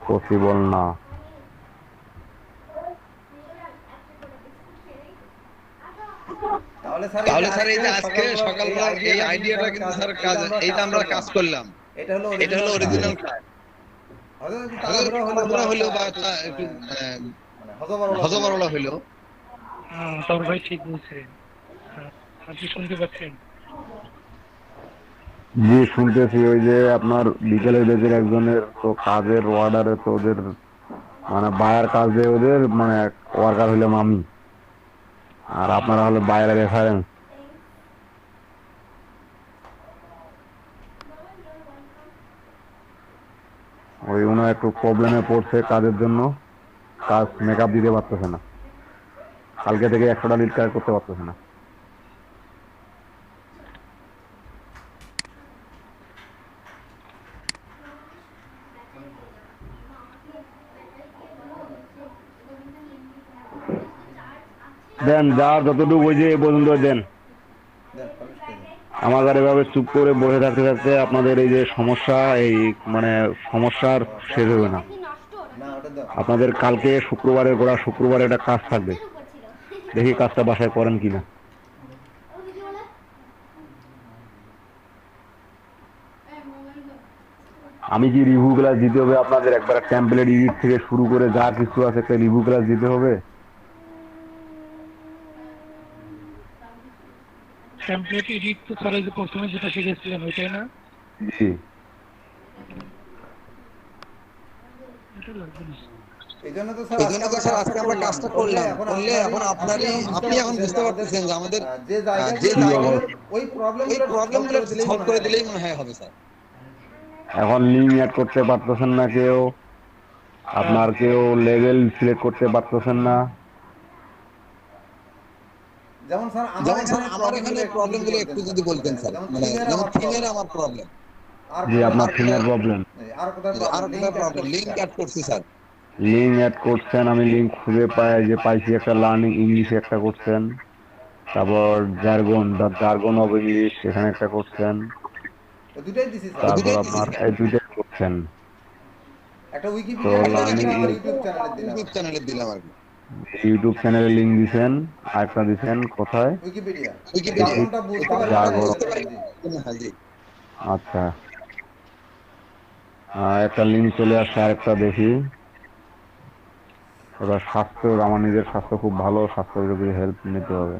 পসিবল না। তাহলে স্যার এই যে আজকে সকালবেলা এই আইডিয়াটা কিন্তু স্যার কাজ, এইটা আমরা কাজ করলাম, এটা হলো অরিজিনাল কাজ। তাড়াহুড়া হলো বা একটু হজবরলা হলো। তোর ভাই ঠিক বলছে। আপনি শুনতে পাচ্ছেন? জি শুনতেছি। ওই যে আপনার বিকেলের বেজের একজনের তো কাজের অর্ডারে তো ওদের মানে বায়ার কাজে ওদের মানে ওয়ার্কার হইলাম আমি, আর আপনারা হলো বাইরে রেফারেন্স। ওই উনি একটু প্রবলেমে পড়ছে কাজের জন্য, কাজ মেকআপ দিতে পারতেছে না, কালকে থেকে 100টা লিড কাজ করতে পারতেছে না। দেন যার যতটুকু ওই যে এ পর্যন্ত দেন। আমাদের এভাবে চুপ করে বসে থাকতে থাকতে আপনাদের এই যে সমস্যা, এই মানে সমস্যার শেষ হবে না। আপনাদের কালকে শুক্রবারের গোড়া শুক্রবারে একটা কাজ থাকবে, দেখি কাজটা বাসায় করেন কিনা। আমি কি রিভিউ ক্লাস দিতে হবে আপনাদের? একবার টেমপ্লেট এডিট থেকে শুরু করে যা কিছু আছে একটা রিভিউ ক্লাস দিতে হবে। টেমপ্লেট এডিট তো স্যার যে প্রথমে যেটা শিখেছিলেন ওইটাই না? জি। এইজন্য তো স্যার আজকে আমরা কাজটা করলাম, করলে এখন আপনি এখন বুঝতে পারতেছেন যে আমাদের যে জায়গায় ওই প্রবলেমগুলো সলভ করে দিলেই মনে হয় হবে স্যার। এখন লিঙ্ক অ্যাড করতে পারতেছেন না কেউ, আপনার কেউ লেভেল সিলেক্ট করতে পারতেছেন না। যেমন স্যার আমার এখানে প্রবলেমগুলো একটু যদি বলতেন স্যার, মানে যেমন থিমের আমার প্রবলেম। জি আপনার থিমের প্রবলেম। আর কোথায় প্রবলেম? লিঙ্ক অ্যাড করছি স্যার। লিঙ্ক অ্যাড করছেন, আমি লিঙ্ক খুঁজে পাইছি একটা লার্নিং ইংলিশ একটা করছেন, তারপর জার্গন অফ ইংলিশ এখানে একটা করছেন, দুটাই দিছি স্যার। তারপর আপনার এই দুইটাই করছেন। একটা তো উইকিপিডিয়া লার্নিং ইউটিউব চ্যানেলে দিলাম আর কি। ইউটিউব চ্যানেলে লিঙ্ক দিছেন, আরেকটা দিছেন কোথায়? উইকিপিডিয়া। আচ্ছা একটা লিঙ্ক চলে আসছে, আরেকটা দেখি। এবার স্বাস্থ্য, আমার নিজের স্বাস্থ্য খুব ভালো, স্বাস্থ্যের উপরে হেল্প নিতে হবে।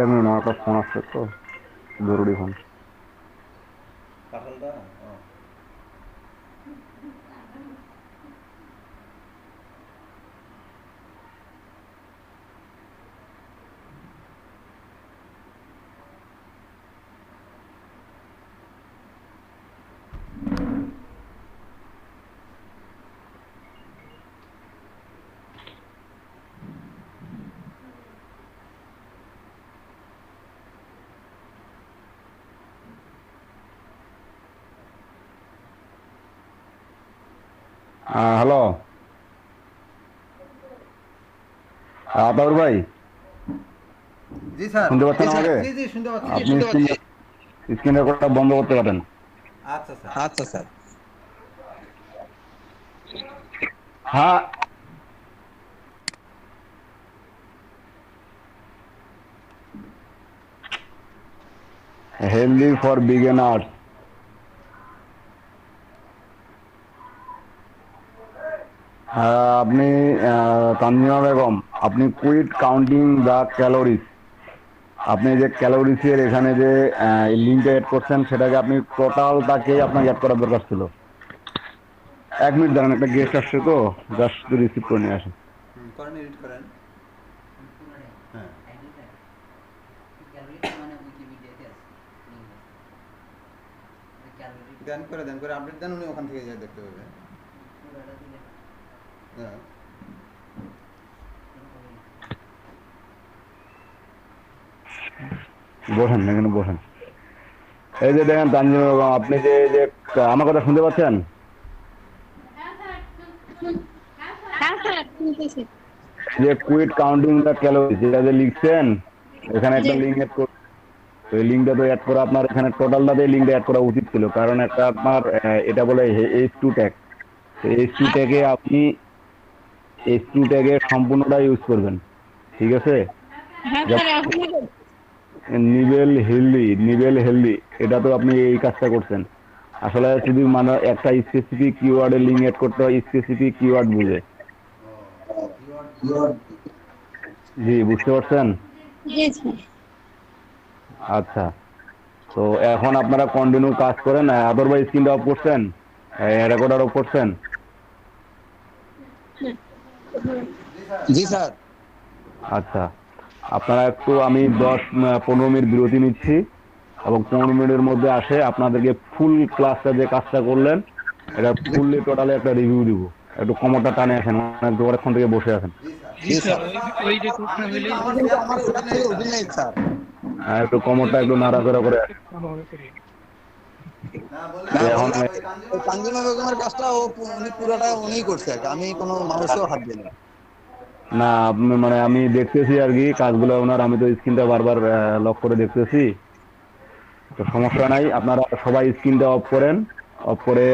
আমার একটা ফোন আসছে তো, জরুরি ফোন। হ্যালো আতাউর ভাই, জি স্যার শুনতে পাচ্ছেন আমাকে? জি জি শুনতে পাচ্ছি। আপনি স্ক্রিন রেকর্ডটা বন্ধ করতে পারেন। আচ্ছা স্যার। আচ্ছা স্যার। হ্যাঁ হেলদি ফর বিগিনার্স। আপনি তানজিমা বেগম, আপনি কুইট কাউন্টিং দ্য ক্যালোরিজ, আপনি যে ক্যালোরিজের এখানে যে লিঙ্কটা অ্যাড করছেন সেটাকে আপনি টোটালটাকেই আপনাকে অ্যাড করার দরকার ছিল। 1 মিনিট দাঁড়ান, একটা গেস্ট আসছে তো, জাস্ট রিসিভ করে নিয়ে আসেন। করেন, এডিট করেন। হ্যাঁ দেন করে আপডেট দেন, উনি ওখান থেকে যা দেখতে পাবে। হ্যাঁ বসেন এখানে বসেন। এই যে দেখেন তানজিমুল বেগম, আপনি যে আমার কথা শুনতে পাচ্ছেন? হ্যাঁ স্যার শুনতেছি। যে কুইট কাউন্টিং দ্য ক্যালোরিজ যেটা যে লিখছেন, এখানে একটা লিঙ্ক এড করতে, ওই লিঙ্কটা তো অ্যাড করা আপনার এখানে টোটালটাতে লিঙ্কটা অ্যাড করা উচিত ছিল, কারণ একটা আপনার এটা বলে H2 ট্যাগ। H2 ট্যাগে আপনি H2 ট্যাগে সম্পূর্ণটা ইউজ করবেন, ঠিক আছে? হ্যাঁ স্যার এখনই নিবেল হেলদি এটা তো আপনি এই কাজটা করছেন। আসলে শুধু মানে একটা স্পেসিফিক কিওয়ার্ডের লিঙ্ক এড করতে হয়, স্পেসিফিক কিওয়ার্ড বুঝে। জি বুঝতে পারছেন? জি স্যার। আচ্ছা, তো এখন আপনারা কন্টিনিউ কাজ করেন। আদারওয়াইজ স্ক্রিনটা অফ করছেন, রেকর্ডার অফ করছেন? জি স্যার। আচ্ছা, আপনারা একটু আমি 10-15 মিনিট বিরতি নিচ্ছি এবং 15 মিনিটের মধ্যে আসে আপনাদেরকে ফুল ক্লাসটা যে কাজটা করলেন এটা ফুললি টোটালি একটা রিভিউ দিব। একটু কমরটা টানে আসেন, অনেক দূরক্ষণ থেকে বসে আছেন। জি স্যার ওই রেকর্ডটা হইলে কিন্তু আমার ওটা থেকে ওদিন নাই স্যার। একটু কমরটা একটু নাড়াচাড়া করে ভালোভাবে করি। এখন তানজিমা বেগমের কাজটা উনি পুরোটা উনিই করছে, আমি কোনো মানুষও হাত দিই না। না মানে আমি দেখতেছি আর কি কাজগুলো ওনার, আমি তো স্ক্রিনটা বারবার লক করে দেখতেছি, তো সমস্যা নাই। আপনারা সবাই স্ক্রিনটা অফ করেন, অফ করে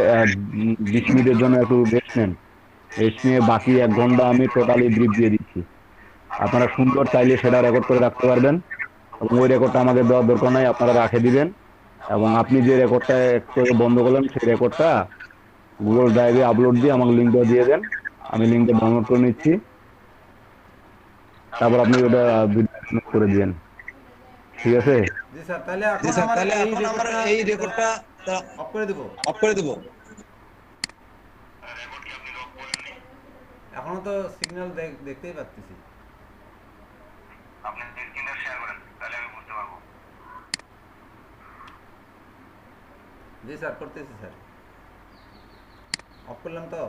20 মিনিটের জন্য একটু রেস্ট নেন। রেস্ট নিয়ে বাকি 1 ঘন্টা আমি টোটালি ব্রিফ দিয়ে দিচ্ছি। আপনারা সুন্দর চাইলে সেটা রেকর্ড করে রাখতে পারবেন এবং ওই রেকর্ডটা আমাকে দেওয়ার দরকার নাই, আপনারা রাখে দিবেন। এবং আপনি যে রেকর্ডটা একটু বন্ধ করলেন সেই রেকর্ডটা গুগল ড্রাইভে আপলোড দিয়ে আমাকে লিঙ্কটা দিয়ে দেন, আমি লিঙ্কটা ডাউনলোড করে নিচ্ছি, তারপর আপনি ওটা ভিডিও করে দিবেন, ঠিক আছে? জি স্যার, তাহলে এখন আমরা এই রেকর্ডটা অফ করে দেব। এখনো তো সিগন্যাল দেখতেই পাচ্ছি। আপনি স্ক্রিনটা শেয়ার করেন, তাহলে আমি বুঝতে পারবো। জি স্যার করতেছি স্যার, অফ করলাম তো।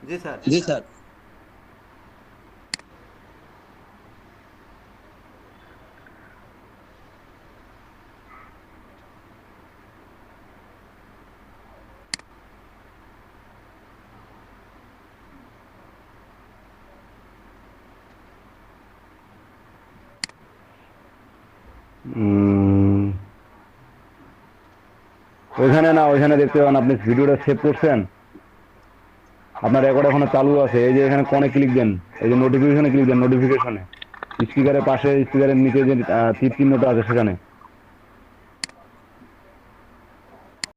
জি স্যার। জি স্যার। ওইখানে না, ওইখানে দেখতে পাবেন আপনি ভিডিওটা সেভ করছেন, আপনার রেকর্ড এখনো চালু আছে। এই যে এখানে কোণে ক্লিক দেন, এই যে নোটিফিকেশনে ক্লিক দেন, নোটিফিকেশনে স্পিকারের পাশে, স্পিকারের নিচে যে তীর চিহ্নটা আছে সেখানে